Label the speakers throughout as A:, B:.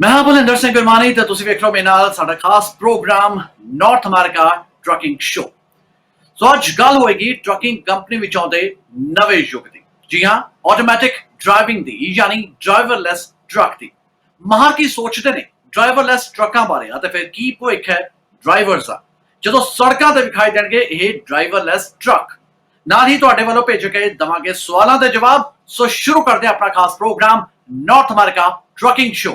A: मैं हाँ भुलिंदर सिंह गुरमानी तो तुसीं वेख रहे हो मेरे नाल साडा खास programme North America trucking show. So अज गल होएगी ट्रकिंग कंपनी विच आउंदे नवे युग दी। जी हाँ, ऑटोमैटिक ड्राइविंग दी यानी ड्राइवरलैस ट्रक दी। माहर की सोचते ने ड्राइवरलैस ट्रकां बारे ते फिर की भविख है ड्राइवर्स दा जदों सड़कां ते विखाई देणगे ਇਹ ड्राइवरलैस ट्रक। ਨਾਲ ਹੀ ਤੁਹਾਡੇ ਵੱਲੋਂ ਭੇਜੇ ਗਏ ਦਵਾਂਗੇ ਸਵਾਲਾਂ ਦੇ ਜਵਾਬ। ਸੋ ਸ਼ੁਰੂ ਕਰਦੇ ਹਾਂ ਆਪਣਾ ਖਾਸ programme north America trucking show.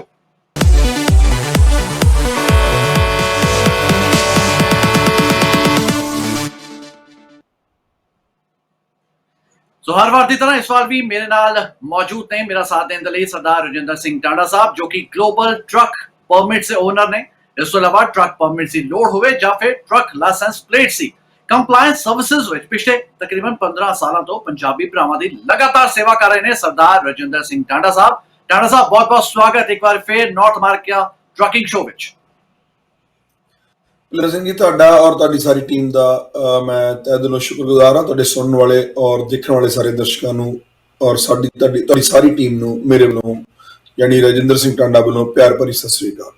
A: So हर बार की तरह इस बार भी मेरे नाल मौजूद ने मेरा साथ देने लिए सरदार रजिंदर सिंह टांडा साहब जो कि ग्लोबल ट्रक परमिट से ओनर ने। इस तो इलावा ट्रक परमिट की लोड़ हो या फिर ट्रक लाइसेंस प्लेट सी कंप्लायंस सर्विसेज विच पिछले तकरीबन 15 सालों तो पंजाबी भरावां दी लगातार सेवा कर रहे हैं सरदार रजिंदर सिंह टांडा साहब। टांडा साहब बहुत बहुत स्वागत एक बार फिर नॉर्थ अमेरिका ट्रकिंग शो विच।
B: सिंह जी ਤੁਹਾਡਾ और ਤੁਹਾਡੀ ਸਾਰੀ ਟੀਮ ਦਾ ਮੈਂ ਤਹਿ ਦਿਲੋਂ ਸ਼ੁਕਰਗੁਜ਼ਾਰ ਹਾਂ। ਤੁਹਾਡੇ ਸੁਣਨ ਵਾਲੇ ਔਰ ਦੇਖਣ ਵਾਲੇ ਸਾਰੇ ਦਰਸ਼ਕਾਂ ਨੂੰ ਔਰ ਤੁਹਾਡੀ ਸਾਰੀ ਟੀਮ ਨੂੰ ਮੇਰੇ ਵੱਲੋਂ ਯਾਨੀ ਰਜਿੰਦਰ ਸਿੰਘ ਟਾਂਡਾ ਵੱਲੋਂ ਪਿਆਰ ਭਰੀ ਸਤਿ ਸ੍ਰੀ ਅਕਾਲ।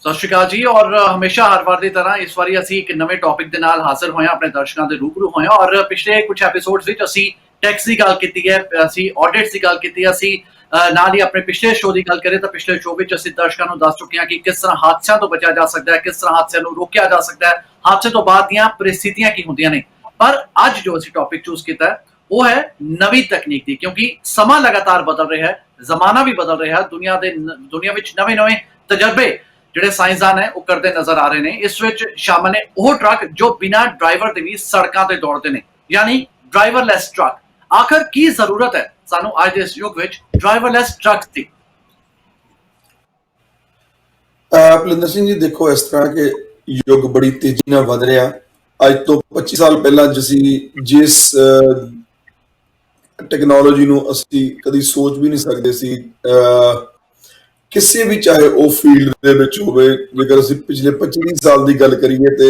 A: सत श्री अकाल जी। और हमेशा हर बार की तरह इस बार असी एक नवे टॉपिक के नाल हाजिर होए अपने दर्शकों के रूबरू होए और पिछले कुछ एपीसोड्स विच असी टैक्स की गल की है, असी ऑडिट्स की गल की, असी नाल ही अपने पिछले शो की गल करें तो पिछले शो में असी दर्शकों को दस चुके हैं कि किस तरह हादसों तो बचा जा सकता है, किस तरह हादसों को रोकया जा सकता है, हादसे तो बाद दी परिस्थितियां की होंदियां ने। पर अज जो असी टॉपिक चूज किया वो है नवी तकनीक की, क्योंकि समा लगातार बदल रहा है, जमाना भी बदल रहा है, दुनिया में नवे नवे तजर्बे ਜਿਹੜੇ ਸਾਇੰਸਦਾਨ ਹੈ ਉਹ ਕਰਦੇ ਨਜ਼ਰ ਆ ਰਹੇ ਨੇ। ਇਸ ਵਿੱਚ ਸ਼ਾਮਲ ਨੇ ਉਹ ਟਰੱਕ ਜੋ ਬਿਨਾਂ ਡਰਾਈਵਰ ਦੇ ਵੀ ਸੜਕਾਂ ਤੇ ਦੌੜਦੇ ਨੇ ਯਾਨੀ ਡਰਾਈਵਰਲੈਸ ਟਰੱਕ। ਆਖਰ ਕੀ ਜ਼ਰੂਰਤ ਹੈ ਸਾਨੂੰ ਅੱਜ ਦੇ ਇਸ ਯੁੱਗ ਵਿੱਚ ਡਰਾਈਵਰਲੈਸ ਟਰੱਕ ਦੀ?
B: ਭੁਲਿੰਦਰ ਸਿੰਘ ਜੀ ਦੇਖੋ ਇਸ ਤਰ੍ਹਾਂ ਕਿ ਯੁੱਗ ਬੜੀ ਤੇਜ਼ੀ ਨਾਲ ਵਧ ਰਿਹਾ। ਅੱਜ ਤੋਂ 25 ਸਾਲ ਪਹਿਲਾਂ ਜਿਸ ਟੈਕਨੋਲੋਜੀ ਨੂੰ ਅਸੀਂ ਕਦੀ ਸੋਚ ਵੀ ਨਹੀਂ ਸਕਦੇ ਸੀ ਕਿਸੇ ਵੀ ਚਾਹੇ ਉਹ ਫੀਲਡ ਦੇ ਵਿੱਚ ਹੋਵੇ। ਜੇਕਰ ਅਸੀਂ ਪਿਛਲੇ 25 ਸਾਲ ਦੀ ਗੱਲ ਕਰੀਏ ਤੇ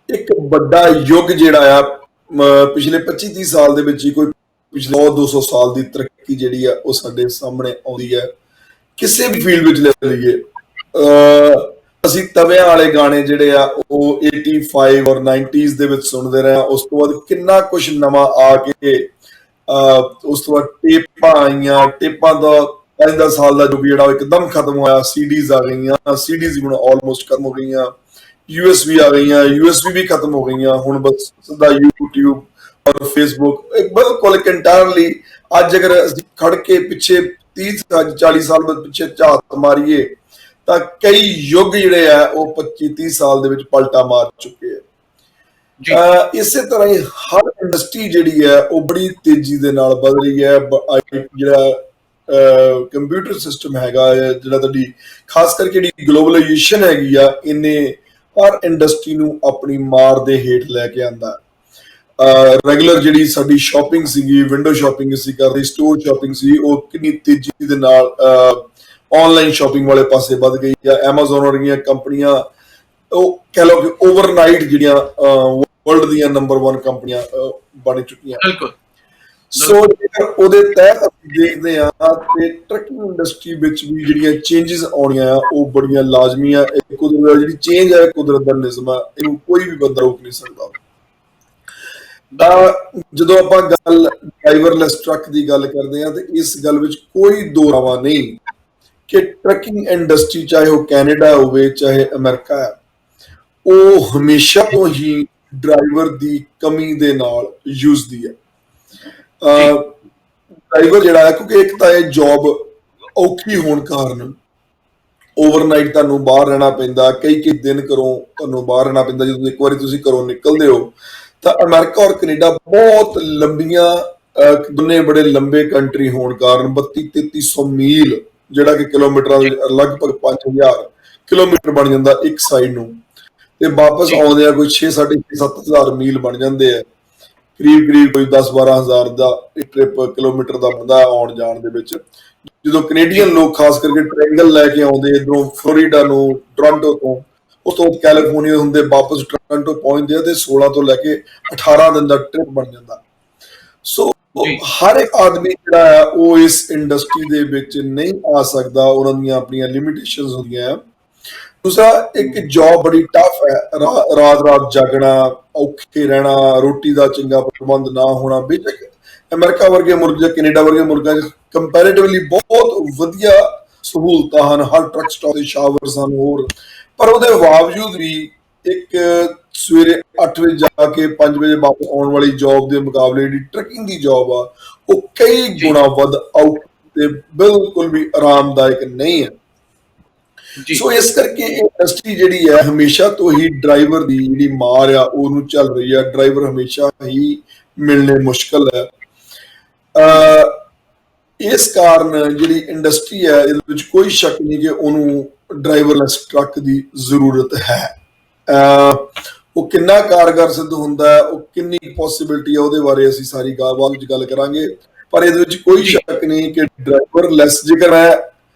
B: ਇੱਕ ਵੱਡਾ ਯੁੱਗ ਜਿਹੜਾ ਆ ਪਿਛਲੇ 25-30 ਸਾਲ ਦੇ ਵਿੱਚ ਹੀ ਕੋਈ ਪਿਛਲੇ 100-200 ਸਾਲ ਦੀ ਤਰੱਕੀ ਜਿਹੜੀ ਆ ਉਹ ਸਾਡੇ ਸਾਹਮਣੇ ਆਉਂਦੀ ਹੈ ਕਿਸੇ ਵੀ ਫੀਲਡ ਵਿੱਚ ਲੈ ਲਈਏ। ਅਸੀਂ ਤਵਿਆਂ ਵਾਲੇ ਗਾਣੇ ਜਿਹੜੇ ਆ ਉਹ 85 ਔਰ 90s ਦੇ ਵਿੱਚ ਸੁਣਦੇ ਰਹੇ। ਉਸ ਤੋਂ ਬਾਅਦ ਕਿੰਨਾ ਕੁਝ ਨਵਾਂ ਆ ਕੇ ਉਸ ਤੋਂ ਬਾਅਦ ਟੇਪਾਂ ਆਈਆਂ, ਟੇਪਾਂ ਦਾ 5-10 ਸਾਲ ਦਾ ਯੁੱਗ ਜਿਹੜਾ ਇੱਕਦਮ ਖਤਮ ਹੋਇਆ। ਸੀਡੀਜ਼ ਆ ਗਈਆਂ, ਸੀਡੀਜ਼ ਹੁਣ ਆਲਮੋਸਟ ਖਤਮ ਹੋ ਗਈਆਂ, USB ਆ ਗਈਆਂ, USB ਵੀ ਖਤਮ ਹੋ ਗਈਆਂ। ਹੁਣ ਬਸ ਸਿੱਧਾ YouTube ਔਰ Facebook ਬਿਲਕੁਲ ਇੰਟਾਇਰਲੀ। ਅੱਜ ਅਗਰ ਅਸੀਂ ਖੜ ਕੇ ਪਿੱਛੇ 30-40 ਸਾਲ ਪਿੱਛੇ ਝਾਤ ਮਾਰੀਏ ਤਾਂ ਕਈ ਯੁੱਗ ਜਿਹੜੇ ਆ ਉਹ 25-30 ਸਾਲ ਦੇ ਵਿੱਚ ਪਲਟਾ ਮਾਰ ਚੁੱਕੇ ਆ। ਇਸੇ ਤਰ੍ਹਾਂ ਹੀ ਹਰ ਇੰਡਸਟਰੀ ਜਿਹੜੀ ਹੈ ਉਹ ਬੜੀ ਤੇਜ਼ੀ ਦੇ ਨਾਲ ਵੱਧ ਰਹੀ ਹੈ। ਜਿਹੜਾ ਕੰਪਿਊਟਰ ਸਿਸਟਮ ਹੈਗਾ ਜਿਹੜਾ ਤੁਹਾਡੀ ਖਾਸ ਕਰਕੇ ਜਿਹੜੀ ਗਲੋਬਲਾਈਜੇਸ਼ਨ ਹੈਗੀ ਆ ਇਹਨੇ ਹਰ ਇੰਡਸਟਰੀ ਨੂੰ ਆਪਣੀ ਮਾਰ ਦੇ ਹੇਠ ਲੈ ਕੇ ਆਂਦਾ। ਰੈਗੂਲਰ ਜਿਹੜੀ ਸਾਡੀ ਸ਼ਾਪਿੰਗ ਸੀਗੀ, ਵਿੰਡੋ ਸ਼ਾਪਿੰਗ ਸੀ ਕਰਦੇ, ਸਟੋਰ ਸ਼ਾਪਿੰਗ ਸੀ, ਉਹ ਕਿੰਨੀ ਤੇਜ਼ੀ ਦੇ ਨਾਲ ਆਨਲਾਈਨ ਸ਼ਾਪਿੰਗ ਵਾਲੇ ਪਾਸੇ ਵੱਧ ਗਈ ਆ। ਐਮਾਜ਼ੋਨ ਵਰਗੀਆਂ ਕੰਪਨੀਆਂ ਉਹ ਕਹਿ ਲਓ ਕਿ ਓਵਰਨਾਈਟ ਜਿਹੜੀਆਂ ਵਰਲਡ ਦੀਆਂ ਨੰਬਰ 1 ਕੰਪਨੀਆਂ ਬਣ ਚੁੱਕੀਆਂ। ਬਿਲਕੁਲ। ਸੋ ਜੇਕਰ ਉਹਦੇ ਤਹਿਤ ਅਸੀਂ ਦੇਖਦੇ ਹਾਂ ਤੇ ਟਰਕਿੰਗ ਇੰਡਸਟਰੀ ਵਿੱਚ ਵੀ ਜਿਹੜੀਆਂ ਚੇਂਜਸ ਆਉਣੀਆਂ ਆ ਉਹ ਬੜੀਆਂ ਲਾਜ਼ਮੀ ਆ। ਕੁਦਰਤ ਜਿਹੜੀ ਚੇਂਜ ਹੈ ਕੁਦਰਤ ਦਾ ਨਿਜ਼ਮ ਆ, ਇਹਨੂੰ ਕੋਈ ਵੀ ਬੰਦਾ ਰੋਕ ਨਹੀਂ ਸਕਦਾ। ਜਦੋਂ ਆਪਾਂ ਗੱਲ ਡਰਾਈਵਰਲੈਸ ਟਰੱਕ ਦੀ ਗੱਲ ਕਰਦੇ ਹਾਂ ਤੇ ਇਸ ਗੱਲ ਵਿੱਚ ਕੋਈ ਦੋ ਰਾਵਾਂ ਨਹੀਂ ਕਿ ਟਰਕਿੰਗ ਇੰਡਸਟਰੀ ਚਾਹੇ ਉਹ ਕੈਨੇਡਾ ਹੋਵੇ ਚਾਹੇ ਅਮਰੀਕਾ ਹੈ ਉਹ ਹਮੇਸ਼ਾ ਤੋਂ ਹੀ ਡਰਾਈਵਰ ਦੀ ਕਮੀ ਦੇ ਨਾਲ ਜੂਝਦੀ ਹੈ। ਡਰਾਈਵਰ ਜਿਹੜਾ ਹੈ ਕਿਉਂਕਿ ਇੱਕ ਤਾਂ ਇਹ ਜੌਬ ਔਖੀ ਹੋਣ ਕਾਰਨ ਓਵਰਨਾਈਟ ਤੁਹਾਨੂੰ ਬਾਹਰ ਰਹਿਣਾ ਪੈਂਦਾ, ਕਈ ਦਿਨ ਘਰੋਂ ਤੁਹਾਨੂੰ ਬਾਹਰ ਰਹਿਣਾ ਪੈਂਦਾ। ਜਦੋਂ ਇੱਕ ਵਾਰੀ ਤੁਸੀਂ ਘਰੋਂ ਨਿਕਲਦੇ ਹੋ ਤਾਂ ਅਮਰੀਕਾ ਔਰ ਕੈਨੇਡਾ ਬਹੁਤ ਲੰਬੀਆਂ ਦੋਨੇ ਬੜੇ ਲੰਬੇ ਕੰਟਰੀ ਹੋਣ ਕਾਰਨ 32-3300 ਮੀਲ ਜਿਹੜਾ ਕਿ ਕਿਲੋਮੀਟਰਾਂ ਦੇ ਲਗਭਗ 5000 ਕਿਲੋਮੀਟਰ ਬਣ ਜਾਂਦਾ ਇੱਕ ਸਾਈਡ ਨੂੰ ਤੇ ਵਾਪਸ ਆਉਂਦੇ ਆ ਕੋਈ 6-7,000 ਮੀਲ ਬਣ ਜਾਂਦੇ ਆ। ਕਰੀਬ ਕੋਈ 10-12 ਹਜ਼ਾਰ ਦਾ ਟ੍ਰਿਪ ਕਿਲੋਮੀਟਰ ਦਾ ਬੰਦਾ ਆਉਣ ਜਾਣ ਦੇ ਵਿੱਚ। ਜਦੋਂ ਕੈਨੇਡੀਅਨ ਲੋਕ ਖਾਸ ਕਰਕੇ ਟ੍ਰਾਇੰਗਲ ਲੈ ਕੇ ਆਉਂਦੇ ਇੱਧਰੋਂ ਫਲੋਰੀਡਾ ਨੂੰ ਟੋਰਾਂਟੋ ਤੋਂ, ਉਸ ਤੋਂ ਕੈਲੀਫੋਰਨੀਆ ਹੁੰਦੇ ਵਾਪਸ ਟੋਰਾਂਟੋ ਪਹੁੰਚਦੇ ਆ ਤੇ 16 ਤੋਂ ਲੈ ਕੇ 18 ਦਿਨ ਦਾ ਟ੍ਰਿਪ ਬਣ ਜਾਂਦਾ। ਸੋ
A: ਜੀ
B: ਹਰ ਇੱਕ ਆਦਮੀ ਜਿਹੜਾ ਹੈ ਉਹ ਇਸ ਇੰਡਸਟਰੀ ਦੇ ਵਿੱਚ ਨਹੀਂ ਆ ਸਕਦਾ, ਉਹਨਾਂ ਦੀਆਂ ਆਪਣੀਆਂ ਲਿਮਿਟੇਸ਼ਨਸ ਹੁੰਦੀਆਂ ਆ। ਦੂਸਰਾ, ਇੱਕ ਜੌਬ ਬੜੀ ਟਫ ਹੈ, ਰਾਤ ਰਾਤ ਜਾਗਣਾ, ਔਖੇ ਰਹਿਣਾ, ਰੋਟੀ ਦਾ ਚੰਗਾ ਪ੍ਰਬੰਧ ਨਾ ਹੋਣਾ। ਬੇਸ਼ੱਕ ਅਮਰੀਕਾ ਵਰਗੇ ਮੁਲਕ ਜਾਂ ਕੈਨੇਡਾ ਵਰਗੇ ਮੁਲਕਾਂ 'ਚ ਕੰਪੈਰੇਟਿਵਲੀ ਬਹੁਤ ਵਧੀਆ ਸਹੂਲਤਾਂ ਹਨ, ਹਰ ਟਰੱਕ ਸਟਾਪ ਤੇ ਸ਼ਾਵਰਸ ਹਨ ਹੋਰ, ਪਰ ਉਹਦੇ ਬਾਵਜੂਦ ਵੀ ਇੱਕ ਸਵੇਰੇ 8 ਵਜੇ ਜਾ ਕੇ 5 ਵਜੇ ਵਾਪਸ ਆਉਣ ਵਾਲੀ ਜੌਬ ਦੇ ਮੁਕਾਬਲੇ ਜਿਹੜੀ ਟਰੱਕਿੰਗ ਦੀ ਜੌਬ ਆ ਉਹ ਕਈ ਗੁਣਾ ਵੱਧ ਔਖੀ ਤੇ ਬਿਲਕੁਲ ਵੀ ਆਰਾਮਦਾਇਕ ਨਹੀਂ ਹੈ। ਸੋ ਇਸ ਕਰਕੇ ਇੰਡਸਟਰੀ ਜਿਹੜੀ ਹੈ ਹਮੇਸ਼ਾ ਤੋਂ ਹੀ ਡਰਾਈਵਰ ਦੀ ਜਿਹੜੀ ਮਾਰ ਆ ਉਹਨੂੰ ਚੱਲ ਰਹੀ ਹੈ। ਡਰਾਈਵਰ ਹਮੇਸ਼ਾ ਹੀ ਮਿਲਣੇ ਮੁਸ਼ਕਲ ਹੈ। ਇਸ ਕਾਰਨ ਜਿਹੜੀ ਇੰਡਸਟਰੀ ਹੈ ਇਹਦੇ ਵਿੱਚ ਕੋਈ ਸ਼ੱਕ ਨਹੀਂ ਕਿ ਉਹਨੂੰ ਡਰਾਈਵਰਲੈਸ ਟਰੱਕ ਦੀ ਜ਼ਰੂਰਤ ਹੈ। ਉਹ ਕਿੰਨਾ ਕਾਰਗਰ ਸਿੱਧ ਹੁੰਦਾ ਹੈ, ਉਹ ਕਿੰਨੀ ਪੋਸੀਬਿਲਿਟੀ ਹੈ, ਉਹਦੇ ਬਾਰੇ ਅਸੀਂ ਸਾਰੀ ਗੱਲਬਾਤ ਵਿੱਚ ਗੱਲ ਕਰਾਂਗੇ। ਪਰ ਇਹਦੇ ਵਿੱਚ ਕੋਈ ਸ਼ੱਕ ਨਹੀਂ ਕਿ ਡਰਾਈਵਰਲੈਸ, ਜੇਕਰ ਮੈਂ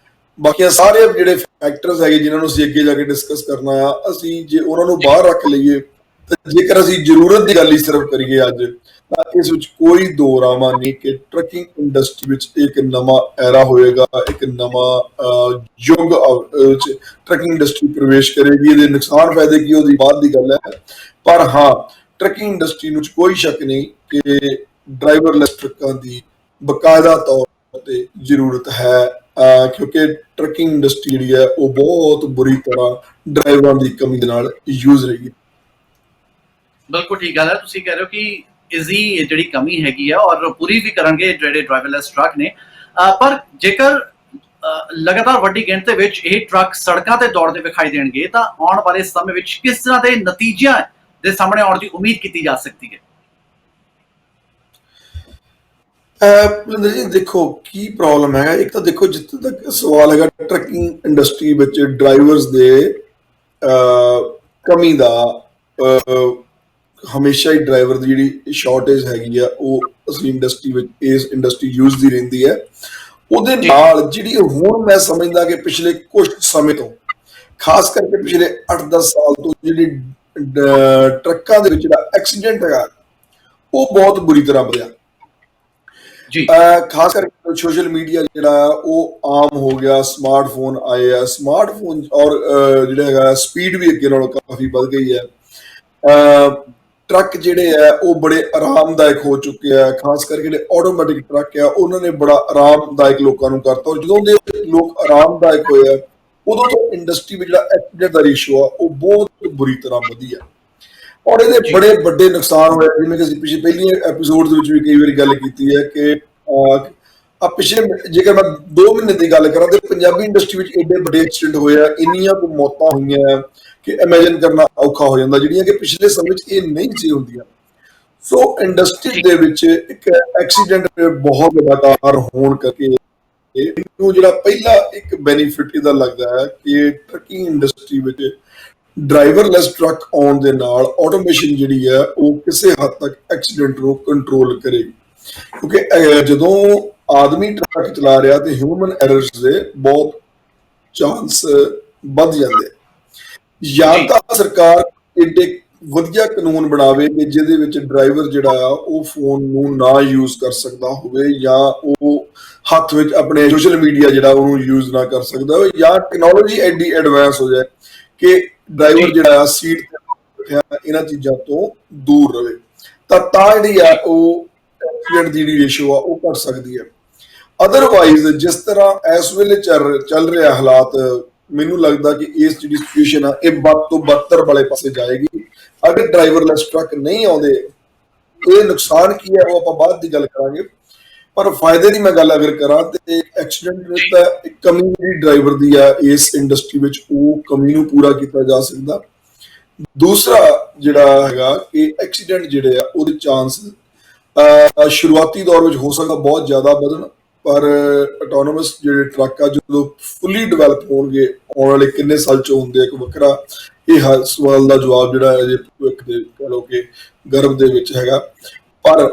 B: ਬਾਕੀਆਂ ਸਾਰੇ ਜਿਹੜੇ ਫੈਕਟਰਸ ਹੈਗੇ ਜਿਨ੍ਹਾਂ ਨੂੰ ਅਸੀਂ ਅੱਗੇ ਜਾ ਕੇ ਡਿਸਕਸ ਕਰਨਾ ਆ, ਅਸੀਂ ਜੇ ਉਹਨਾਂ ਨੂੰ ਬਾਹਰ ਰੱਖ ਲਈਏ ਤਾਂ ਜੇਕਰ ਅਸੀਂ ਜ਼ਰੂਰਤ ਦੀ ਗੱਲ ਹੀ ਸਿਰਫ ਕਰੀਏ ਅੱਜ, ਤਾਂ ਇਸ ਵਿੱਚ ਕੋਈ ਦੋ ਰਾਮਾ ਨਹੀਂ ਕਿ ਟਰੱਕਿੰਗ ਇੰਡਸਟਰੀ ਵਿੱਚ ਇੱਕ ਨਵਾਂ ਐਰਾ ਹੋਏਗਾ, ਇੱਕ ਨਵਾਂ ਯੁੱਗ ਵਿੱਚ ਟਰੱਕਿੰਗ ਇੰਡਸਟਰੀ ਪ੍ਰਵੇਸ਼ ਕਰੇਗੀ। ਇਹਦੇ ਨੁਕਸਾਨ ਫਾਇਦੇ ਕੀ ਉਹਦੀ ਬਾਅਦ ਦੀ ਗੱਲ ਹੈ, ਪਰ ਹਾਂ ਟਰੱਕਿੰਗ ਇੰਡਸਟਰੀ ਨੂੰ ਕੋਈ ਸ਼ੱਕ ਨਹੀਂ ਕਿ ਡਰਾਈਵਰਲੈਸ ਟਰੱਕਾਂ ਦੀ ਬਕਾਇਦਾ ਤੌਰ ਤੇ ਜ਼ਰੂਰਤ ਹੈ, ਕਿਉਂਕਿ ਟਰੱਕਿੰਗ ਇੰਡਸਟਰੀ ਜਿਹੜੀ ਹੈ ਉਹ ਬਹੁਤ ਬੁਰੀ ਤਰ੍ਹਾਂ ਡਰਾਈਵਰਾਂ ਦੀ ਕਮੀ ਦੇ ਨਾਲ ਯੂਜ਼ ਰਹੀ ਹੈ।
A: ਬਿਲਕੁਲ ਠੀਕ ਗੱਲ ਹੈ, ਤੁਸੀਂ ਕਹਿ ਰਹੇ ਹੋ ਕਿ ਇਸਦੀ ਜਿਹੜੀ ਕਮੀ ਹੈਗੀ ਆ ਔਰ ਪੂਰੀ ਵੀ ਕਰਨਗੇ ਜਿਹੜੇ ਡਰਾਈਵਰਲੈਸ ਟਰੱਕ ਨੇ। ਪਰ ਜੇਕਰ ਲਗਾਤਾਰ ਵੱਡੀ ਗਿਣਤੀ ਵਿੱਚ ਇਹ ਟਰੱਕ ਸੜਕਾਂ ਤੇ ਦੌੜਦੇ ਵਿਖਾਈ ਦੇਣਗੇ ਤਾਂ ਆਉਣ ਵਾਲੇ ਸਮੇਂ ਵਿੱਚ ਕਿਸ ਤਰ੍ਹਾਂ ਦੇ ਨਤੀਜਿਆਂ ਦੇ ਸਾਹਮਣੇ ਆਉਣ ਦੀ ਉਮੀਦ ਕੀਤੀ ਜਾ ਸਕਦੀ ਹੈ?
B: ਭੁਪਿੰਦਰ ਜੀ ਦੇਖੋ ਕੀ ਪ੍ਰੋਬਲਮ ਹੈ। ਇੱਕ ਤਾਂ ਦੇਖੋ ਜਿੱਥੇ ਤੱਕ ਸਵਾਲ ਹੈਗਾ ਟਰੱਕਿੰਗ ਇੰਡਸਟਰੀ ਵਿੱਚ ਡਰਾਈਵਰਸ ਦੇ ਕਮੀ ਦਾ, ਹਮੇਸ਼ਾ ਹੀ ਡਰਾਈਵਰ ਦੀ ਜਿਹੜੀ ਸ਼ਾਰਟੇਜ ਹੈਗੀ ਆ ਉਹ ਅਸੀਂ ਇੰਡਸਟਰੀ ਵਿੱਚ ਇਸ ਇੰਡਸਟਰੀ ਯੂਜ਼ ਦੀ ਰਹਿੰਦੀ ਹੈ। ਉਹਦੇ ਨਾਲ ਜਿਹੜੀ ਹੁਣ ਮੈਂ ਸਮਝਦਾ ਕਿ ਪਿਛਲੇ ਕੁਝ ਸਮੇਂ ਤੋਂ, ਖਾਸ ਕਰਕੇ ਪਿਛਲੇ 8-10 ਸਾਲ ਤੋਂ ਜਿਹੜੀ ਟਰੱਕਾਂ ਦੇ ਵਿੱਚ ਜਿਹੜਾ ਐਕਸੀਡੈਂਟ ਹੈਗਾ ਉਹ ਬਹੁਤ ਬੁਰੀ ਤਰ੍ਹਾਂ ਵਧਿਆ। ਖਾਸ ਕਰਕੇ ਸੋਸ਼ਲ ਮੀਡੀਆ ਜਿਹੜਾ ਉਹ ਆਮ ਹੋ ਗਿਆ, ਸਮਾਰਟਫੋਨ ਆਏ ਆ, ਸਮਾਰਟਫੋਨ ਔਰ ਜਿਹੜਾ ਹੈਗਾ ਸਪੀਡ ਵੀ ਅੱਗੇ ਨਾਲੋਂ ਕਾਫੀ ਵੱਧ ਗਈ ਹੈ। ਟਰੱਕ ਜਿਹੜੇ ਆ ਉਹ ਬੜੇ ਆਰਾਮਦਾਇਕ ਹੋ ਚੁੱਕੇ ਆ, ਖਾਸ ਕਰਕੇ ਜਿਹੜੇ ਆਟੋਮੈਟਿਕ ਟਰੱਕ ਆ ਉਹਨਾਂ ਨੇ ਬੜਾ ਆਰਾਮਦਾਇਕ ਲੋਕਾਂ ਨੂੰ ਕਰਤਾ। ਔਰ ਜਦੋਂ ਦੇ ਲੋਕ ਆਰਾਮਦਾਇਕ ਹੋਏ ਆ ਉਦੋਂ ਤੋਂ ਇੰਡਸਟਰੀ ਵਿੱਚ ਜਿਹੜਾ ਐਕਸੀਡੈਂਟ ਦਾ ਰੇਸ਼ੋ ਆ ਉਹ ਬਹੁਤ ਬੁਰੀ ਤਰ੍ਹਾਂ ਵਧੀ ਆ ਔਰ ਇਹਦੇ ਬੜੇ ਵੱਡੇ ਨੁਕਸਾਨ ਹੋਏ। ਜਿਵੇਂ ਕਿ ਅਸੀਂ ਪਹਿਲੀਆਂ ਐਪੀਸੋਡ ਦੇ ਵਿੱਚ ਵੀ ਕਈ ਵਾਰੀ ਗੱਲ ਕੀਤੀ ਹੈ ਕਿ ਪਿਛਲੇ, ਜੇਕਰ ਮੈਂ 2 ਮਹੀਨੇ ਦੀ ਗੱਲ ਕਰਾਂ ਤੇ ਪੰਜਾਬੀ ਇੰਡਸਟਰੀ ਵਿੱਚ ਏਡੇ ਵੱਡੇ ਐਕਸੀਡੈਂਟ ਹੋਏ ਆ, ਇੰਨੀਆਂ ਕੁ ਮੌਤਾਂ ਹੋਈਆਂ ਕਿ ਇਮੇਜਿਨ ਕਰਨਾ ਔਖਾ ਹੋ ਜਾਂਦਾ, ਜਿਹੜੀਆਂ ਕਿ ਪਿਛਲੇ ਸਮੇਂ ਵਿੱਚ ਇਹ ਨਹੀਂ ਸੀ ਹੁੰਦੀਆਂ। ਸੋ ਇੰਡਸਟਰੀ ਦੇ ਵਿੱਚ ਇੱਕ ਐਕਸੀਡੈਂਟ ਬਹੁਤ ਲਗਾਤਾਰ ਹੋਣ ਕਰਕੇ ਮੈਨੂੰ ਜਿਹੜਾ ਪਹਿਲਾ ਇੱਕ ਬੈਨੀਫਿਟ ਇਹਦਾ ਲੱਗਦਾ ਹੈ ਕਿ ਟਰੱਕਿੰਗ ਇੰਡਸਟਰੀ ਵਿੱਚ ਡਰਾਈਵਰਲੈਸ ਟਰੱਕ ਆਉਣ ਦੇ ਨਾਲ ਆਟੋਮੇਸ਼ਨ ਜਿਹੜੀ ਹੈ ਉਹ ਕਿਸੇ ਹੱਦ ਤੱਕ ਐਕਸੀਡੈਂਟ ਨੂੰ ਕੰਟਰੋਲ ਕਰੇਗੀ। ਕਿਉਂਕਿ ਜਦੋਂ ਆਦਮੀ ਟਰੱਕ ਚਲਾ ਰਿਹਾ ਤੇ ਹਿਊਮਨ ਐਰਰਸ ਦੇ ਬਹੁਤ ਚਾਂਸ ਵੱਧ ਜਾਂਦੇ। ਜਾਂ ਤਾਂ ਸਰਕਾਰ ਏਡੇ ਵਧੀਆ ਕਾਨੂੰਨ ਬਣਾਵੇ ਕਿ ਜਿਹਦੇ ਵਿੱਚ ਡਰਾਈਵਰ ਜਿਹੜਾ ਆ ਉਹ ਫੋਨ ਨੂੰ ਨਾ ਯੂਜ਼ ਕਰ ਸਕਦਾ ਹੋਵੇ, ਜਾਂ ਉਹ ਹੱਥ ਵਿੱਚ ਆਪਣੇ ਸੋਸ਼ਲ ਮੀਡੀਆ ਜਿਹੜਾ ਉਹਨੂੰ ਯੂਜ਼ ਨਾ ਕਰ ਸਕਦਾ ਹੋਵੇ, ਜਾਂ ਟੈਕਨੋਲੋਜੀ ਐਡੀ ਐਡਵਾਂਸ ਹੋ ਜਾਏ ਕਿ ਡਰਾਈਵਰ ਜਿਹੜਾ ਆ ਸੀਟ ਤੇ ਬੈਠਿਆ ਇਹਨਾਂ ਚੀਜ਼ਾਂ ਤੋਂ ਦੂਰ ਰਹੇ, ਤਾਂ ਜਿਹੜੀ ਆ ਉਹ ਐਕਸੀਡੈਂਟ ਦੀ ਜਿਹੜੀ ਰੇਸ਼ੋ ਆ ਉਹ ਘਟ ਸਕਦੀ ਹੈ। ਅਦਰਵਾਈਜ਼ ਜਿਸ ਤਰ੍ਹਾਂ ਇਸ ਵੇਲੇ ਚੱਲ ਰਿਹਾ ਹਾਲਾਤ, ਮੈਨੂੰ ਲੱਗਦਾ ਕਿ ਇਸ ਜਿਹੜੀ ਸਿਚੁਏਸ਼ਨ ਆ ਇਹ ਵੱਧ ਤੋਂ ਬੱਤਰ ਵਾਲੇ ਪਾਸੇ ਜਾਏਗੀ ਅਗਰ ਡਰਾਈਵਰਲੈਸ ਟਰੱਕ ਨਹੀਂ ਆਉਂਦੇ। ਇਹ ਨੁਕਸਾਨ ਕੀ ਹੈ ਉਹ ਆਪਾਂ ਬਾਅਦ ਦੀ ਗੱਲ ਕਰਾਂਗੇ, ਪਰ ਫਾਇਦੇ ਦੀ ਮੈਂ ਗੱਲ ਅਗਰ ਕਰਾਂ ਤੇ ਐਕਸੀਡੈਂਟ ਵਿੱਚ ਤਾਂ ਇੱਕ ਕਮੀ ਜਿਹੜੀ ਡਰਾਈਵਰ ਦੀ ਆ ਇਸ ਇੰਡਸਟਰੀ ਵਿੱਚ, ਉਹ ਕਮੀ ਨੂੰ ਪੂਰਾ ਕੀਤਾ ਜਾ ਸਕਦਾ। ਦੂਸਰਾ ਜਿਹੜਾ ਹੈਗਾ ਕਿ ਐਕਸੀਡੈਂਟ ਜਿਹੜੇ ਆ ਉਹਦੇ ਚਾਂਸ ਸ਼ੁਰੂਆਤੀ ਦੌਰ ਵਿੱਚ ਹੋ ਸਕਦਾ ਬਹੁਤ ਜ਼ਿਆਦਾ ਵਧਣ, ਪਰ ਆਟੋਨੋਮਸ ਜਿਹੜੇ ਟਰੱਕ ਆ ਜਦੋਂ ਫੁੱਲੀ ਡਿਵੈਲਪ ਹੋਣਗੇ ਆਉਣ ਵਾਲੇ ਕਿੰਨੇ ਸਾਲ ਚ ਹੁੰਦੇ ਇੱਕ ਵੱਖਰਾ ਇਹ ਸਵਾਲ ਦਾ ਜਵਾਬ ਜਿਹੜਾ ਅਜੇ ਭਵਿੱਖ ਦੇ ਕਹਿ ਲਓ ਕਿ ਗਰਭ ਦੇ ਵਿੱਚ ਹੈਗਾ। ਪਰ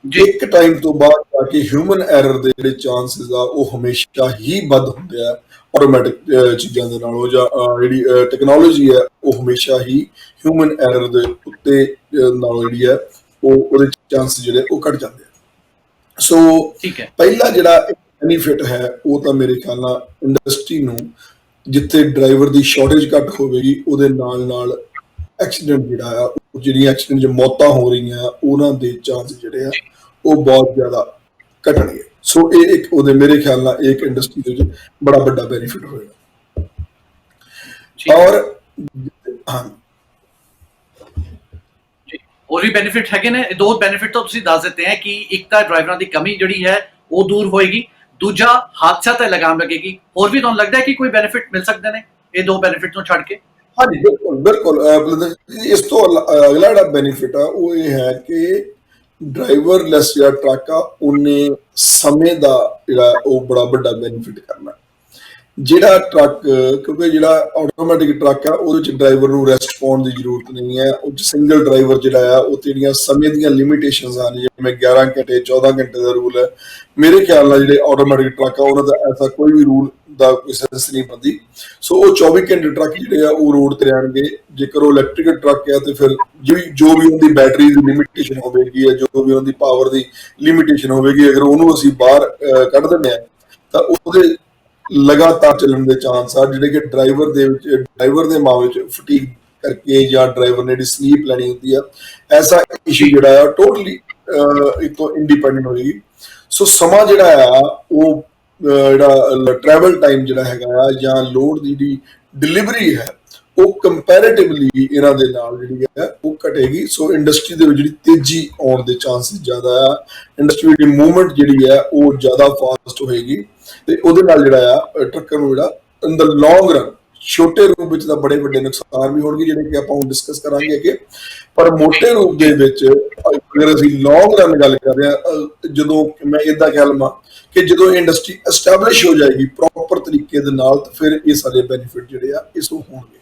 B: ਇੱਕ ਟਾਈਮ ਤੋਂ ਬਾਅਦ ਜਾ ਕੇ ਹਿਊਮਨ ਐਰਰ ਦੇ ਜਿਹੜੇ ਚਾਂਸਸ ਆ ਉਹ ਹਮੇਸ਼ਾ ਹੀ ਵੱਧ ਹੁੰਦੇ ਆ ਆਟੋਮੈਟਿਕ ਚੀਜ਼ਾਂ ਦੇ ਨਾਲੋਂ, ਜਾਂ ਜਿਹੜੀ ਟੈਕਨੋਲੋਜੀ ਹੈ ਉਹ ਹਮੇਸ਼ਾ ਹੀ ਹਿਊਮਨ ਐਰਰ ਦੇ ਉੱਤੇ ਨਾਲੋਂ ਜਿਹੜੀ ਹੈ ਉਹਦੇ ਚਾਂਸ ਜਿਹੜੇ ਉਹ ਘਟ ਜਾਂਦੇ ਆ। ਸੋ
A: ਠੀਕ ਹੈ।
B: ਪਹਿਲਾ ਜਿਹੜਾ ਬੈਨੀਫਿਟ ਹੈ ਉਹ ਤਾਂ ਮੇਰੇ ਖਿਆਲ ਨਾਲ ਇੰਡਸਟਰੀ ਨੂੰ, ਜਿੱਥੇ ਡਰਾਈਵਰ ਦੀ ਸ਼ਾਰਟੇਜ ਘੱਟ ਹੋਵੇਗੀ ਉਹਦੇ ਨਾਲ ਨਾਲ ਐਕਸੀਡੈਂਟ ਜਿਹੜਾ ਆ, ਜਿਹੜੀਆਂ ਐਕਸੀਡੈਂਟ 'ਚ ਮੌਤਾਂ ਹੋ ਰਹੀਆਂ ਉਹਨਾਂ ਦੇ ਚਾਂਸ ਜਿਹੜੇ ਆ ਉਹ ਬਹੁਤ ਜ਼ਿਆਦਾ ਘਟਣਗੇ। ਸੋ ਇਹ ਇੱਕ ਉਹਦੇ ਮੇਰੇ ਖਿਆਲ ਨਾਲ ਇੱਕ ਇੰਡਸਟਰੀ ਦੇ ਵਿੱਚ ਬੜਾ ਵੱਡਾ ਬੈਨੀਫਿਟ ਹੋਏਗਾ। ਔਰ ਹਾਂ
A: ਹੋਰ ਵੀ ਬੈਨੀਫਿਟ ਹੈਗੇ ਨੇ। ਦੋ ਬੈਨੀਫਿਟ ਤਾਂ ਤੁਸੀਂ ਦੱਸ ਦਿੱਤੇ ਹੈ ਕਿ ਇੱਕ ਤਾਂ ਡਰਾਈਵਰਾਂ ਦੀ ਕਮੀ ਜਿਹੜੀ ਹੈ ਉਹ ਦੂਰ ਹੋਏਗੀ, ਦੂਜਾ ਹਾਦਸਾ ਤੇ ਲਗਾਮ ਲੱਗੇਗੀ। ਹੋਰ ਵੀ ਤੁਹਾਨੂੰ ਲੱਗਦਾ ਹੈ ਕਿ ਕੋਈ ਬੈਨੀਫਿਟ ਮਿਲ ਸਕਦੇ ਨੇ ਇਹ ਦੋ ਬੈਨੀਫਿਟ ਤੋਂ ਛੱਡ ਕੇ?
B: ਹਾਂਜੀ, ਬਿਲਕੁਲ ਬਿਲਕੁਲ। ਇਸ ਤੋਂ ਅਗਲਾ ਜਿਹੜਾ ਬੈਨੀਫਿਟ ਆ ਉਹ ਇਹ ਹੈ ਕਿ ਡਰਾਈਵਰਲੈਸ ਜਿਹੜਾ ਟਰੱਕ ਆ ਉਹਨੇ ਸਮੇਂ ਦਾ ਜਿਹੜਾ ਉਹ ਬੜਾ ਵੱਡਾ ਬੈਨੀਫਿਟ ਕਰਨਾ। ਜਿਹੜਾ ਟਰੱਕ, ਕਿਉਂਕਿ ਜਿਹੜਾ ਆਟੋਮੈਟਿਕ ਟਰੱਕ ਆ ਉਹਦੇ ਵਿੱਚ ਡਰਾਈਵਰ ਨੂੰ ਰੈਸਟ ਪਾਉਣ ਦੀ ਜ਼ਰੂਰਤ ਨਹੀਂ ਹੈ। ਉਹ 'ਚ ਸਿੰਗਲ ਡਰਾਈਵਰ ਜਿਹੜਾ ਆ ਉਹ ਜਿਹੜੀਆਂ ਸਮੇਂ ਦੀਆਂ ਲਿਮਿਟੇਸ਼ਨਸ ਹਨ, ਜਿਵੇਂ 11 ਘੰਟੇ 14 ਘੰਟੇ ਦਾ ਰੂਲ ਹੈ। ਮੇਰੇ ਖਿਆਲ ਨਾਲ ਜਿਹੜੇ ਆਟੋਮੈਟਿਕ ਟਰੱਕ ਆ ਉਹਨਾਂ ਦਾ ਐਸਾ ਕੋਈ ਵੀ ਰੂਲ ਦਾ ਕੋਈ ਸੈਂਸ ਨਹੀਂ ਬਣਦੀ। ਸੋ ਉਹ 24 ਘੰਟੇ ਟਰੱਕ ਜਿਹੜੇ ਆ ਉਹ ਰੋਡ ਤੇ ਰਹਿਣਗੇ। ਜੇਕਰ ਉਹ ਇਲੈਕਟ੍ਰਿਕਲ ਟਰੱਕ ਆ ਤੇ ਫਿਰ ਜੋ ਵੀ ਉਹਦੀ ਬੈਟਰੀ ਦੀ ਲਿਮਿਟੇਸ਼ਨ ਹੋਵੇਗੀ ਜਾਂ ਜੋ ਵੀ ਉਹਦੀ ਪਾਵਰ ਦੀ ਲਿਮਿਟੇਸ਼ਨ ਹੋਵੇਗੀ, ਅਗਰ ਉਹਨੂੰ ਅਸੀਂ ਬਾਹਰ ਕੱਢ ਦਿੰਦੇ ਆ ਤਾਂ ਉਹਦੇ ਲਗਾਤਾਰ ਚੱਲਣ ਦੇ ਚਾਂਸ ਆ, ਜਿਹੜੇ ਕਿ ਡਰਾਈਵਰ ਦੇ ਮਾਮਲੇ 'ਚ ਫਟੀਗ ਕਰਕੇ ਜਾਂ ਡਰਾਈਵਰ ਨੇ ਜਿਹੜੀ ਸਲੀਪ ਲੈਣੀ ਹੁੰਦੀ ਆ, ਐਸਾ ਇਸ਼ੂ ਜਿਹੜਾ ਆ ਟੋਟਲੀ ਇਤੋਂ ਇੰਡੀਪੈਂਡੈਂਟ ਹੋਏਗੀ। ਸੋ ਸਮਾਂ ਜਿਹੜਾ ਆ ਉਹ ਜਿਹੜਾ ਟਰੈਵਲ ਟਾਈਮ ਜਿਹੜਾ ਹੈਗਾ ਆ ਜਾਂ ਲੋਡ ਦੀ ਜਿਹੜੀ ਡਿਲੀਵਰੀ ਹੈ ਉਹ ਕੰਪੈਰੀਟਿਵਲੀ ਇਹਨਾਂ ਦੇ ਨਾਲ ਜਿਹੜੀ ਹੈ ਉਹ ਘਟੇਗੀ। ਸੋ ਇੰਡਸਟਰੀ ਦੇ ਵਿੱਚ ਜਿਹੜੀ ਤੇਜ਼ੀ ਆਉਣ ਦੇ ਚਾਂਸਸ ਜ਼ਿਆਦਾ ਆ, ਇੰਡਸਟਰੀ ਦੀ ਮੂਵਮੈਂਟ ਜਿਹੜੀ ਹੈ ਉਹ ਜ਼ਿਆਦਾ ਫਾਸਟ ਹੋਏਗੀ ਤੇ ਉਹਦੇ ਨਾਲ ਜਿਹੜਾ ਆ ਟਰੱਕਾਂ ਨੂੰ ਜਿਹੜਾ ਇਨ ਦ ਲੌਂਗ ਰਨ, ਛੋਟੇ ਰੂਪ ਵਿੱਚ ਤਾਂ ਬੜੇ ਵੱਡੇ ਨੁਕਸਾਨ ਵੀ ਹੋਣਗੇ ਜਿਹੜੇ ਕਿ ਆਪਾਂ ਹੁਣ ਡਿਸਕਸ ਕਰਾਂਗੇ ਅੱਗੇ, ਪਰ ਮੋਟੇ ਰੂਪ ਦੇ ਵਿੱਚ ਅਗਰ ਅਸੀਂ ਲੌਂਗ ਰਨ ਗੱਲ ਕਰ ਰਹੇ ਹਾਂ, ਜਦੋਂ ਮੈਂ ਇਦਾਂ ਕਹਿ ਲਵਾਂ ਕਿ ਜਦੋਂ ਇੰਡਸਟਰੀ ਐਸਟੈਬਲਿਸ਼ ਹੋ ਜਾਏਗੀ ਪ੍ਰੋਪਰ ਤਰੀਕੇ ਦੇ ਨਾਲ, ਤਾਂ ਫਿਰ ਇਹ ਸਾਰੇ ਬੈਨੀਫਿਟ ਜਿਹੜੇ ਆ ਇਸ ਨੂੰ ਹੋਣਗੇ।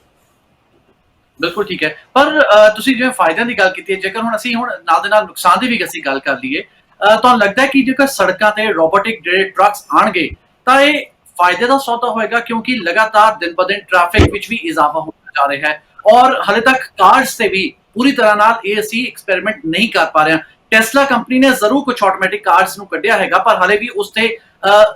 A: ਬਿਲਕੁਲ ਠੀਕ ਹੈ। ਪਰ ਤੁਸੀਂ ਜਿਵੇਂ ਫਾਇਦਿਆਂ ਦੀ ਗੱਲ ਕੀਤੀ ਹੈ, ਜੇਕਰ ਹੁਣ ਅਸੀਂ ਨਾਲ ਦੇ ਨਾਲ ਨੁਕਸਾਨ ਦੀ ਵੀ ਅਸੀਂ ਗੱਲ ਕਰ ਲਈਏ, ਤੁਹਾਨੂੰ ਲੱਗਦਾ ਹੈ ਕਿ ਜੇਕਰ ਸੜਕਾਂ ਤੇ ਰੋਬੋਟਿਕ ਜਿਹੜੇ ਟਰੱਕਸ ਆਣਗੇ ਤਾਂ ਇਹ ਫਾਇਦੇ ਦਾ ਸੌਦਾ ਹੋਏਗਾ, ਕਿਉਂਕਿ ਲਗਾਤਾਰ ਦਿਨ ਬ ਦਿਨ ਟ੍ਰੈਫਿਕ ਵਿੱਚ ਵੀ ਇਜ਼ਾਫਾ ਹੁੰਦਾ ਜਾ ਰਿਹਾ ਹੈ ਔਰ ਹਾਲੇ ਤੱਕ ਕਾਰਸ ਤੇ ਵੀ ਪੂਰੀ ਤਰ੍ਹਾਂ ਨਾਲ ਇਹ ਅਸੀਂ ਐਕਸਪੈਰੀਮੈਂਟ ਨਹੀਂ ਕਰ ਪਾ ਰਹੇ ਹਾਂ। ਟੈਸਲਾ ਕੰਪਨੀ ਨੇ ਜ਼ਰੂਰ ਕੁਝ ਆਟੋਮੈਟਿਕ ਕਾਰਸ ਨੂੰ ਕੱਢਿਆ ਹੈਗਾ, ਪਰ ਹਾਲੇ ਵੀ ਉਸ ਤੇ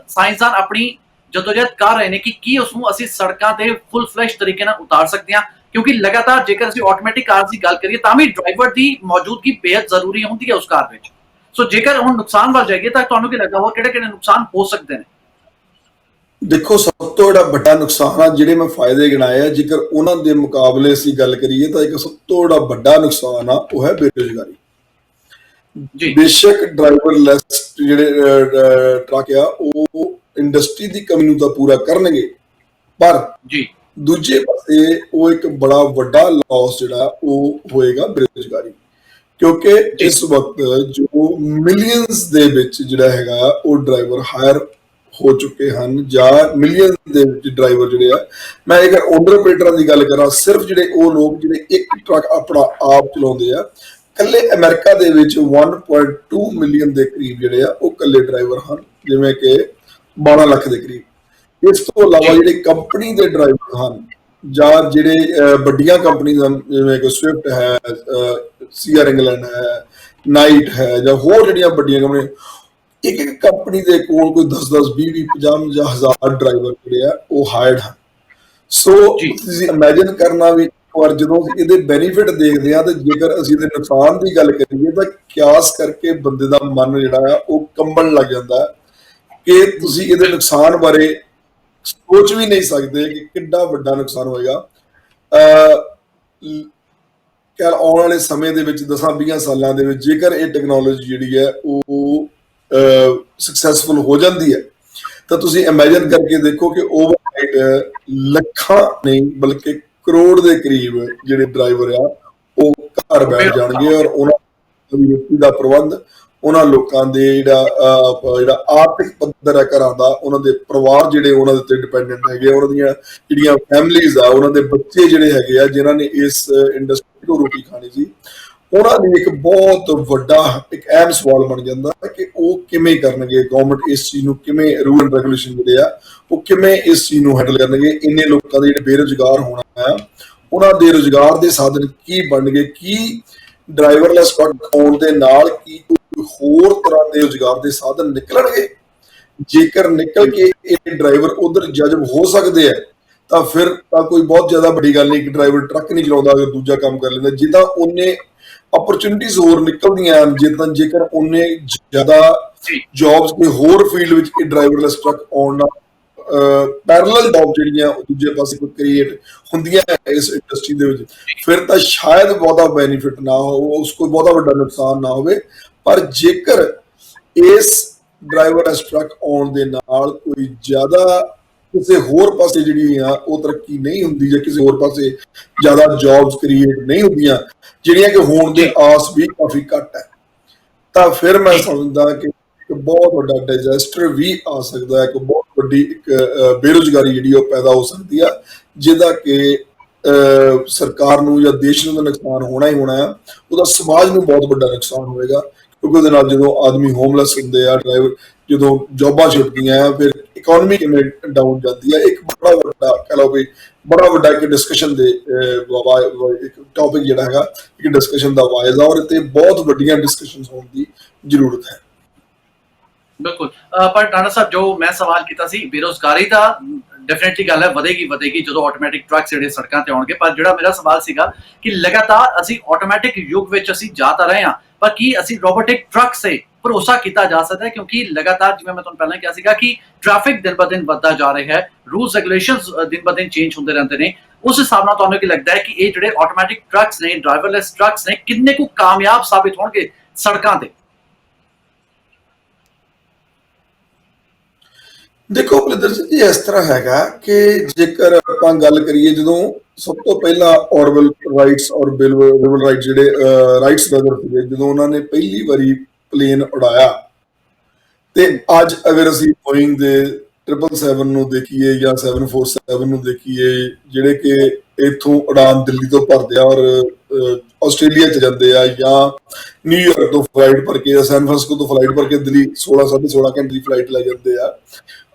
A: ਸਾਇੰਸਦਾਨ ਆਪਣੀ ਜਦੋਜਹਿਦ ਕਰ ਰਹੇ ਨੇ ਕਿ ਕੀ ਉਸ ਨੂੰ ਅਸੀਂ ਸੜਕਾਂ ਤੇ ਫੁੱਲ ਫਲੈਸ਼ ਤਰੀਕੇ ਨਾਲ ਉਤਾਰ ਸਕਦੇ ਹਾਂ, ਕਿਉਂਕਿ ਲਗਾਤਾਰ ਜੇਕਰ ਅਸੀਂ ਆਟੋਮੈਟਿਕ ਕਾਰਸ ਦੀ ਗੱਲ ਕਰੀਏ ਤਾਂ ਵੀ ਡਰਾਈਵਰ ਦੀ ਮੌਜੂਦਗੀ ਬੇहद ਜ਼ਰੂਰੀ ਹੁੰਦੀ ਹੈ ਉਸ ਕਾਰ ਵਿੱਚ। ਸੋ ਜੇਕਰ ਹੁਣ ਨੁਕਸਾਨ ਵੱਲ ਜਾਈਏ ਤਾਂ ਤੁਹਾਨੂੰ ਕੀ ਲੱਗਦਾ ਹੋਰ ਕਿਹੜੇ ਨੁਕਸਾਨ ਹੋ ਸਕਦੇ ਨੇ?
B: ਦੇਖੋ, ਸਭ ਤੋਂ ਜਿਹੜਾ ਵੱਡਾ ਨੁਕਸਾਨ ਆ, ਜਿਹੜੇ ਮੈਂ ਫਾਇਦੇ ਗਿਣਾਏ ਆ, ਜੇਕਰ ਉਹਨਾਂ ਦੇ ਮੁਕਾਬਲੇ ਅਸੀਂ ਗੱਲ ਕਰੀਏ ਤਾਂ ਇੱਕ ਸਭ ਤੋਂ ਜਿਹੜਾ ਵੱਡਾ ਨੁਕਸਾਨ ਆ ਉਹ ਹੈ ਬੇਰੁਜ਼ਗਾਰੀ। ਬੇਸ਼ੱਕ ਡਰਾਈਵਰਲੈਸ ਜਿਹੜੇ ਟਰੱਕ ਆ ਉਹ ਇੰਡਸਟਰੀ ਦੀ ਕਮੀ ਨੂੰ ਤਾਂ ਪੂਰਾ ਕਰਨਗੇ, ਪਰ ਦੂਜੇ ਪਾਸੇ ਉਹ ਇੱਕ ਬੜਾ ਵੱਡਾ ਲਾਸ ਜਿਹੜਾ ਉਹ ਹੋਏਗਾ ਬੇਰੁਜ਼ਗਾਰੀ, ਕਿਉਂਕਿ ਇਸ ਵਕਤ ਜੋ ਮਿਲੀਅਨਸ ਦੇ ਵਿੱਚ ਜਿਹੜਾ ਹੈਗਾ ਉਹ ਡਰਾਈਵਰ ਹਾਇਰ ਹੋ ਚੁੱਕੇ ਹਨ, ਜਾਂ ਮਿਲੀਅਨ ਦੇ ਵਿੱਚ ਡਰਾਈਵਰ ਜਿਹੜੇ ਆ, ਮੈਂ ਅਗਰ ਓਨਰ ਆਪਰੇਟਰਾਂ ਦੀ ਗੱਲ ਕਰਾਂ, ਸਿਰਫ ਜਿਹੜੇ ਉਹ ਲੋਕ ਜਿਹੜੇ ਇੱਕ ਟਰੱਕ ਆਪਣਾ ਆਪ ਚਲਾਉਂਦੇ ਆ, ਕੱਲੇ ਅਮਰੀਕਾ ਦੇ ਵਿੱਚ 1.2 ਮਿਲੀਅਨ ਦੇ ਕਰੀਬ ਜਿਹੜੇ ਆ ਉਹ ਕੱਲੇ ਡਰਾਈਵਰ ਹਨ, ਜਿਵੇਂ ਕਿ 12 ਲੱਖ ਦੇ ਕਰੀਬ। ਇਸ ਤੋਂ ਇਲਾਵਾ ਜਿਹੜੇ ਕੰਪਨੀ ਦੇ ਡਰਾਈਵਰ ਹਨ ਜਾਂ ਜਿਹੜੇ ਵੱਡੀਆਂ ਕੰਪਨੀਆਂ ਜਿਵੇਂ ਕਿ ਸਵਿਫਟ ਹੈ, ਸੀਆਰ ਇੰਗਲੈਂਡ ਹੈ, ਨਾਈਟ ਹੈ, ਜਾਂ ਹੋਰ ਜਿਹੜੀਆਂ ਵੱਡੀਆਂ ਕੰਪਨੀਆਂ, ਇੱਕ ਕੰਪਨੀ ਦੇ ਕੋਲ ਕੋਈ 10-10, 20-20, 50 ਹਜ਼ਾਰ ਡਰਾਈਵਰ ਜਿਹੜੇ ਆ ਉਹ ਹਾਇਰਡ ਹਨ। ਸੋ ਤੁਸੀਂ ਇਮੇਜਿਨ ਕਰਨਾ ਵੀ ਪਰ ਜਦੋਂ ਅਸੀਂ ਇਹਦੇ ਬੈਨੀਫਿਟ ਦੇਖਦੇ ਆ ਤੇ ਜੇਕਰ ਅਸੀਂ ਇਹਦੇ ਨੁਕਸਾਨ ਦੀ ਗੱਲ ਕਰੀਏ ਤਾਂ ਕਿਆਸ ਕਰਕੇ ਬੰਦੇ ਦਾ ਮਨ ਜਿਹੜਾ ਆ ਉਹ ਕੰਬਣ ਲੱਗ ਜਾਂਦਾ ਕਿ ਤੁਸੀਂ ਇਹਦੇ ਨੁਕਸਾਨ ਬਾਰੇ ਸੋਚ ਵੀ ਨਹੀਂ ਸਕਦੇ ਕਿ ਕਿੰਨਾ ਵੱਡਾ ਨੁਕਸਾਨ ਹੋਏਗਾ। ਕਿ ਆਉਣ ਵਾਲੇ ਸਮੇਂ ਦੇ ਵਿੱਚ 10-20 ਸਾਲਾਂ ਦੇ ਵਿੱਚ ਜੇਕਰ ਇਹ ਟੈਕਨੋਲੋਜੀ ਜਿਹੜੀ ਹੈ ਉਹ ਸਕਸੈਸਫੁਲ ਹੋ ਜਾਂਦੀ ਹੈ ਤਾਂ ਤੁਸੀਂ ਇਮੇਜਿਨ ਕਰਕੇ ਦੇਖੋ ਕਿ ਓਵਰਨਾਈਟ ਲੱਖਾਂ ਨਹੀਂ ਬਲਕਿ ਕਰੋੜ ਦੇ ਕਰੀਬ ਜਿਹੜੇ ਡਰਾਈਵਰ ਆ ਉਹ ਘਰ ਬੈਠ ਜਾਣਗੇ ਔਰ ਉਹਨਾਂ ਦੀ ਰੋਟੀ ਦਾ ਪ੍ਰਬੰਧ, ਉਹਨਾਂ ਲੋਕਾਂ ਦੇ ਜਿਹੜਾ ਆਰਥਿਕ ਪੱਧਰ ਹੈ ਘਰਾਂ ਦਾ, ਉਹਨਾਂ ਦੇ ਪਰਿਵਾਰ ਜਿਹੜੇ ਉਹਨਾਂ ਦੇ ਉੱਤੇ ਡਿਪੈਂਡੈਂਟ ਹੈਗੇ, ਉਹਨਾਂ ਦੀਆਂ ਜਿਹੜੀਆਂ ਫੈਮਲੀਜ਼ ਆ, ਉਹਨਾਂ ਦੇ ਬੱਚੇ ਜਿਹੜੇ ਹੈਗੇ ਆ ਜਿਨ੍ਹਾਂ ਨੇ ਇਸ ਇੰਡਸਟਰੀ ਤੋਂ ਰੋਟੀ ਖਾਣੀ ਸੀ, ਉਹਨਾਂ ਲਈ ਇੱਕ ਬਹੁਤ ਵੱਡਾ ਇੱਕ ਅਹਿਮ ਸਵਾਲ ਬਣ ਜਾਂਦਾ ਕਿ ਉਹ ਕਿਵੇਂ ਕਰਨਗੇ, ਗਵਰਨਮੈਂਟ ਇਸ ਚੀਜ਼ ਨੂੰ ਕਿਵੇਂ, ਰੂਲ ਐਂਡ ਰੈਗੂਲੇਸ਼ਨ ਜਿਹੜੇ ਆ ਉਹ ਕਿਵੇਂ ਇਸ ਚੀਜ਼ ਨੂੰ ਹੈਂਡਲ ਕਰਨਗੇ। ਇੰਨੇ ਲੋਕਾਂ ਦੇ ਜਿਹੜੇ ਬੇਰੁਜ਼ਗਾਰ ਹੋਣਾ ਆ ਉਹਨਾਂ ਦੇ ਰੁਜ਼ਗਾਰ ਦੇ ਸਾਧਨ ਕੀ ਬਣਨਗੇ, ਕੀ ਡਰਾਈਵਰਲੈਸ ਟਰੱਕ ਆਉਣ ਦੇ ਨਾਲ ਕੀ ਕੋਈ ਹੋਰ ਤਰ੍ਹਾਂ ਦੇ ਰੁਜ਼ਗਾਰ ਦੇ ਸਾਧਨ ਨਿਕਲਣਗੇ? ਜੇਕਰ ਨਿਕਲ ਕੇ ਇਹ ਡਰਾਈਵਰ ਉਧਰ ਜਜ਼ਬ ਹੋ ਸਕਦੇ ਆ ਤਾਂ ਫਿਰ ਤਾਂ ਕੋਈ ਬਹੁਤ ਜ਼ਿਆਦਾ ਵੱਡੀ ਗੱਲ ਨਹੀਂ ਕਿ ਡਰਾਈਵਰ ਟਰੱਕ ਨਹੀਂ ਚਲਾਉਂਦਾ ਅਗਰ ਦੂਜਾ ਕੰਮ ਕਰ ਲੈਂਦਾ। ਜਿੱਦਾਂ ਉਹਨੇ ਅਪਰਚੁਨਿਟੀਜ਼ ਹੋਰ ਨਿਕਲਦੀਆਂ ਹਨ, ਜਿੱਦਾਂ ਜੇਕਰ ਉਹਨੇ ਜ਼ਿਆਦਾ ਜੌਬਸ ਦੇ ਹੋਰ ਫੀਲਡ ਵਿੱਚ ਇਹ ਡਰਾਈਵਰਲੈਸ ਟਰੱਕ ਆਉਣ ਨਾਲ ਪੈਰਲਲ ਜੌਬ ਜਿਹੜੀਆਂ ਦੂਜੇ ਪਾਸੇ ਕੋਈ ਕ੍ਰੀਏਟ ਹੁੰਦੀਆਂ ਇਸ ਇੰਡਸਟਰੀ ਦੇ ਵਿੱਚ, ਫਿਰ ਤਾਂ ਸ਼ਾਇਦ ਬਹੁਤਾ ਬੈਨੀਫਿਟ ਨਾ ਹੋ, ਉਸ ਕੋਈ ਬਹੁਤਾ ਵੱਡਾ ਨੁਕਸਾਨ ਨਾ ਹੋਵੇ। ਪਰ ਜੇਕਰ ਇਸ ਡਰਾਈਵਰਲੈਸ ਟਰੱਕ ਆਉਣ ਦੇ ਨਾਲ ਕੋਈ ਜ਼ਿਆਦਾ ਕਿਸੇ ਹੋਰ ਪਾਸੇ ਜਿਹੜੀ ਆ ਉਹ ਤਰੱਕੀ ਨਹੀਂ ਹੁੰਦੀ ਜਾਂ ਕਿਸੇ ਹੋਰ ਪਾਸੇ ਜ਼ਿਆਦਾ ਜੌਬਸ ਕ੍ਰੀਏਟ ਨਹੀਂ ਹੁੰਦੀਆਂ ਜਿਹੜੀਆਂ ਕਿ ਹੋਣ ਦੇ ਆਸ ਵੀ ਕਾਫੀ ਘੱਟ ਹੈ, ਤਾਂ ਫਿਰ ਮੈਂ ਸਮਝਦਾ ਕਿ ਇੱਕ ਬਹੁਤ ਵੱਡਾ ਡਿਜ਼ਾਸਟਰ ਵੀ ਆ ਸਕਦਾ ਹੈ, ਇੱਕ ਬਹੁਤ ਵੱਡੀ ਇੱਕ ਬੇਰੁਜ਼ਗਾਰੀ ਜਿਹੜੀ ਉਹ ਪੈਦਾ ਹੋ ਸਕਦੀ ਆ, ਜਿਹਦਾ ਕਿ ਸਰਕਾਰ ਨੂੰ ਜਾਂ ਦੇਸ਼ ਨੂੰ ਤਾਂ ਨੁਕਸਾਨ ਹੋਣਾ ਹੀ ਹੋਣਾ ਆ, ਉਹਦਾ ਸਮਾਜ ਨੂੰ ਬਹੁਤ ਵੱਡਾ ਨੁਕਸਾਨ ਹੋਏਗਾ। ਕਿਉਂਕਿ ਉਹਦੇ ਨਾਲ ਜਦੋਂ ਆਦਮੀ ਹੋਮਲੈਸ ਹੁੰਦੇ ਆ, ਡਰਾਈਵਰ ਜਦੋਂ ਜੌਬਾਂ ਛੁੱਟਦੀਆਂ ਆ, ਫਿਰ ਇਕਨੋਮੀ ਕਿਵੇਂ ਡਾਊਨ ਜਾਂਦੀ ਹੈ। ਇੱਕ ਬੜਾ ਵੱਡਾ ਕਹਿ ਲਓ ਵੀ ਬੜਾ ਵੱਡਾ ਇੱਕ ਡਿਸਕਸ਼ਨ ਦੇ ਇੱਕ ਟੌਪਿਕ ਜਿਹੜਾ ਹੈਗਾ ਇੱਕ ਡਿਸਕਸ਼ਨ ਦਾ ਵਾਇਜ਼ ਆ, ਔਰ ਇੱਥੇ ਬਹੁਤ ਵੱਡੀਆਂ ਡਿਸਕਸ਼ਨਸ ਹੋਣ ਦੀ ਜ਼ਰੂਰਤ ਹੈ।
A: ਬਿਲਕੁਲ, ਪਰ ਟਾਣਾ ਸਾਹਿਬ ਜੋ ਮੈਂ ਸਵਾਲ ਕੀਤਾ ਸੀ, ਬੇਰੁਜ਼ਗਾਰੀ ਤਾਂ ਡੈਫੀਨਿਟਲੀ ਗੱਲ ਹੈ ਵਧੇਗੀ ਜਦੋਂ ਆਟੋਮੈਟਿਕ ਟਰੱਕਸ ਜਿਹੜੇ ਸੜਕਾਂ ਤੇ ਆਉਣਗੇ। ਪਰ ਜਿਹੜਾ ਮੇਰਾ ਸਵਾਲ ਸੀਗਾ ਕਿ ਲਗਾਤਾਰ ਅਸੀਂ ਆਟੋਮੈਟਿਕ ਯੁੱਗ ਵਿੱਚ ਅਸੀਂ ਜਾ ਤਾਂ ਰਹੇ ਹਾਂ, ਪਰ ਕੀ ਅਸੀਂ ਰੋਬੋਟਿਕ ਟਰੱਕ ਸੇ ਭਰੋਸਾ ਕੀਤਾ ਜਾ ਸਕਦਾ ਹੈ? ਕਿਉਂਕਿ ਲਗਾਤਾਰ ਜਿਵੇਂ ਮੈਂ ਤੁਹਾਨੂੰ ਪਹਿਲਾਂ ਕਿਹਾ ਸੀਗਾ ਕਿ ਟ੍ਰੈਫਿਕ ਦਿਨ ਬ ਦਿਨ ਵੱਧਦਾ ਜਾ ਰਿਹਾ ਹੈ, ਰੂਲਸ ਰੈਗੂਲੇਸ਼ਨਸ ਦਿਨ ਬ ਦਿਨ ਚੇਂਜ ਹੁੰਦੇ ਰਹਿੰਦੇ ਨੇ। ਉਸ ਹਿਸਾਬ ਨਾਲ ਤੁਹਾਨੂੰ ਕੀ ਲੱਗਦਾ ਹੈ ਕਿ ਇਹ ਜਿਹੜੇ ਆਟੋਮੈਟਿਕ ਟਰੱਕਸ ਨੇ, ਡਰਾਈਵਰਲੈਸ ਟਰੱਕਸ ਨੇ, ਕਿੰਨੇ ਕੁ ਕਾਮਯਾਬ ਸਾਬਿਤ ਹੋਣਗੇ ਸੜਕਾਂ ਤੇ?
B: ਦੇਖੋ ਬਲਿੰਦਰ ਸਿੰਘ ਜੀ, ਇਸ ਤਰ੍ਹਾਂ ਹੈਗਾ ਕਿ ਜੇਕਰ ਆਪਾਂ ਗੱਲ ਕਰੀਏ, ਜਦੋਂ ਸਭ ਤੋਂ ਪਹਿਲਾਂ ਔਰਵਲ ਰਾਈਟਸ ਔਰ ਬਿਲਵਲ ਰਾਈਟ ਜਿਹੜੇ ਰਾਈਟਸ ਬ੍ਰਦਰ ਸੀਗੇ, ਜਦੋਂ ਉਹਨਾਂ ਨੇ ਪਹਿਲੀ ਵਾਰੀ ਪਲੇਨ ਉਡਾਇਆ, ਤੇ ਅੱਜ ਅਗਰ ਅਸੀਂ ਬੋਇੰਗ ਦੇ 777 ਨੂੰ ਦੇਖੀਏ ਜਾਂ 747 ਨੂੰ ਦੇਖੀਏ, ਜਿਹੜੇ ਕਿ ਇੱਥੋਂ ਉਡਾਨ ਦਿੱਲੀ ਤੋਂ ਭਰਦੇ ਆ ਔਰ ਆਸਟ੍ਰੇਲੀਆ ਚ ਜਾਂਦੇ ਆ, ਜਾਂ ਨਿਊਯਾਰਕ ਤੋਂ ਫਲਾਈਟ ਭਰ ਕੇ ਜਾਂ ਸੈਨ ਫਰਾਂਸਿਸਕੋ ਤੋਂ ਫਲਾਈਟ ਭਰ ਕੇ ਦਿੱਲੀ 16 ਘੰਟੇ ਦੀ ਫਲਾਈਟ ਲੈ ਜਾਂਦੇ ਆ,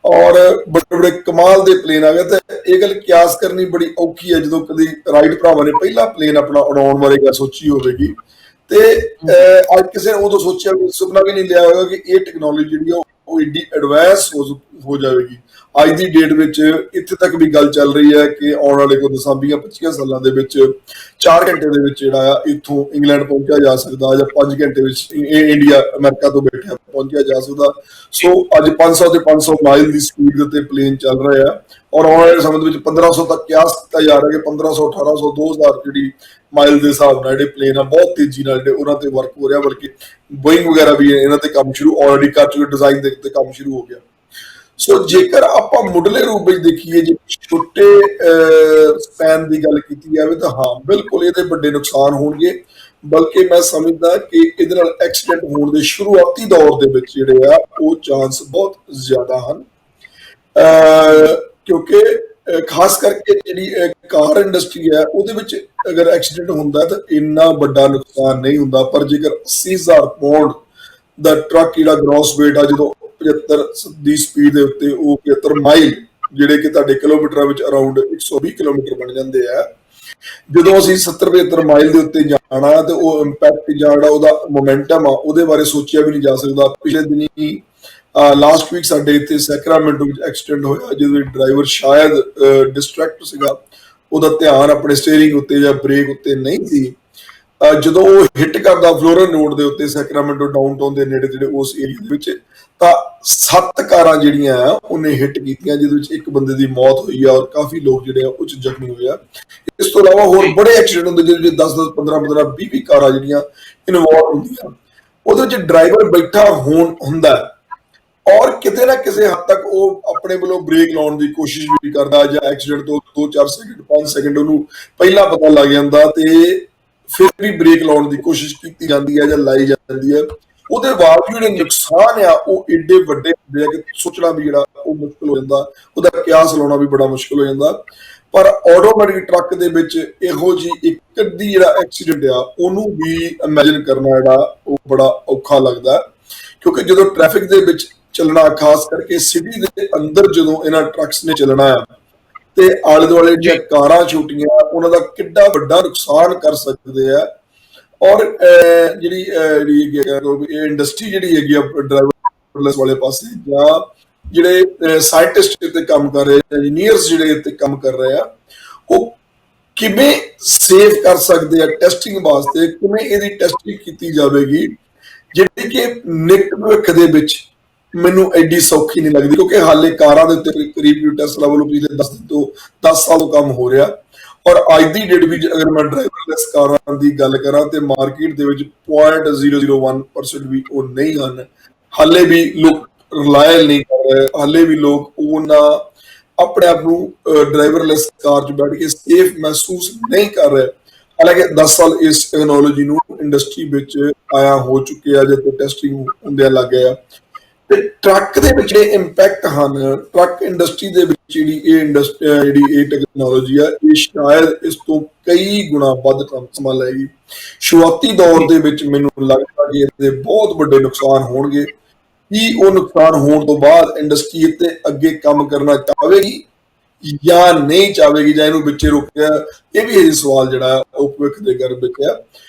B: ਔਰ ਬੜੇ ਬੜੇ ਕਮਾਲ ਦੇ ਪਲੇਨ ਆ ਗਏ। ਤੇ ਇਹ ਗੱਲ ਕਿਆਸ ਕਰਨੀ ਬੜੀ ਔਖੀ ਹੈ ਜਦੋਂ ਕਦੀ ਰਾਈਟ ਭਰਾਵਾਂ ਨੇ ਪਹਿਲਾ ਪਲੇਨ ਆਪਣਾ ਉਡਾਉਣ ਬਾਰੇ ਗੱਲ ਸੋਚੀ ਹੋਵੇਗੀ, ਤੇ ਅੱਜ ਕਿਸੇ ਨੇ ਉਦੋਂ ਸੋਚਿਆ ਵੀ ਸੁਪਨਾ ਵੀ ਨਹੀਂ ਲਿਆ ਹੋਵੇਗਾ ਕਿ ਇਹ ਟੈਕਨੋਲੋਜੀ ਜਿਹੜੀ ਉਹ ਏਡੀ ਐਡਵਾਂਸ ਹੋ ਜਾਵੇਗੀ। ਅੱਜ ਦੀ ਡੇਟ ਵਿੱਚ ਇੱਥੇ ਤੱਕ ਵੀ ਗੱਲ ਚੱਲ ਰਹੀ ਹੈ ਕਿ ਆਉਣ ਵਾਲੇ ਕੋਈ 10-20-25 ਸਾਲਾਂ ਦੇ ਵਿੱਚ 4 ਘੰਟੇ ਦੇ ਵਿੱਚ ਜਿਹੜਾ ਆ ਇੱਥੋਂ ਇੰਗਲੈਂਡ ਪਹੁੰਚਿਆ ਜਾ ਸਕਦਾ, ਜਾਂ 5 ਘੰਟੇ ਵਿੱਚ ਇੰਡੀਆ ਅਮਰੀਕਾ ਤੋਂ ਬੈਠਿਆ ਪਹੁੰਚਿਆ ਜਾ ਸਕਦਾ। ਸੋ ਅੱਜ 500 ਤੇ 500 ਮਾਈਲ ਦੀ ਸਪੀਡ ਦੇ ਉੱਤੇ ਪਲੇਨ ਚੱਲ ਰਹੇ ਆ, ਔਰ ਆਉਣ ਵਾਲੇ ਸਮੇਂ ਦੇ ਵਿੱਚ 1500 ਤੱਕ ਕਿਆਸ ਕੀਤਾ ਜਾ ਰਿਹਾ ਕਿ 1500, 1800, 2000 ਜਿਹੜੀ ਮਾਈਲ ਦੇ ਹਿਸਾਬ ਨਾਲ ਜਿਹੜੇ ਪਲੇਨ ਆ ਬਹੁਤ ਤੇਜ਼ੀ ਨਾਲ ਜਿਹੜੇ ਉਹਨਾਂ ਤੇ ਵਰਕ ਹੋ ਰਿਹਾ, ਬਲਕਿ ਬੋਇੰਗ ਵਗੈਰਾ ਵੀ ਇਹਨਾਂ ਤੇ ਕੰਮ ਸ਼ੁਰੂ ਆਲਰੇਡੀ ਕਰ ਚੁੱਕੇ, ਡਿਜ਼ਾਈਨ ਦੇ ਉੱਤੇ ਕੰਮ ਸ਼ੁਰੂ ਹੋ ਗਿਆ। ਸੋ ਜੇਕਰ ਆਪਾਂ ਮੁੱਢਲੇ ਰੂਪ ਵਿੱਚ ਦੇਖੀਏ, ਜੇ ਛੋਟੇ ਸਪੈਨ ਦੀ ਗੱਲ ਕੀਤੀ ਜਾਵੇ, ਤਾਂ ਹਾਂ ਬਿਲਕੁਲ ਇਹਦੇ ਵੱਡੇ ਨੁਕਸਾਨ ਹੋਣਗੇ, ਬਲਕਿ ਮੈਂ ਸਮਝਦਾ ਕਿ ਇਹਦੇ ਨਾਲ ਐਕਸੀਡੈਂਟ ਹੋਣ ਦੇ ਸ਼ੁਰੂਆਤੀ ਦੌਰ ਦੇ ਵਿੱਚ ਜਿਹੜੇ ਆ ਉਹ ਚਾਂਸ ਬਹੁਤ ਜ਼ਿਆਦਾ ਹਨ, ਕਿਉਂਕਿ ਖਾਸ ਕਰਕੇ ਜਿਹੜੀ ਕਾਰ ਇੰਡਸਟਰੀ ਹੈ ਉਹਦੇ ਵਿੱਚ ਅਗਰ ਐਕਸੀਡੈਂਟ ਹੁੰਦਾ ਤਾਂ ਇੰਨਾ ਵੱਡਾ ਨੁਕਸਾਨ ਨਹੀਂ ਹੁੰਦਾ। ਪਰ ਜੇਕਰ 80,000 ਪਾਉਂਡ ਦਾ ਟਰੱਕ ਜਿਹੜਾ ਗ੍ਰੋਸ weight ਆ, ਜਦੋਂ 75 ਦੀ ਸਪੀਡ ਦੇ ਉੱਤੇ ਉਹ 75 ਮਾਈਲ ਜਿਹੜੇ ਕਿ ਤੁਹਾਡੇ ਕਿਲੋਮੀਟਰਾਂ ਵਿੱਚ ਅਰਾਊਂਡ 120 ਕਿਲੋਮੀਟਰ ਬਣ ਜਾਂਦੇ ਆ, ਜਦੋਂ ਅਸੀਂ 70-75 ਮਾਈਲ ਦੇ ਉੱਤੇ ਜਾਣਾ ਤੇ ਉਹ ਇੰਪੈਕਟ ਜਿਹੜਾ ਉਹਦਾ ਮੋਮੈਂਟਮ ਆ ਉਹਦੇ ਬਾਰੇ ਸੋਚਿਆ ਵੀ ਨਹੀਂ ਜਾ ਸਕਦਾ। ਪਿਛਲੇ ਦਿਨੀ ਲਾਸਟ ਵੀਕ ਸਾਡੇ ਇੱਥੇ ਸੈਕਰਾਮੈਂਟੋ ਵਿੱਚ ਐਕਸੀਡੈਂਟ ਹੋਇਆ, ਜਿਹਦੇ ਵਿੱਚ ਡਰਾਈਵਰ ਸ਼ਾਇਦ ਡਿਸਟਰੈਕਟ ਸੀਗਾ, ਉਹਦਾ ਧਿਆਨ ਆਪਣੇ ਸਟੀਅਰਿੰਗ ਉੱਤੇ ਜਾਂ ਬ੍ਰੇਕ ਉੱਤੇ ਨਹੀਂ ਸੀ। ਜਦੋਂ ਉਹ ਹਿੱਟ ਕਰਦਾ ਫਲੋਰਨ ਰੋਡ ਦੇ ਉੱਤੇ ਸੈਕਰਾਮੈਂਟੋ ਡਾਊਨਟਾਊਨ ਦੇ ਨੇੜੇ ਜਿਹੜੇ ਉਸ ਏਰੀਆ ਦੇ ਵਿੱਚ, ਤਾਂ 7 ਕਾਰਾਂ ਜਿਹੜੀਆਂ ਆ ਉਹਨੇ ਹਿੱਟ ਕੀਤੀਆਂ, ਜਿਹਦੇ ਵਿੱਚ ਇੱਕ ਬੰਦੇ ਦੀ ਮੌਤ ਹੋਈ ਆ ਔਰ ਕਾਫੀ ਲੋਕ ਜਿਹੜੇ ਆ ਉਹ 'ਚ ਜ਼ਖਮੀ ਹੋਏ ਆ। ਇਸ ਤੋਂ ਇਲਾਵਾ ਹੋਰ ਬੜੇ ਐਕਸੀਡੈਂਟ ਹੁੰਦੇ ਜਿਹਦੇ ਵਿੱਚ 10-10, 15-15, 20 ਕਾਰਾਂ ਜਿਹੜੀਆਂ ਇਨਵੋਲਵ ਹੁੰਦੀਆਂ, ਉਹਦੇ ਵਿੱਚ ਡਰਾਈਵਰ ਬੈਠਾ ਹੁੰਦਾ ਔਰ ਕਿਤੇ ਨਾ ਕਿਸੇ ਹੱਦ ਤੱਕ ਉਹ ਆਪਣੇ ਵੱਲੋਂ ਬ੍ਰੇਕ ਲਾਉਣ ਦੀ ਕੋਸ਼ਿਸ਼ ਵੀ ਕਰਦਾ, ਜਾਂ ਐਕਸੀਡੈਂਟ ਤੋਂ 2-4 ਸੈਕਿੰਡ 5 ਸੈਕਿੰਡ ਉਹਨੂੰ ਪਹਿਲਾਂ ਪਤਾ ਲੱਗ ਜਾਂਦਾ ਤੇ ਫਿਰ ਵੀ ਬ੍ਰੇਕ ਲਾਉਣ ਦੀ ਕੋਸ਼ਿਸ਼ ਕੀਤੀ ਜਾਂਦੀ ਹੈ ਜਾਂ ਲਾਈ ਜਾਂਦੀ ਹੈ। ਉਹਦੇ ਬਾਵਜੂਦ ਜਿਹੜੇ ਨੁਕਸਾਨ ਆ ਉਹ ਏਡੇ ਵੱਡੇ ਹੁੰਦੇ ਆ ਕਿ ਸੋਚਣਾ ਵੀ ਜਿਹੜਾ ਉਹ ਮੁਸ਼ਕਲ ਹੋ ਜਾਂਦਾ, ਉਹਦਾ ਕਿਆਸ ਲਾਉਣਾ ਵੀ ਬੜਾ ਮੁਸ਼ਕਲ ਹੋ ਜਾਂਦਾ। ਪਰ ਆਟੋਮੈਟਿਕ ਟਰੱਕ ਦੇ ਵਿੱਚ ਇਹੋ ਜਿਹੀ ਇੱਕ ਅੱਧੀ ਜਿਹੜਾ ਐਕਸੀਡੈਂਟ ਆ ਉਹਨੂੰ ਵੀ ਇਮੇਜਿਨ ਕਰਨਾ ਜਿਹੜਾ ਉਹ ਬੜਾ ਔਖਾ ਲੱਗਦਾ, ਕਿਉਂਕਿ ਜਦੋਂ ਟ੍ਰੈਫਿਕ ਦੇ ਵਿੱਚ ਚੱਲਣਾ, ਖਾਸ ਕਰਕੇ ਸਿਟੀ ਦੇ ਅੰਦਰ ਜਦੋਂ ਇਹਨਾਂ ਟਰੱਕਸ ਨੇ ਚੱਲਣਾ ਆ, ਤੇ ਆਲੇ ਦੁਆਲੇ ਜਿਹੜੀਆਂ ਕਾਰਾਂ ਛੋਟੀਆਂ ਉਹਨਾਂ ਦਾ ਕਿੱਡਾ ਵੱਡਾ ਨੁਕਸਾਨ ਕਰ ਸਕਦੇ ਆ। ਔਰ ਜਿਹੜੀ ਇੰਡਸਟਰੀ ਜਿਹੜੀ ਹੈਗੀ ਆ ਡਰਾਈਵਰਲੈਸ ਵਾਲੇ ਪਾਸੇ, ਜਾਂ ਜਿਹੜੇ ਸਾਇੰਟਿਸਟ ਤੇ ਕੰਮ ਕਰ ਰਹੇ, ਇੰਜੀਨੀਅਰਸ ਜਿਹੜੇ ਇੱਥੇ ਕੰਮ ਕਰ ਰਹੇ ਆ, ਉਹ ਕਿਵੇਂ ਸੇਵ ਕਰ ਸਕਦੇ ਆ ਟੈਸਟਿੰਗ ਵਾਸਤੇ, ਕਿਵੇਂ ਇਹਦੀ ਟੈਸਟਿੰਗ ਕੀਤੀ ਜਾਵੇਗੀ, ਜਿਹੜੀ ਕਿ ਨਿਕਟ ਭਵਿੱਖ ਦੇ ਵਿੱਚ ਮੈਨੂੰ ਐਡੀ ਸੌਖੀ ਨਹੀਂ ਲੱਗਦੀ, ਕਿਉਂਕਿ ਹਾਲੇ ਕਾਰਾਂ ਦੇ ਉੱਤੇ ਕਰੀਬ ਟੈਸਲਾ ਵੱਲੋਂ ਪਿਛਲੇ 10 ਸਾਲ ਤੋਂ ਕੰਮ ਹੋ ਰਿਹਾ। ਔਰ ਅੱਜ ਦੀ ਡੇਟ ਵਿੱਚ ਅਗਰ ਮੈਂ ਡਰਾਈਵਰਲੈਸ ਕਾਰਾਂ ਦੀ ਗੱਲ ਕਰਾਂ ਤੇ ਮਾਰਕੀਟ ਦੇ ਵਿੱਚ 0.001% ਵੀ ਉਹ ਨਹੀਂ ਹਨ। ਹਾਲੇ ਵੀ ਲੋਕ ਰਿਲਾਇਲ ਨਹੀਂ ਕਰ ਰਹੇ, ਹਾਲੇ ਵੀ ਲੋਕ ਉਹਨਾਂ ਆਪਣੇ ਆਪ ਨੂੰ ਡਰਾਈਵਰਲੈਸ ਕਾਰ 'ਚ ਬੈਠ ਕੇ ਸੇਫ ਮਹਿਸੂਸ ਨਹੀਂ ਕਰ ਰਹੇ। ਹਾਲਾਂਕਿ 10 ਸਾਲ ਇਸ ਟੈਕਨੋਲੋਜੀ ਨੂੰ ਇੰਡਸਟਰੀ ਵਿੱਚ ਆਇਆ ਹੋ ਚੁੱਕੇ ਆ, ਜਦੋਂ ਟੈਸਟਿੰਗ ਹੁੰਦਿਆਂ ਲੱਗ ਗਏ ਆ। ਤੇ ਟਰੱਕ ਦੇ ਵਿੱਚ ਜਿਹੜੇ ਇੰਪੈਕਟ ਹਨ, ਟਰੱਕ ਇੰਡਸਟਰੀ ਦੇ ਵਿੱਚ ਜਿਹੜੀ ਇਹ ਟੈਕਨੋਲੋਜੀ ਆ, ਇਹ ਸ਼ਾਇਦ ਇਸ ਤੋਂ ਕਈ ਗੁਣਾ ਵੱਧ ਸਮਾਂ ਲਏਗੀ। ਸ਼ੁਰੂਆਤੀ ਦੌਰ ਦੇ ਵਿੱਚ ਮੈਨੂੰ ਲੱਗਦਾ ਕਿ ਇਹਦੇ ਬਹੁਤ ਵੱਡੇ ਨੁਕਸਾਨ ਹੋਣਗੇ। ਕੀ ਉਹ ਨੁਕਸਾਨ ਹੋਣ ਤੋਂ ਬਾਅਦ ਇੰਡਸਟਰੀ ਇੱਥੇ ਅੱਗੇ ਕੰਮ ਕਰਨਾ ਚਾਹੇਗੀ ਜਾਂ ਨਹੀਂ ਚਾਹੇਗੀ, ਜਾਂ ਇਹਨੂੰ ਵਿੱਚੇ ਰੋਕਿਆ, ਇਹ ਵੀ ਇਹ ਸਵਾਲ ਜਿਹੜਾ ਉਹ ਭਵਿੱਖ ਦੇ ਗਰਭ ਵਿੱਚ ਆ।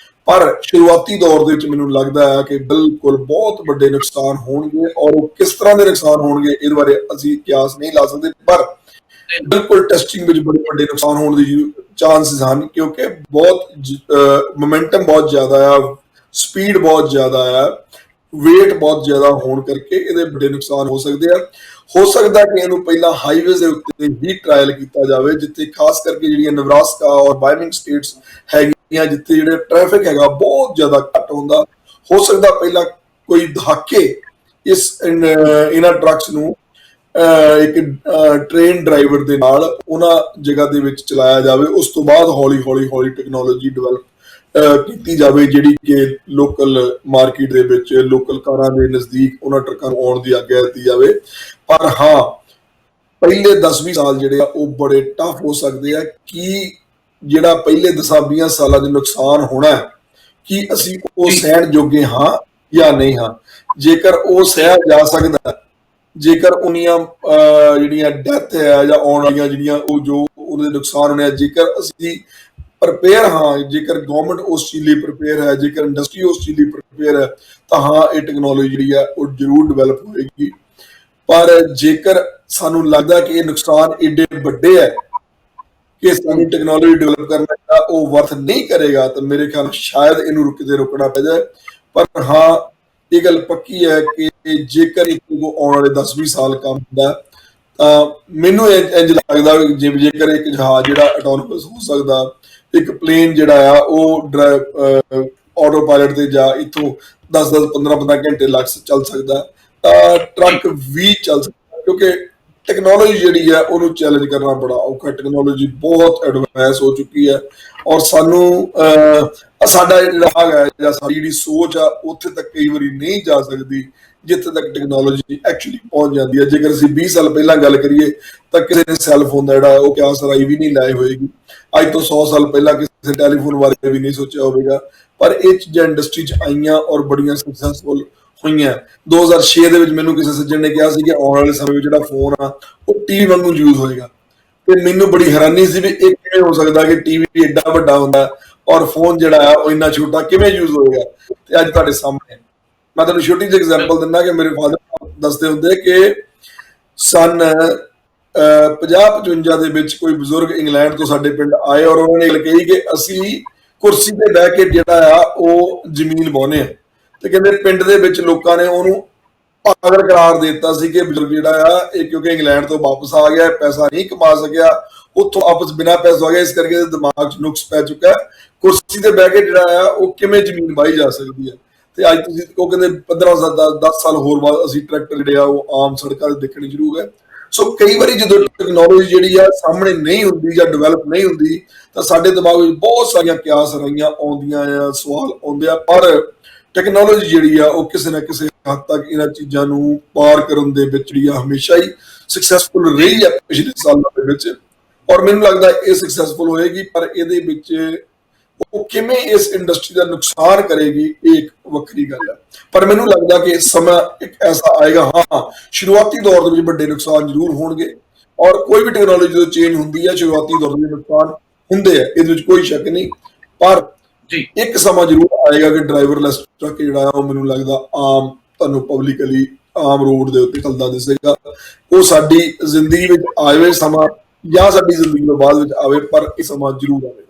B: ਪਰ ਸ਼ੁਰੂਆਤੀ ਦੌਰ ਦੇ ਵਿੱਚ ਮੈਨੂੰ ਲੱਗਦਾ ਹੈ ਕਿ ਬਿਲਕੁਲ ਬਹੁਤ ਵੱਡੇ ਨੁਕਸਾਨ ਹੋਣਗੇ, ਔਰ ਉਹ ਕਿਸ ਤਰ੍ਹਾਂ ਦੇ ਨੁਕਸਾਨ ਹੋਣਗੇ ਇਹਦੇ ਬਾਰੇ ਅਸੀਂ ਕਿਆਸ ਨਹੀਂ ਲਾ ਸਕਦੇ, ਪਰ ਬਿਲਕੁਲ ਟੈਸਟਿੰਗ ਵਿੱਚ ਬੜੇ ਵੱਡੇ ਨੁਕਸਾਨ ਹੋਣ ਦੀ ਚਾਂਸਸ ਹਨ, ਕਿਉਂਕਿ ਬਹੁਤ ਮੋਮੈਂਟਮ ਬਹੁਤ ਜ਼ਿਆਦਾ ਆ, ਸਪੀਡ ਬਹੁਤ ਜ਼ਿਆਦਾ ਆ, ਵੇਟ ਬਹੁਤ ਜ਼ਿਆਦਾ ਹੋਣ ਕਰਕੇ ਇਹਦੇ ਵੱਡੇ ਨੁਕਸਾਨ ਹੋ ਸਕਦੇ ਆ। ਹੋ ਸਕਦਾ ਕਿ ਇਹਨੂੰ ਪਹਿਲਾਂ ਹਾਈਵੇਜ਼ ਦੇ ਉੱਤੇ ਹੀ ਟ੍ਰਾਇਲ ਕੀਤਾ ਜਾਵੇ, ਜਿੱਥੇ ਖਾਸ ਕਰਕੇ ਜਿਹੜੀਆਂ ਨਵਰਾਸਕਾ ਔਰ ਵਾਇਓਮਿੰਗ ਸਟੇਟਸ ਹੈਗੀਆਂ, ਜਿੱਥੇ ਜਿਹੜਾ ਟ੍ਰੈਫਿਕ ਹੈਗਾ ਬਹੁਤ ਜ਼ਿਆਦਾ ਘੱਟ ਹੁੰਦਾ। ਹੋ ਸਕਦਾ ਪਹਿਲਾਂ ਕੋਈ ਦਹਾਕੇ ਇਹਨਾਂ ਟਰੱਕਸ ਨੂੰ ਇੱਕ ਟ੍ਰੇਨ ਡਰਾਈਵਰ ਦੇ ਨਾਲ ਉਹਨਾਂ ਜਗ੍ਹਾ ਦੇ ਵਿੱਚ ਚਲਾਇਆ ਜਾਵੇ। ਉਸ ਤੋਂ ਬਾਅਦ ਹੌਲੀ ਟੈਕਨੋਲੋਜੀ ਡਿਵੈਲਪ ਕੀਤੀ ਜਾਵੇ, ਜਿਹੜੀ ਕਿ ਲੋਕਲ ਮਾਰਕੀਟ ਦੇ ਵਿੱਚ ਲੋਕਲ ਕਾਰਾਂ ਦੇ ਨਜ਼ਦੀਕ ਉਹਨਾਂ ਟਰੱਕਾਂ ਨੂੰ ਆਉਣ ਦੀ ਆਗਿਆ ਦਿੱਤੀ ਜਾਵੇ। ਪਰ ਹਾਂ, ਪਹਿਲੇ 10-20 ਸਾਲ ਜਿਹੜੇ ਆ ਉਹ ਬੜੇ ਟਫ ਹੋ ਸਕਦੇ ਆ। ਕਿ ਜਿਹੜਾ ਪਹਿਲੇ 10-20 ਸਾਲਾਂ ਦੇ ਨੁਕਸਾਨ ਹੋਣਾ, ਕਿ ਅਸੀਂ ਉਹ ਸਹਿਣ ਜੋਗੇ ਹਾਂ ਜਾਂ ਨਹੀਂ ਹਾਂ। ਜੇਕਰ ਉਹ ਸਹਿ ਜਾ ਸਕਦਾ, ਜੇਕਰ ਉਹਨੀਆਂ ਜਿਹੜੀਆਂ ਡੈਥ ਹੈ ਜਾਂ ਆਉਣ ਵਾਲੀਆਂ ਜਿਹੜੀਆਂ ਉਹ ਜੋ ਉਹਦੇ ਨੁਕਸਾਨ ਹੋਣੇ ਆ, ਜੇਕਰ ਅਸੀਂ ਪ੍ਰਪੇਅਰ ਹਾਂ, ਜੇਕਰ ਗਵਰਨਮੈਂਟ ਉਸ ਚੀਜ਼ ਲਈ ਪ੍ਰਪੇਅਰ ਹੈ, ਜੇਕਰ ਇੰਡਸਟਰੀ ਉਸ ਚੀਜ਼ ਲਈ ਪ੍ਰਪੇਅਰ ਹੈ, ਤਾਂ ਹਾਂ ਇਹ ਟੈਕਨੋਲੋਜੀ ਜਿਹੜੀ ਹੈ ਉਹ ਜ਼ਰੂਰ ਡਿਵੈਲਪ ਹੋਏਗੀ। ਪਰ ਜੇਕਰ ਸਾਨੂੰ ਲੱਗਦਾ ਕਿ ਇਹ ਨੁਕਸਾਨ ਏਡੇ ਵੱਡੇ ਹੈ ਕਿ ਸਾਨੂੰ ਟੈਕਨੋਲੋਜੀ ਡਿਵੈਲਪ ਕਰਨਾ ਜਿਹੜਾ ਉਹ ਵਰਥ ਨਹੀਂ ਕਰੇਗਾ, ਤਾਂ ਮੇਰੇ ਖਿਆਲ ਸ਼ਾਇਦ ਇਹਨੂੰ ਰੋਕਣਾ ਪੈ ਜਾਏ। ਪਰ ਹਾਂ, ਇਹ ਗੱਲ ਪੱਕੀ ਹੈ ਕਿ ਜੇਕਰ ਆਉਣ ਵਾਲੇ 10-20 ਸਾਲ ਕੰਮ ਹੁੰਦਾ ਤਾਂ ਮੈਨੂੰ ਇੰਝ ਲੱਗਦਾ ਜੇਕਰ ਇੱਕ ਜਹਾਜ਼ ਜਿਹੜਾ ਆਟੋਨੋਮਸ ਹੋ ਸਕਦਾ, ਇੱਕ ਪਲੇਨ ਜਿਹੜਾ ਆ ਉਹ ਆਟੋ ਪਾਇਲਟ ਤੇ ਜਾਂ ਇੱਥੋਂ 10-10, 15-15 ਘੰਟੇ ਚੱਲ ਸਕਦਾ, ਤਾਂ ਟਰੱਕ ਵੀ ਚੱਲ ਸਕਦਾ। ਕਿਉਂਕਿ ਟੈਕਨੋਲੋਜੀ ਜਿਹੜੀ ਹੈ ਉਹਨੂੰ ਚੈਲੰਜ ਕਰਨਾ ਬੜਾ ਔਖਾ। ਟੈਕਨੋਲੋਜੀ ਬਹੁਤ ਐਡਵਾਂਸ ਹੋ ਚੁੱਕੀ ਹੈ, ਔਰ ਸਾਨੂੰ ਸਾਡਾ ਜਿਹੜਾ ਹੈ ਜਾਂ ਸਾਡੀ ਜਿਹੜੀ ਸੋਚ ਆ ਉੱਥੇ ਤੱਕ ਕਈ ਵਾਰੀ ਨਹੀਂ ਜਾ ਸਕਦੀ ਜਿੱਥੇ ਤੱਕ ਟੈਕਨੋਲੋਜੀ ਐਕਚੁਅਲੀ ਪਹੁੰਚ ਜਾਂਦੀ ਹੈ। ਜੇਕਰ ਅਸੀਂ 20 ਸਾਲ ਪਹਿਲਾਂ ਗੱਲ ਕਰੀਏ ਤਾਂ ਕਿਸੇ ਨੇ ਸੈੱਲਫੋਨ ਦਾ ਜਿਹੜਾ ਉਹ ਕਿਆਸ ਰਾਈ ਵੀ ਨਹੀਂ ਲਾਈ ਹੋਏਗੀ। ਅੱਜ ਤੋਂ 100 ਸਾਲ ਪਹਿਲਾਂ ਕਿਸੇ ਟੈਲੀਫੋਨ ਬਾਰੇ ਵੀ ਨਹੀਂ ਸੋਚਿਆ ਹੋਵੇਗਾ। ਪਰ ਇਹ ਚੀਜ਼ਾਂ ਇੰਡਸਟਰੀ 'ਚ ਆਈਆਂ ਔਰ ਬੜੀਆਂ ਸਕਸੈਸਫੁਲ ਹੋਈਆਂ। 2006 ਦੇ ਵਿੱਚ ਮੈਨੂੰ ਕਿਸੇ ਸੱਜਣ ਨੇ ਕਿਹਾ ਸੀ ਕਿ ਆਉਣ ਵਾਲੇ ਸਮੇਂ ਵਿੱਚ ਜਿਹੜਾ ਫੋਨ ਆ ਉਹ ਟੀਵੀ ਵਾਂਗੂ ਯੂਜ਼ ਹੋਏਗਾ, ਤੇ ਮੈਨੂੰ ਬੜੀ ਹੈਰਾਨੀ ਸੀ ਵੀ ਇਹ ਕਿਵੇਂ ਹੋ ਸਕਦਾ ਕਿ ਟੀਵੀ ਏਡਾ ਵੱਡਾ ਹੁੰਦਾ ਔਰ ਫੋਨ ਜਿਹੜਾ ਆ ਉਹ ਇੰਨਾ ਛੋਟਾ ਕਿਵੇਂ ਯੂਜ਼ ਹੋਏਗਾ। ਤੇ ਅੱਜ ਤੁਹਾਡੇ ਸਾਹਮਣੇ ਮੈਂ ਤੁਹਾਨੂੰ ਛੋਟੀ ਜਿਹੀ ਐਗਜ਼ਾਮਪਲ ਦਿੰਦਾ ਕਿ ਮੇਰੇ ਫਾਦਰ ਦੱਸਦੇ ਹੁੰਦੇ ਕਿ ਸਨ 50-55 ਦੇ ਵਿੱਚ ਕੋਈ ਬਜ਼ੁਰਗ ਇੰਗਲੈਂਡ ਤੋਂ ਸਾਡੇ ਪਿੰਡ ਆਏ ਔਰ ਉਹਨਾਂ ਨੇ ਗੱਲ ਕਹੀ ਕਿ ਅਸੀਂ ਕੁਰਸੀ ਤੇ ਬਹਿ ਕੇ ਜਿਹੜਾ ਆ ਉਹ ਜ਼ਮੀਨ ਵਾਹੁੰਦੇ ਆ, ਤੇ ਕਹਿੰਦੇ ਪਿੰਡ ਦੇ ਵਿੱਚ ਲੋਕਾਂ ਨੇ ਉਹਨੂੰ ਪਾਗਲ ਕਰਾਰ ਦੇ ਦਿੱਤਾ ਸੀ ਕਿ ਬਜ਼ੁਰਗ ਜਿਹੜਾ ਆ ਇਹ ਕਿਉਂਕਿ ਇੰਗਲੈਂਡ ਤੋਂ ਵਾਪਸ ਆ ਗਿਆ, ਪੈਸਾ ਨਹੀਂ ਕਮਾ ਸਕਿਆ, ਉੱਥੋਂ ਵਾਪਸ ਬਿਨਾਂ ਪੈਸਾ ਹੋ ਗਿਆ, ਇਸ ਕਰਕੇ ਇਹਦੇ ਦਿਮਾਗ 'ਚ ਨੁਕਸ ਪੈ ਚੁੱਕਾ ਹੈ, ਕੁਰਸੀ ਤੇ ਬਹਿ ਕੇ ਜਿਹੜਾ ਆ ਉਹ ਕਿਵੇਂ ਜ਼ਮੀਨ ਵਾਹੀ ਜਾ ਸਕਦੀ ਹੈ। ਤੇ ਅੱਜ ਤੁਸੀਂ ਉਹ ਕਹਿੰਦੇ 15-10 ਸਾਲ ਹੋਰ ਬਾਅਦ ਅਸੀਂ ਟਰੈਕਟਰ ਜਿਹੜੇ ਆ ਉਹ ਆਮ ਸੜਕਾਂ ਤੇ ਦੇਖਣੇ ਸ਼ੁਰੂ ਹੋ ਗਏ। ਸੋ ਕਈ ਵਾਰੀ ਜਦੋਂ ਟੈਕਨੋਲੋਜੀ ਜਿਹੜੀ ਆ ਸਾਹਮਣੇ ਨਹੀਂ ਹੁੰਦੀ ਜਾਂ ਡਿਵੈਲਪ ਨਹੀਂ ਹੁੰਦੀ ਤਾਂ ਸਾਡੇ ਦਿਮਾਗ ਵਿੱਚ ਬਹੁਤ ਸਾਰੀਆਂ ਕਿਆਸ ਰਹੀਆਂ ਆਉਂਦੀਆਂ ਆ, ਸਵਾਲ ਆਉਂਦੇ ਆ। ਪਰ ਟੈਕਨੋਲੋਜੀ ਜਿਹੜੀ ਆ ਉਹ ਕਿਸੇ ਨਾ ਕਿਸੇ ਹੱਦ ਤੱਕ ਇਹਨਾਂ ਚੀਜ਼ਾਂ ਨੂੰ ਪਾਰ ਕਰਨ ਦੇ ਵਿੱਚ ਜਿਹੜੀ ਆ ਹਮੇਸ਼ਾ ਹੀ ਸਕਸੈਸਫੁਲ ਰਹੀ ਹੈ ਪਿਛਲੇ ਸਾਲਾਂ ਦੇ ਵਿੱਚ, ਔਰ ਮੈਨੂੰ ਲੱਗਦਾ ਇਹ ਸਕਸੈਸਫੁਲ ਹੋਏਗੀ। ਪਰ ਇਹਦੇ ਵਿੱਚ ਉਹ ਕਿਵੇਂ ਇਸ ਇੰਡਸਟਰੀ ਦਾ ਨੁਕਸਾਨ ਕਰੇਗੀ ਇਹ ਇੱਕ ਵੱਖਰੀ ਗੱਲ ਹੈ। ਪਰ ਮੈਨੂੰ ਲੱਗਦਾ ਕਿ ਸਮਾਂ ਇੱਕ ਐਸਾ ਆਏਗਾ, ਹਾਂ ਸ਼ੁਰੂਆਤੀ ਦੌਰ ਦੇ ਵਿੱਚ ਵੱਡੇ ਨੁਕਸਾਨ ਜ਼ਰੂਰ ਹੋਣਗੇ, ਔਰ ਕੋਈ ਵੀ ਟੈਕਨੋਲੋਜੀ ਜਦੋਂ ਚੇਂਜ ਹੁੰਦੀ ਹੈ ਸ਼ੁਰੂਆਤੀ ਦੌਰ ਦੇ ਨੁਕਸਾਨ ਹੁੰਦੇ ਆ, ਇਹਦੇ ਵਿੱਚ ਕੋਈ ਸ਼ੱਕ ਨਹੀਂ। ਪਰ
A: ਜੀ
B: ਇੱਕ ਸਮਾਂ ਜ਼ਰੂਰ ਆਏਗਾ ਕਿ ਡਰਾਈਵਰਲੈਸ ਟਰੱਕ ਜਿਹੜਾ ਆ ਉਹ ਮੈਨੂੰ ਲੱਗਦਾ ਆਮ ਤੁਹਾਨੂੰ ਪਬਲਿਕਲੀ ਆਮ ਰੋਡ ਦੇ ਉੱਤੇ ਚੱਲਦਾ ਦਿਸੇਗਾ। ਉਹ ਸਾਡੀ ਜ਼ਿੰਦਗੀ ਵਿੱਚ ਆਵੇ ਸਮਾਂ ਜਾਂ ਸਾਡੀ ਜ਼ਿੰਦਗੀ ਤੋਂ ਬਾਅਦ ਵਿੱਚ ਆਵੇ, ਪਰ ਇਹ ਸਮਾਂ ਜ਼ਰੂਰ ਆਵੇਗਾ।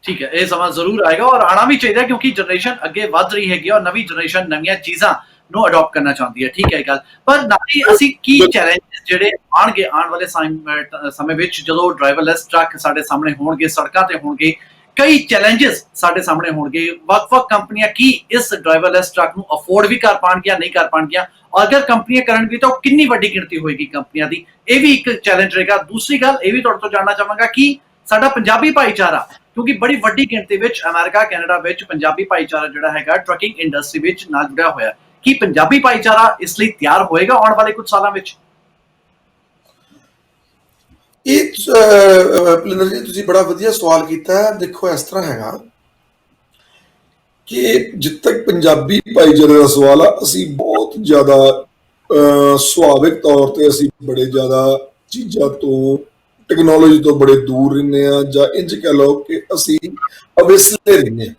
A: ਠੀਕ ਹੈ, ਇਹ ਸਮਾਂ ਜ਼ਰੂਰ ਆਏਗਾ ਔਰ ਆਣਾ ਵੀ ਚਾਹੀਦਾ, ਕਿਉਂਕਿ ਜਨਰੇਸ਼ਨ ਅੱਗੇ ਵੱਧ ਰਹੀ ਹੈਗੀ ਔਰ ਨਵੀਂ ਜਨਰੇਸ਼ਨ ਨਵੀਆਂ ਚੀਜ਼ਾਂ ਨੂੰ ਅਡਾਪਟ ਕਰਨਾ ਚਾਹੁੰਦੀ ਹੈ। ਠੀਕ ਹੈ ਗੱਲ, ਪਰ ਨਾਲ ਹੀ ਅਸੀਂ ਕੀ ਚੈਲੰਜਸ ਜਿਹੜੇ ਆਉਣਗੇ ਆਉਣ ਵਾਲੇ ਸਮੇਂ ਵਿੱਚ, ਜਦੋਂ ਡਰਾਈਵਰਲੈਸ ਟਰੱਕ ਸਾਡੇ ਸਾਹਮਣੇ ਹੋਣਗੇ, ਸੜਕਾਂ ਤੇ ਹੋਣਗੇ, ਕਈ ਚੈਲੰਜਸ ਸਾਡੇ ਸਾਹਮਣੇ ਹੋਣਗੇ। ਵੱਖ-ਵੱਖ ਕੰਪਨੀਆਂ ਕੀ ਇਸ ਡਰਾਈਵਰਲੈਸ ਟਰੱਕ ਨੂੰ ਅਫੋਰਡ ਵੀ ਕਰ ਪਾਉਣਗੀਆਂ, ਨਹੀਂ ਕਰ ਪਾਉਣਗੀਆਂ? ਅਗਰ ਕੰਪਨੀਆਂ ਕਰਨਗੀ ਤਾਂ ਉਹ ਕਿੰਨੀ ਵੱਡੀ ਗਿਣਤੀ ਹੋਏਗੀ ਕੰਪਨੀਆਂ ਦੀ, ਇਹ ਵੀ ਇੱਕ ਚੈਲੰਜ ਰਹੇਗਾ। ਦੂਸਰੀ ਗੱਲ ਇਹ ਵੀ ਤੁਹਾਡੇ ਤੋਂ ਜਾਣਨਾ ਚਾਹਾਂਗਾ ਕਿ ਸਾਡਾ ਪੰਜਾਬੀ ਭਾਈਚਾਰਾ, ਕਿਉਂਕਿ ਬੜੀ ਵੱਡੀ ਗਿਣਤੀ ਵਿੱਚ ਅਮਰੀਕਾ ਕੈਨੇਡਾ ਵਿੱਚ ਪੰਜਾਬੀ ਭਾਈਚਾਰਾ ਜਿਹੜਾ ਹੈਗਾ ਟਰੱਕਿੰਗ ਇੰਡਸਟਰੀ ਵਿੱਚ ਨਾਲ ਜੁੜਿਆ ਹੋਇਆ, ਕੀ ਪੰਜਾਬੀ ਭਾਈਚਾਰਾ ਇਸ ਲਈ ਤਿਆਰ ਹੋਏਗਾ ਆਉਣ ਵਾਲੇ ਕੁਝ ਸਾਲਾਂ ਵਿੱਚ?
B: ਇਹ ਪਲਿੰਦਰ ਜੀ ਤੁਸੀਂ ਬੜਾ ਵਧੀਆ ਸਵਾਲ ਕੀਤਾ ਹੈ। ਦੇਖੋ ਇਸ ਤਰ੍ਹਾਂ ਹੈਗਾ ਕਿ ਜਿੱਥੇ ਤੱਕ ਪੰਜਾਬੀ ਭਾਈਚਾਰੇ ਦਾ ਸਵਾਲ ਆ, ਅਸੀਂ ਬਹੁਤ ਜ਼ਿਆਦਾ ਸੁਭਾਵਿਕ ਤੌਰ ਤੇ ਅਸੀਂ ਬੜੇ ਜ਼ਿਆਦਾ ਚੀਜ਼ਾਂ ਤੋਂ, ਟੈਕਨੋਲੋਜੀ ਤੋਂ ਬੜੇ ਦੂਰ ਰਹਿੰਦੇ ਆ, ਜਾਂ ਇੰਝ ਕਹਿ ਲਓ ਕਿ ਅਸੀਂ ਅਵੇਸਲੇ ਰਹਿੰਦੇ ਆ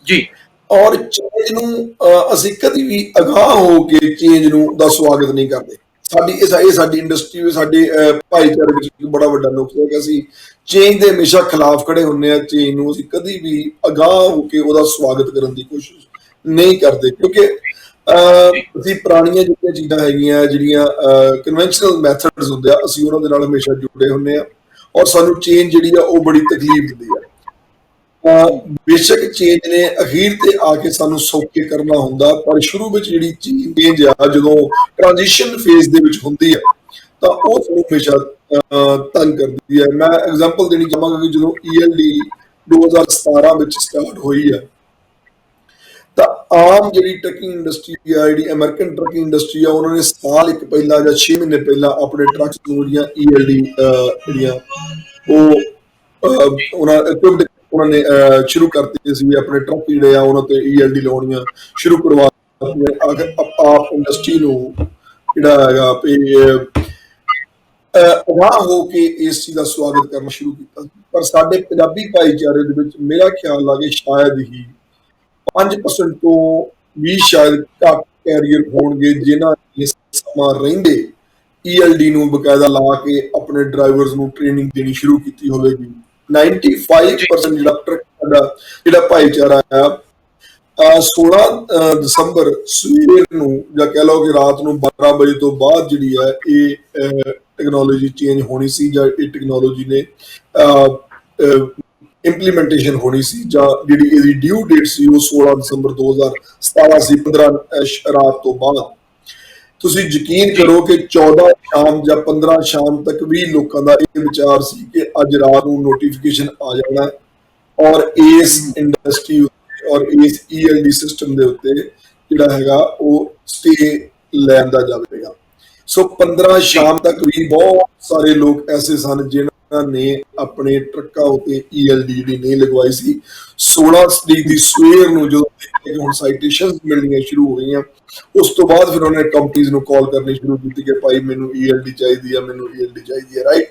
A: ਜੀ।
B: ਔਰ ਚੇਂਜ ਨੂੰ ਅਸੀਂ ਕਦੀ ਵੀ ਅਗਾਹ ਹੋ ਕੇ ਚੇਂਜ ਨੂੰ ਦਾ ਸਵਾਗਤ ਨਹੀਂ ਕਰਦੇ। ਇਹ ਸਾਡੀ ਇੰਡਸਟਰੀ ਵਿੱਚ, ਸਾਡੇ ਭਾਈਚਾਰੇ ਵਿੱਚ ਇੱਕ ਬੜਾ ਵੱਡਾ ਨੁਕਸ ਹੈ ਕਿ ਅਸੀਂ ਚੇਂਜ ਦੇ ਹਮੇਸ਼ਾ ਖਿਲਾਫ ਖੜੇ ਹੁੰਦੇ ਆ। ਚੇਂਜ ਨੂੰ ਅਸੀਂ ਕਦੀ ਵੀ ਅਗਾਹ ਹੋ ਕੇ ਉਹਦਾ ਸਵਾਗਤ ਕਰਨ ਦੀ ਕੋਸ਼ਿਸ਼ ਨਹੀਂ ਕਰਦੇ, ਕਿਉਂਕਿ ਅਸੀਂ ਪੁਰਾਣੀਆਂ ਜਿਹੜੀਆਂ ਚੀਜ਼ਾਂ ਹੈਗੀਆਂ, ਜਿਹੜੀਆਂ ਕਨਵੈਨਸ਼ਨਲ ਮੈਥਡਸ ਹੁੰਦੇ ਆ, ਅਸੀਂ ਉਹਨਾਂ ਦੇ ਨਾਲ ਹਮੇਸ਼ਾ ਜੁੜੇ ਹੁੰਦੇ ਆ ਔਰ ਸਾਨੂੰ ਚੇਂਜ ਜਿਹੜੀ ਆ ਉਹ ਬੜੀ ਤਕਲੀਫ ਦਿੰਦੀ ਆ। ਬੇਸ਼ੱਕ ਚੇਂਜ ਨੇ ਅਖੀਰ ਤੇ ਆ ਕੇ ਸਾਨੂੰ ਸੌਖੇ ਕਰਨਾ ਹੁੰਦਾ, ਪਰ ਸ਼ੁਰੂ ਵਿੱਚ ਜਿਹੜੀ ਚੇਂਜ ਆ, ਜਦੋਂ ਟ੍ਰਾਂਜੀਸ਼ਨ ਫੇਜ਼ ਦੇ ਵਿੱਚ ਹੁੰਦੀ ਆ, ਤਾਂ ਉਹ ਸਾਨੂੰ ਹਮੇਸ਼ਾ ਤੰਗ ਕਰਦੀ ਹੈ। ਮੈਂ ਐਗਜ਼ਾਮਪਲ ਦੇਣੀ ਚਾਹਾਂਗਾ ਕਿ ਜਦੋਂ ELD 2017 ਵਿੱਚ ਸਟਾਰਟ ਹੋਈ ਹੈ, ਤਾਂ ਆਮ ਜਿਹੜੀ ਟਰੱਕਿੰਗ ਇੰਡਸਟਰੀ ਆ, ਜਿਹੜੀ ਅਮਰੀਕਨ ਟਰੱਕਿੰਗ ਇੰਡਸਟਰੀ ਆ, ਉਹਨਾਂ ਨੇ ਸਾਲ ਇੱਕ ਪਹਿਲਾਂ ਜਾਂ 6 ਮਹੀਨੇ ਪਹਿਲਾਂ ਆਪਣੇ ਟਰੱਕਸ ਨੂੰ ਜਿਹੜੀਆਂ ELD ਜਿਹੜੀਆਂ ਉਹ ਉਹਨਾਂ ਨੇ ਸ਼ੁਰੂ ਕਰਤੀ ਸੀ, ਆਪਣੇ ਟਰੱਕ ਜਿਹੜੇ ਆ ਉਹਨਾਂ ਤੇ ELD ਲਾਉਣੀਆਂ ਸ਼ੁਰੂ ਕਰਵਾ ਆਪ ਇੰਡਸਟਰੀ ਨੂੰ ਜਿਹੜਾ ਹੈਗਾ ਅਗਾਹ ਹੋ ਕੇ ਇਸ ਚੀਜ਼ ਦਾ ਸਵਾਗਤ ਕਰਨਾ ਸ਼ੁਰੂ ਕੀਤਾ। ਪਰ ਸਾਡੇ ਪੰਜਾਬੀ ਭਾਈਚਾਰੇ ਦੇ ਵਿੱਚ ਮੇਰਾ ਖਿਆਲ ਆ ਕਿ ਸ਼ਾਇਦ ਹੀ 5% ਤੋਂ ਵੀ ਸ਼ਾਇਦ ਘੱਟ ਕੈਰੀਅਰ ਹੋਣਗੇ ਜਿਨ੍ਹਾਂ ਨੇ ਸਮਾਂ ਰਹਿੰਦੇ ELD ਨੂੰ ਬਕਾਇਦਾ ਲਾ ਕੇ ਆਪਣੇ ਡਰਾਈਵਰਸ ਨੂੰ ਟ੍ਰੇਨਿੰਗ ਦੇਣੀ ਸ਼ੁਰੂ ਕੀਤੀ ਹੋਵੇਗੀ। 95% ਜਿਹੜਾ ਟਰੱਕ ਦਾ ਜਿਹੜਾ ਭਾਈਚਾਰਾ ਆ, 16 ਦਸੰਬਰ ਸਵੇਰ ਨੂੰ ਜਾਂ ਕਹਿ ਲਓ ਕਿ ਰਾਤ ਨੂੰ 12 ਵਜੇ ਤੋਂ ਬਾਅਦ ਜਿਹੜੀ ਹੈ ਇਹ ਟੈਕਨੋਲੋਜੀ ਚੇਂਜ ਹੋਣੀ ਸੀ, ਜਾਂ ਇਹ ਟੈਕਨੋਲੋਜੀ ਨੇ ਇੰਪਲੀਮੈਂਟੇਸ਼ਨ ਹੋਣੀ ਸੀ, ਜਾਂ ਜਿਹੜੀ ਇਹਦੀ ਡਿਊ ਡੇਟ ਸੀ ਉਹ 16 ਦਸੰਬਰ 2017 ਸੀ, 15 ਰਾਤ ਤੋਂ ਬਾਅਦ। ਤੁਸੀਂ ਯਕੀਨ ਕਰੋ ਕਿ 14 ਸ਼ਾਮ ਜਾਂ 15 ਸ਼ਾਮ ਤੱਕ ਵੀ ਲੋਕਾਂ ਦਾ ਇਹ ਵਿਚਾਰ ਸੀ ਕਿ ਅੱਜ ਰਾਤ ਨੂੰ ਨੋਟੀਫਿਕੇਸ਼ਨ ਆ ਜਾਣਾ ਔਰ ਇਸ ਇੰਡਸਟਰੀ ਔਰ ਇਸ ELD ਸਿਸਟਮ ਦੇ ਉੱਤੇ ਜਿਹੜਾ ਹੈਗਾ ਉਹ ਸਟੇ ਲੈਂਦਾ ਜਾਵੇਗਾ। ਸੋ 15 ਸ਼ਾਮ ਤੱਕ ਵੀ ਬਹੁਤ ਸਾਰੇ ਲੋਕ ਐਸੇ ਸਨ ਜਿਨ੍ਹਾਂ ਨੇ ਆਪਣੇ ਟਰੱਕਾਂ ਉੱਤੇ ELD ਜਿਹੜੀ ਨਹੀਂ ਲਗਵਾਈ ਸੀ। 16 ਤਰੀਕ ਦੀ ਸਵੇਰ ਨੂੰ ਜਦੋਂ ਦੇਖਿਆ ਕਿ ਹੁਣ ਸਾਈਟੇਸ਼ਨਸ ਮਿਲਣੀਆਂ ਸ਼ੁਰੂ ਹੋ ਗਈਆਂ, ਉਸ ਤੋਂ ਬਾਅਦ ਫਿਰ ਉਹਨੇ ਕੰਪਨੀਆਂ ਨੂੰ ਕਾਲ ਕਰਨੀ ਸ਼ੁਰੂ ਕੀਤੀ ਕਿ ਭਾਈ ਮੈਨੂੰ ELD ਚਾਹੀਦੀ ਆ, ਮੈਨੂੰ ELD ਚਾਹੀਦੀ ਹੈ, ਰਾਈਟ।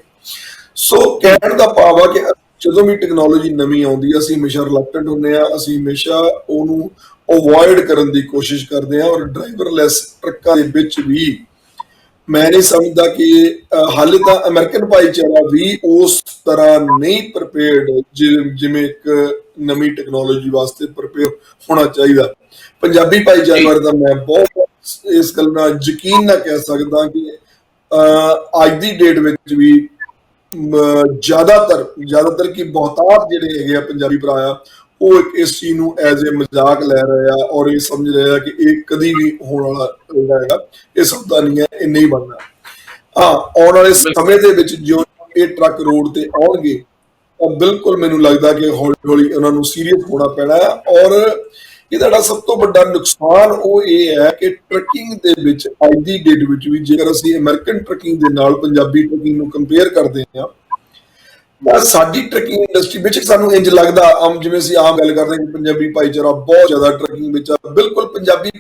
B: ਸੋ ਕਹਿਣ ਦਾ ਭਾਵ ਆ ਕਿ ਜਦੋਂ ਵੀ ਟੈਕਨੋਲੋਜੀ ਨਵੀਂ ਆਉਂਦੀ ਆ, ਅਸੀਂ ਹਮੇਸ਼ਾ ਰਿਲੈਕਟੈਂਟ ਹੁੰਦੇ ਆ, ਅਸੀਂ ਹਮੇਸ਼ਾ ਉਹਨੂੰ ਅਵੋਇਡ ਕਰਨ ਦੀ ਕੋਸ਼ਿਸ਼ ਕਰਦੇ ਆ। ਔਰ ਡਰਾਈਵਰਲੈਸ ਟਰੱਕਾਂ ਦੇ ਵਿੱਚ ਵੀ ਮੈਂ ਨਹੀਂ ਸਮਝਦਾ ਕਿ ਹਾਲੇ ਤਾਂ ਅਮਰੀਕਨ ਭਾਈਚਾਰਾ ਵੀ ਉਸ ਤਰ੍ਹਾਂ ਨਹੀਂ ਪ੍ਰੀਪੇਅਰਡ ਜਿਵੇਂ ਇੱਕ ਨਵੀਂ ਟੈਕਨੋਲੋਜੀ ਵਾਸਤੇ ਪ੍ਰੀਪੇਅਰ ਹੋਣਾ ਚਾਹੀਦਾ। ਪੰਜਾਬੀ ਭਾਈਚਾਰੇ ਬਾਰੇ ਤਾਂ ਮੈਂ ਬਹੁਤ ਇਸ ਗੱਲ ਨਾਲ ਯਕੀਨ ਨਾਲ ਕਹਿ ਸਕਦਾ ਕਿ ਅੱਜ ਦੀ ਡੇਟ ਵਿੱਚ ਵੀ ਜ਼ਿਆਦਾਤਰ ਕੀ ਬਹੁਤਾਤ ਜਿਹੜੇ ਹੈਗੇ ਆ ਪੰਜਾਬੀ ਭਰਾ ਆ, ਉਹ ਇਸ ਚੀਜ਼ ਨੂੰ ਐਜ਼ ਏ ਮਜ਼ਾਕ ਲੈ ਰਹੇ ਆ ਔਰ ਇਹ ਸਮਝ ਰਹੇ ਆ ਕਿ ਇਹ ਕਦੀ ਵੀ ਹੋਣ ਵਾਲਾ ਹੈਗਾ, ਇਹ ਸੌਦਾ ਨਹੀਂ ਹੈ, ਇਹ ਨਹੀਂ ਬਣਨਾ। ਆਉਣ ਵਾਲੇ ਸਮੇਂ ਦੇ ਵਿੱਚ ਜੋ ਇਹ ਟਰੱਕ ਰੋਡ ਤੇ ਆਉਣਗੇ ਤਾਂ ਬਿਲਕੁਲ ਮੈਨੂੰ ਲੱਗਦਾ ਕਿ ਹੌਲੀ ਹੌਲੀ ਉਹਨਾਂ ਨੂੰ ਸੀਰੀਅਸ ਹੋਣਾ ਪੈਣਾ ਹੈ। ਔਰ ਇਹਦਾ ਜਿਹੜਾ ਸਭ ਤੋਂ ਵੱਡਾ ਨੁਕਸਾਨ ਉਹ ਇਹ ਹੈ ਕਿ ਟਰੱਕਿੰਗ ਦੇ ਵਿੱਚ ਅੱਜ ਦੀ ਡੇਟ ਵਿੱਚ ਵੀ ਜੇਕਰ ਅਸੀਂ ਅਮਰੀਕਨ ਟਰੱਕਿੰਗ ਦੇ ਨਾਲ ਪੰਜਾਬੀ ਟਰੱਕਿੰਗ ਨੂੰ ਕੰਪੇਅਰ ਕਰਦੇ ਹਾਂ ਤਾਂ ਸਾਡੀ ਟਰੱਕਿੰਗ ਇੰਡਸਟਰੀ ਵਿੱਚ ਸਾਨੂੰ ਇੰਜ ਲੱਗਦਾ ਜਿਵੇਂ ਅਸੀਂ ਆਮ ਗੱਲ ਕਰਦੇ ਹਾਂ ਕਿ ਪੰਜਾਬੀ ਭਾਈਚਾਰਾ ਬਹੁਤ ਜ਼ਿਆਦਾ ਟਰੱਕਿੰਗ ਵਿੱਚ ਆ। ਬਿਲਕੁਲ ਪੰਜਾਬੀ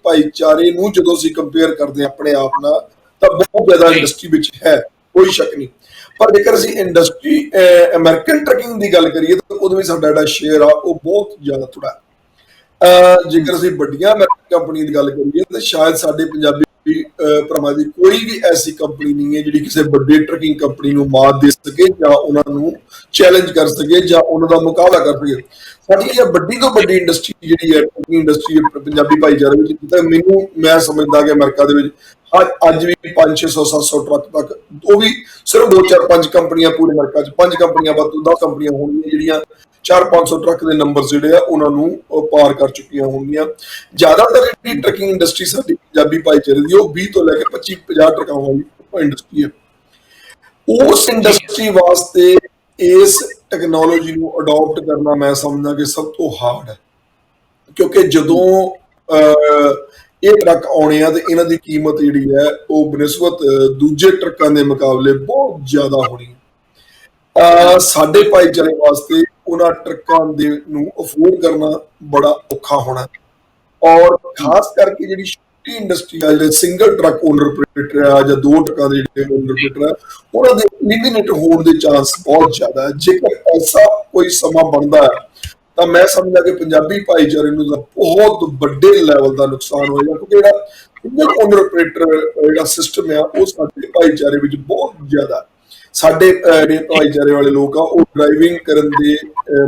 B: ਭਾਈਚਾਰੇ ਨੂੰ ਜਦੋਂ ਅਸੀਂ ਕੰਪੇਅਰ ਕਰਦੇ ਹਾਂ ਆਪਣੇ ਆਪ ਨਾਲ ਤਾਂ ਬਹੁਤ ਜ਼ਿਆਦਾ ਇੰਡਸਟਰੀ ਵਿੱਚ ਹੈ, ਕੋਈ ਸ਼ੱਕ ਨਹੀਂ। ਪਰ ਜੇਕਰ ਅਸੀਂ ਇੰਡਸਟਰੀ ਅਮਰੀਕਨ ਟਰੱਕਿੰਗ ਦੀ ਗੱਲ ਕਰੀਏ ਤਾਂ ਉਹਦੇ ਵਿੱਚ ਸਾਡਾ ਜਿਹੜਾ ਸ਼ੇਅਰ ਆ ਉਹ ਬਹੁਤ ਜ਼ਿਆਦਾ ਥੋੜਾ। ਜੇਕਰ ਅਸੀਂ ਵੱਡੀਆਂ ਅਮਰੀਕਨ ਕੰਪਨੀ ਦੀ ਗੱਲ ਕਰੀਏ ਤਾਂ ਸ਼ਾਇਦ ਸਾਡੇ ਪੰਜਾਬੀ ਭਰਾਵਾਂ ਦੀ ਕੋਈ ਵੀ ਐਸੀ ਕੰਪਨੀ ਨਹੀਂ ਹੈ ਜਿਹੜੀ ਕਿਸੇ ਵੱਡੇ ਟਰੱਕਿੰਗ ਕੰਪਨੀ ਨੂੰ ਮਾਤ ਦੇ ਸਕੇ ਜਾਂ ਉਹਨਾਂ ਨੂੰ ਚੈਲੰਜ ਕਰ ਸਕੇ ਜਾਂ ਉਹਨਾਂ ਦਾ ਮੁਕਾਬਲਾ ਕਰ ਸਕੇ। ਸਾਡੀ ਇਹ ਵੱਡੀ ਤੋਂ ਵੱਡੀ ਇੰਡਸਟਰੀ ਜਿਹੜੀ ਹੈ ਟਰੱਕਿੰਗ ਇੰਡਸਟਰੀ ਪੰਜਾਬੀ ਭਾਈਚਾਰੇ ਵਿੱਚ, ਤਾਂ ਮੈਂ ਸਮਝਦਾ ਕਿ ਅਮਰੀਕਾ ਦੇ ਵਿੱਚ ਅੱਜ ਵੀ 500 600 ਟਰੱਕ ਤੱਕ, ਉਹ ਵੀ ਸਿਰਫ 2 4 5 ਕੰਪਨੀਆਂ ਪੂਰੇ ਅਮਰੀਕਾ 'ਚ, 5 ਕੰਪਨੀਆਂ ਵੱਧ ਤੋਂ 10 ਕੰਪਨੀਆਂ ਹੋਣਗੀਆਂ ਜਿਹੜੀਆਂ 400-500 ਟਰੱਕ ਦੇ ਨੰਬਰ ਜਿਹੜੇ ਆ ਉਹਨਾਂ ਨੂੰ ਪਾਰ ਕਰ ਚੁੱਕੀਆਂ ਹੋਣਗੀਆਂ। ਜ਼ਿਆਦਾਤਰ ਜਿਹੜੀ ਟਰੱਕਿੰਗ ਇੰਡਸਟਰੀ ਸਾਡੀ ਪੰਜਾਬੀ ਭਾਈਚਾਰੇ ਦੀ ਉਹ 20 ਤੋਂ ਲੈ ਕੇ 25-50 ਟਰੱਕਾਂ ਵਾਲੀ ਇੰਡਸਟਰੀ ਹੈ। ਉਸ ਇੰਡਸਟਰੀ ਵਾਸਤੇ ਇਸ ਟੈਕਨੋਲੋਜੀ ਨੂੰ ਅਡਾਪਟ ਕਰਨਾ ਮੈਂ ਸਮਝਦਾ ਕਿ ਸਭ ਤੋਂ ਹਾਰਡ ਹੈ, ਕਿਉਂਕਿ ਜਦੋਂ ਇਹ ਟਰੱਕ ਆਉਣੇ ਆ ਤੇ ਇਹਨਾਂ ਦੀ ਕੀਮਤ ਜਿਹੜੀ ਹੈ ਉਹ ਬਨਿਸਬਤ ਦੂਜੇ ਟਰੱਕਾਂ ਦੇ ਮੁਕਾਬਲੇ ਬਹੁਤ ਜ਼ਿਆਦਾ ਹੋਣੀ ਹੈ। ਸਾਡੇ ਭਾਈਚਾਰੇ ਵਾਸਤੇ ਉਹਨਾਂ ਟਰੱਕਾਂ ਦੇ ਨੂੰ ਅਫੋਰਡ ਕਰਨਾ ਬੜਾ ਔਖਾ ਹੋਣਾ, ਔਰ ਖਾਸ ਕਰਕੇ ਜਿਹੜੀ ਛੋਟੀ ਇੰਡਸਟਰੀ ਆ, ਜਿਹੜੇ ਸਿੰਗਲ ਟਰੱਕ ਓਨਰ ਆਪਰੇਟਰ ਆ ਜਾਂ 2 ਟਰੱਕਾਂ ਦੇ ਜਿਹੜੇ ਓਨਰ ਆਪਰੇਟਰ ਆ, ਉਹਨਾਂ ਦੇ ਲਿਮਿਟ ਹੋਣ ਦੇ ਚਾਂਸ ਬਹੁਤ ਜ਼ਿਆਦਾ ਹੈ। ਜੇਕਰ ਐਸਾ ਕੋਈ ਸਮਾਂ ਬਣਦਾ ਹੈ ਤਾਂ ਮੈਂ ਸਮਝਦਾ ਕਿ ਪੰਜਾਬੀ ਭਾਈਚਾਰੇ ਨੂੰ ਬਹੁਤ ਵੱਡੇ ਲੈਵਲ ਦਾ ਨੁਕਸਾਨ ਹੋਏਗਾ, ਕਿਉਂਕਿ ਜਿਹੜਾ ਸਿੰਗਲ ਓਨਰ ਆਪਰੇਟਰ ਜਿਹੜਾ ਸਿਸਟਮ ਆ ਉਹ ਸਾਡੇ ਭਾਈਚਾਰੇ ਵਿੱਚ ਬਹੁਤ ਜ਼ਿਆਦਾ। ਸਾਡੇ ਜਿਹੜੇ ਭਾਈਚਾਰੇ ਵਾਲੇ ਲੋਕ ਆ ਉਹ ਡਰਾਈਵਿੰਗ ਕਰਨ ਦੇ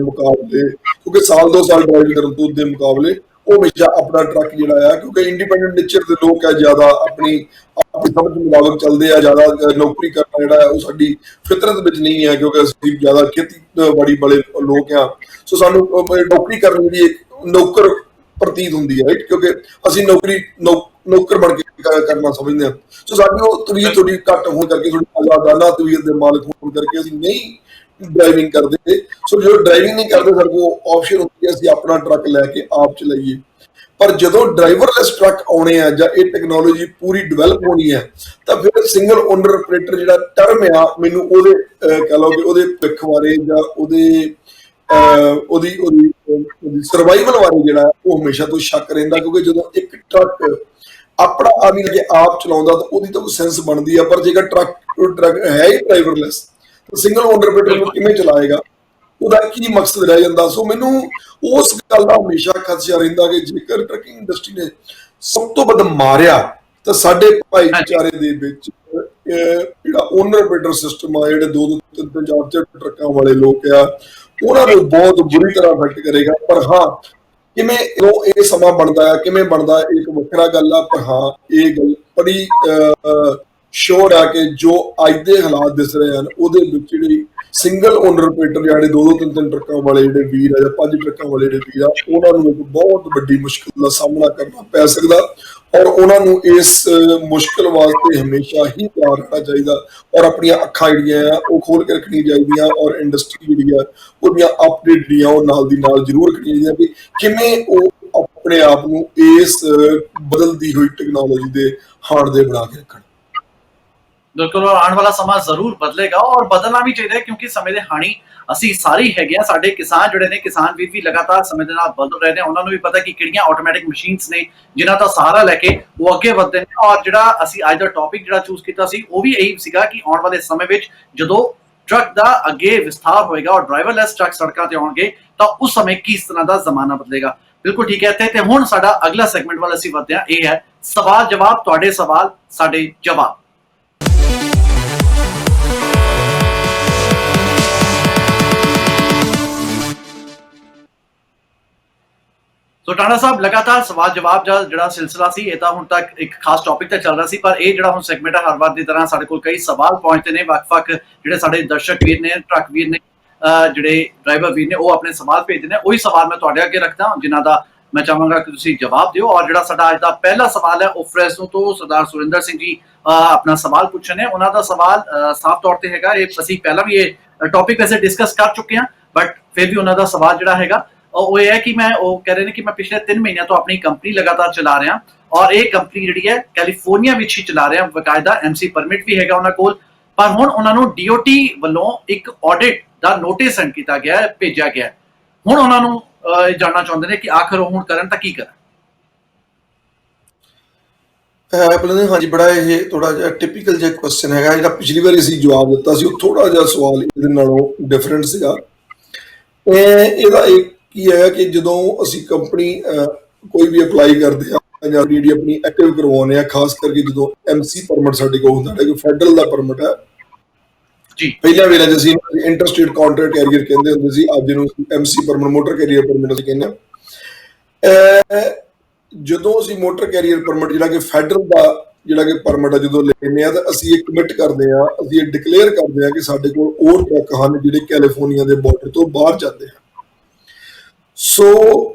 B: ਮੁਕਾਬਲੇ, ਕਿਉਂਕਿ ਸਾਲ 2 ਸਾਲ ਡਰਾਈਵਿੰਗ ਕਰਨ ਤੋਂ ਦੇ ਮੁਕਾਬਲੇ ਉਹ ਹਮੇਸ਼ਾ ਆਪਣਾ ਟਰੱਕ ਜਿਹੜਾ ਆ, ਕਿਉਂਕਿ ਇੰਡੀਪੈਂਡੈਂਟ ਨੇਚਰ ਦੇ ਲੋਕ ਆ, ਜ਼ਿਆਦਾ ਆਪਣੀ ਸਮਝ ਮੁਤਾਬਕ ਚੱਲਦੇ ਆ, ਜ਼ਿਆਦਾ ਨੌਕਰੀ ਕਰਨਾ ਜਿਹੜਾ ਉਹ ਸਾਡੀ ਫਿਤਰਤ ਵਿੱਚ ਨਹੀਂ ਹੈ, ਕਿਉਂਕਿ ਅਸੀਂ ਜ਼ਿਆਦਾ ਖੇਤੀਬਾੜੀ ਵਾਲੇ ਲੋਕ ਆ। ਸੋ ਸਾਨੂੰ ਨੌਕਰੀ ਕਰਨ ਦੀ ਇੱਕ ਨੌਕਰ ਪ੍ਰਤੀਤ ਹੁੰਦੀ ਹੈ, ਕਿਉਂਕਿ ਅਸੀਂ ਨੌਕਰ ਬਣ ਕੇ ਕਰਨਾ ਸਮਝਦੇ ਹਾਂ। ਸੋ ਸਾਡੀ ਉਹ ਤਬੀਅਤ ਥੋੜੀ ਘੱਟ ਹੋਣ ਕਰਕੇ, ਥੋੜੀ ਆਜ਼ਾਦਾਨਾ ਤਬੀਅਤ ਦੇ ਮਾਲਕ ਹੋਣ ਕਰਕੇ ਅਸੀਂ ਨਹੀਂ ਡਰਾਈਵਿੰਗ ਕਰਦੇ। ਸੋ ਜਦੋਂ ਡਰਾਈਵਿੰਗ ਨਹੀਂ ਕਰਦੇ ਸਾਡੇ ਕੋਲ ਆਪਸ਼ਨ ਹੁੰਦੀ ਹੈ ਅਸੀਂ ਆਪਣਾ ਟਰੱਕ ਲੈ ਕੇ ਆਪ ਚਲਾਈਏ। ਪਰ ਜਦੋਂ ਡਰਾਈਵਰਲੈਸ ਟਰੱਕ ਆਉਣੇ ਆ ਜਾਂ ਇਹ ਟੈਕਨੋਲੋਜੀ ਪੂਰੀ ਡਿਵੈਲਪ ਹੋਣੀ ਹੈ ਤਾਂ ਫਿਰ ਸਿੰਗਲ ਓਨਰ ਆਪਰੇਟਰ ਜਿਹੜਾ ਟਰਮ ਆ, ਮੈਨੂੰ ਉਹਦੇ ਕਹਿ ਲਓ ਕਿ ਉਹਦੇ ਭਵਿੱਖ ਬਾਰੇ ਜਾਂ ਉਹਦੀ ਸਰਵਾਈਵਲ ਬਾਰੇ ਜਿਹੜਾ ਉਹ ਹਮੇਸ਼ਾ ਤੋਂ ਸ਼ੱਕ ਰਹਿੰਦਾ, ਕਿਉਂਕਿ ਜਦੋਂ ਇੱਕ ਟਰੱਕ ਆਪਣਾ ਆਦਮੀ ਜੇ ਆਪ ਚਲਾਉਂਦਾ ਤਾਂ ਉਹਦੀ ਤਾਂ ਕੋਈ ਸੈਂਸ ਬਣਦੀ ਆ। ਪਰ ਜੇਕਰ ਟਰੱਕ ਹੈ ਹੀ ਡਰਾਈਵਰਲੈਸ ਤਾਂ ਸਿੰਗਲ ਓਨਰ ਆਪਰੇਟਰ ਨੂੰ ਕਿਵੇਂ ਚਲਾਏਗਾ, ਉਹਦਾ ਕੀ ਮਕਸਦ ਰਹਿ ਜਾਂਦਾ। ਸੋ ਮੈਨੂੰ ਉਸ ਗੱਲ ਦਾ ਹਮੇਸ਼ਾ ਖਦਸ਼ਾ ਰਹਿੰਦਾ ਕਿ ਜੇਕਰ ਟਰੱਕਿੰਗ ਇੰਡਸਟਰੀ ਨੇ ਸਭ ਤੋਂ ਵੱਧ ਮਾਰਿਆ ਤਾਂ ਸਾਡੇ ਭਾਈਚਾਰੇ ਦੇ ਵਿੱਚ ਜਿਹੜਾ ਓਨਰ ਆਪਰੇਟਰ ਸਿਸਟਮ ਆ, ਜਿਹੜੇ 2-2 3-3 4-4 ਟਰੱਕਾਂ ਵਾਲੇ ਲੋਕ ਆ, ਉਹਨਾਂ ਨੂੰ ਬਹੁਤ ਬੁਰੀ ਤਰ੍ਹਾਂ ਅਫੈਕਟ ਕਰੇਗਾ। ਪਰ ਹਾਂ, ਕਿਵੇਂ ਇਹ ਸਮਾਂ ਬਣਦਾ ਹੈ, ਕਿਵੇਂ ਬਣਦਾ ਇੱਕ ਵੱਖਰਾ ਗੱਲ ਆ। ਪਰ ਹਾਂ, ਇਹ ਗੱਲ ਬੜੀ ਸ਼ੋਰ ਆ ਕਿ ਜੋ ਅੱਜ ਦੇ ਹਾਲਾਤ ਦਿਸ ਰਹੇ ਹਨ ਉਹਦੇ ਵਿੱਚ ਜਿਹੜੀ ਸਿੰਗਲ ਓਨਰ ਆਪਰੇਟਰ ਜਿਹੜੇ 2-2 3-3 ਟਰੱਕਾਂ ਵਾਲੇ ਜਿਹੜੇ ਵੀਰ ਆ ਜਾਂ 5 ਟਰੱਕਾਂ ਵਾਲੇ ਜਿਹੜੇ ਵੀਰ ਆ, ਉਹਨਾਂ ਨੂੰ ਇੱਕ ਬਹੁਤ ਵੱਡੀ ਮੁਸ਼ਕਿਲ ਦਾ ਸਾਹਮਣਾ ਕਰਨਾ ਪੈ ਸਕਦਾ, ਔਰ ਉਹਨਾਂ ਨੂੰ ਇਸ ਮੁਸ਼ਕਿਲ ਵਾਸਤੇ ਹਮੇਸ਼ਾ ਹੀ ਤਿਆਰ ਰਹਿਣਾ ਚਾਹੀਦਾ, ਔਰ ਆਪਣੀਆਂ ਅੱਖਾਂ ਜਿਹੜੀਆਂ ਆ ਉਹ ਖੋਲ ਕੇ ਰੱਖਣੀਆਂ ਚਾਹੀਦੀਆਂ, ਔਰ ਇੰਡਸਟਰੀ ਜਿਹੜੀ ਆ ਉਹਦੀਆਂ ਅਪਡੇਟ ਜਿਹੜੀਆਂ ਉਹ ਨਾਲ ਦੀ ਨਾਲ ਜ਼ਰੂਰ ਰੱਖਣੀਆਂ ਚਾਹੀਦੀਆਂ ਕਿ ਕਿਵੇਂ ਉਹ ਆਪਣੇ ਆਪ ਨੂੰ ਇਸ ਬਦਲਦੀ ਹੋਈ ਟੈਕਨੋਲੋਜੀ ਦੇ ਹਾਣ ਦੇ ਬਣਾ ਕੇ ਰੱਖਣ।
A: ਬਿਲਕੁਲ, ਆਉਣ ਵਾਲਾ ਸਮਾਂ ਜ਼ਰੂਰ ਬਦਲੇਗਾ ਔਰ ਬਦਲਣਾ ਵੀ ਚਾਹੀਦਾ, ਕਿਉਂਕਿ ਸਮੇਂ ਦੇ ਹਾਣੀ ਅਸੀਂ ਸਾਰੇ ਹੈਗੇ ਆ। ਸਾਡੇ ਕਿਸਾਨ ਜਿਹੜੇ ਨੇ, ਕਿਸਾਨ ਵੀਰ ਵੀ ਲਗਾਤਾਰ ਸਮੇਂ ਦੇ ਨਾਲ ਬਦਲ ਰਹੇ ਨੇ। ਉਹਨਾਂ ਨੂੰ ਵੀ ਪਤਾ ਕਿ ਕਿਹੜੀਆਂ ਆਟੋਮੈਟਿਕ ਮਸ਼ੀਨਸ ਨੇ ਜਿਨ੍ਹਾਂ ਦਾ ਸਹਾਰਾ ਲੈ ਕੇ ਉਹ ਅੱਗੇ ਵਧਦੇ ਨੇ। ਔਰ ਜਿਹੜਾ ਅਸੀਂ ਅੱਜ ਦਾ ਟੌਪਿਕ ਜਿਹੜਾ ਚੂਜ਼ ਕੀਤਾ ਸੀ ਉਹ ਵੀ ਇਹੀ ਸੀਗਾ ਕਿ ਆਉਣ ਵਾਲੇ ਸਮੇਂ ਵਿੱਚ ਜਦੋਂ ਟਰੱਕ ਦਾ ਅੱਗੇ ਵਿਸਥਾਰ ਹੋਏਗਾ ਔਰ ਡਰਾਈਵਰਲੈਸ ਟਰੱਕ ਸੜਕਾਂ ਤੇ ਆਉਣਗੇ ਤਾਂ ਉਸ ਸਮੇਂ ਕਿਸ ਤਰ੍ਹਾਂ ਦਾ ਜ਼ਮਾਨਾ ਬਦਲੇਗਾ। ਬਿਲਕੁਲ ਠੀਕ ਹੈ। ਤੇ ਹੁਣ ਸਾਡਾ ਅਗਲਾ ਸੈਗਮੈਂਟ ਵੱਲ ਅਸੀਂ ਵਧਦੇ ਹਾਂ, ਇਹ ਹੈ ਸਵਾਲ ਜਵਾਬ। ਤੁਹਾਡੇ ਸਵਾਲ ਸਾਡੇ ਜਵਾਬ। ਸੋ ਟਾਣਾ ਸਾਹਿਬ, ਲਗਾਤਾਰ ਸਵਾਲ ਜਵਾਬ ਦਾ ਜਿਹੜਾ ਸਿਲਸਿਲਾ ਸੀ ਇਹ ਤਾਂ ਹੁਣ ਤੱਕ ਇੱਕ ਖਾਸ ਟੌਪਿਕ ਤੇ ਚੱਲ ਰਿਹਾ ਸੀ, ਪਰ ਇਹ ਜਿਹੜਾ ਹੁਣ ਸੈਗਮੈਂਟ ਹੈ ਹਰ ਵਾਰ ਦੀ ਤਰ੍ਹਾਂ ਸਾਡੇ ਕੋਲ ਕਈ ਸਵਾਲ ਪਹੁੰਚਦੇ ਨੇ। ਵੱਖ-ਵੱਖ ਜਿਹੜੇ ਸਾਡੇ ਦਰਸ਼ਕ ਵੀਰ ਨੇ, ਟਰੱਕ ਵੀਰ ਨੇ, ਜਿਹੜੇ ਡਰਾਈਵਰ ਵੀਰ ਨੇ, ਉਹ ਆਪਣੇ ਸਵਾਲ ਭੇਜਦੇ ਨੇ। ਉਹੀ ਸਵਾਲ ਮੈਂ ਤੁਹਾਡੇ ਅੱਗੇ ਰੱਖਦਾ ਜਿਨ੍ਹਾਂ ਦਾ ਮੈਂ ਚਾਹਾਂਗਾ ਕਿ ਤੁਸੀਂ ਜਵਾਬ ਦਿਓ। ਔਰ ਜਿਹੜਾ ਸਾਡਾ ਅੱਜ ਦਾ ਪਹਿਲਾ ਸਵਾਲ ਹੈ ਉਹ ਫਰੈਸਨੋ ਤੋਂ ਸਰਦਾਰ ਸੁਰਿੰਦਰ ਸਿੰਘ ਜੀ ਆਪਣਾ ਸਵਾਲ ਪੁੱਛ ਰਹੇ ਨੇ। ਉਹਨਾਂ ਦਾ ਸਵਾਲ ਸਾਫ਼ ਤੌਰ ਤੇ ਹੈਗਾ, ਇਹ ਅਸੀਂ ਪਹਿਲਾਂ ਵੀ ਇਹ ਟੌਪਿਕ ਵੈਸੇ ਡਿਸਕਸ ਕਰ ਚੁੱਕੇ ਹਾਂ, ਬਟ ਫਿਰ ਵੀ ਉਹਨਾਂ ਦਾ ਸਵਾਲ ਜਿਹੜਾ ਹੈਗਾ ਉਹ ਇਹ ਹੈ ਕਿ ਉਹ ਕਹਿ ਰਹੇ ਨੇ ਕਿ ਮੈਂ ਪਿਛਲੇ 3 ਮਹੀਨਿਆਂ ਤੋਂ ਆਪਣੀ ਕੰਪਨੀ ਲਗਾਤਾਰ ਚਲਾ ਰਿਹਾ ਔਰ ਇਹ ਕੰਪਨੀ ਜਿਹੜੀ ਹੈ ਕੈਲੀਫੋਰਨੀਆ ਵਿੱਚ ਹੀ ਚਲਾ ਰਿਹਾ, ਬਕਾਇਦਾ MC ਪਰਮਿਟ ਵੀ ਹੈਗਾ ਉਹਨਾਂ ਕੋਲ। ਪਰ ਹੁਣ ਉਹਨਾਂ ਨੂੰ DOT ਵੱਲੋਂ ਇੱਕ ਆਡਿਟ ਦਾ ਨੋਟਿਸ ਸੈਂਡ ਕੀਤਾ ਗਿਆ ਹੈ, ਭੇਜਿਆ ਗਿਆ ਹੈ। ਹੁਣ ਉਹਨਾਂ ਨੂੰ ਜਾਣਨਾ ਚਾਹੁੰਦੇ ਨੇ ਕਿ ਆਖਰ ਉਹ ਹੁਣ ਕਰਨ ਤਾਂ ਕੀ ਕਰਨ।
B: ਆਪਣੇ ਹਾਂਜੀ ਬੜਾ ਇਹ ਥੋੜਾ ਜਿਹਾ ਟਿਪੀਕਲ ਜਿਹਾ ਕੁਐਸਚਨ ਹੈਗਾ, ਜਿਹੜਾ ਪਿਛਲੀ ਵਾਰੀ ਅਸੀਂ ਜਵਾਬ ਦਿੱਤਾ ਸੀ ਉਹ ਥੋੜਾ ਜਿਹਾ ਸਵਾਲ ਇਹਦੇ ਨਾਲੋਂ ਡਿਫਰੈਂਟ ਸੀਗਾ। ਇਹਦਾ ਇੱਕ ਕੀ ਹੈਗਾ ਕਿ ਜਦੋਂ ਅਸੀਂ ਕੰਪਨੀ ਕੋਈ ਵੀ ਅਪਲਾਈ ਕਰਦੇ ਆ ਜਾਂ ਜਿਹੜੀ ਆਪਣੀ ਐਕਟਿਵ ਕਰਵਾਉਂਦੇ ਆ, ਖਾਸ ਕਰਕੇ ਜਦੋਂ ਐਮਸੀ ਪਰਮਿਟ ਸਾਡੇ ਕੋਲ ਹੁੰਦਾ ਹੈ, ਕਿ ਫੈਡਰਲ ਦਾ ਪਰਮਿਟ ਹੈ
A: ਜੀ।
B: ਪਹਿਲਾਂ ਵੇਲੇ ਅਸੀਂ ਇੰਟਰਸਟੇਟ ਕੰਟਰੈਕਟ ਕੈਰੀਅਰ ਕਹਿੰਦੇ ਹੁੰਦੇ ਸੀ, ਅੱਜ ਨੂੰ MC permit motor carrier permit ਅਸੀਂ ਕਹਿੰਦੇ ਆ। ਜਦੋਂ ਅਸੀਂ ਮੋਟਰ ਕੈਰੀਅਰ ਪਰਮਿਟ ਜਿਹੜਾ ਕਿ ਫੈਡਰਲ ਦਾ ਜਿਹੜਾ ਕਿ ਪਰਮਿਟ ਆ ਜਦੋਂ ਲੈਂਦੇ ਆ, ਤਾਂ ਅਸੀਂ ਇਹ ਕਮਿਟ ਕਰਦੇ ਆ, ਅਸੀਂ ਇਹ ਡਿਕਲੇਅਰ ਕਰਦੇ ਆ ਕਿ ਸਾਡੇ ਕੋਲ ਹੋਰ ਟਰੱਕ ਹਨ ਜਿਹੜੇ ਕੈਲੀਫੋਰਨੀਆ ਦੇ ਬਾਰਡਰ ਤੋਂ ਬਾਹਰ ਜਾਂਦੇ ਆ। ਸੋ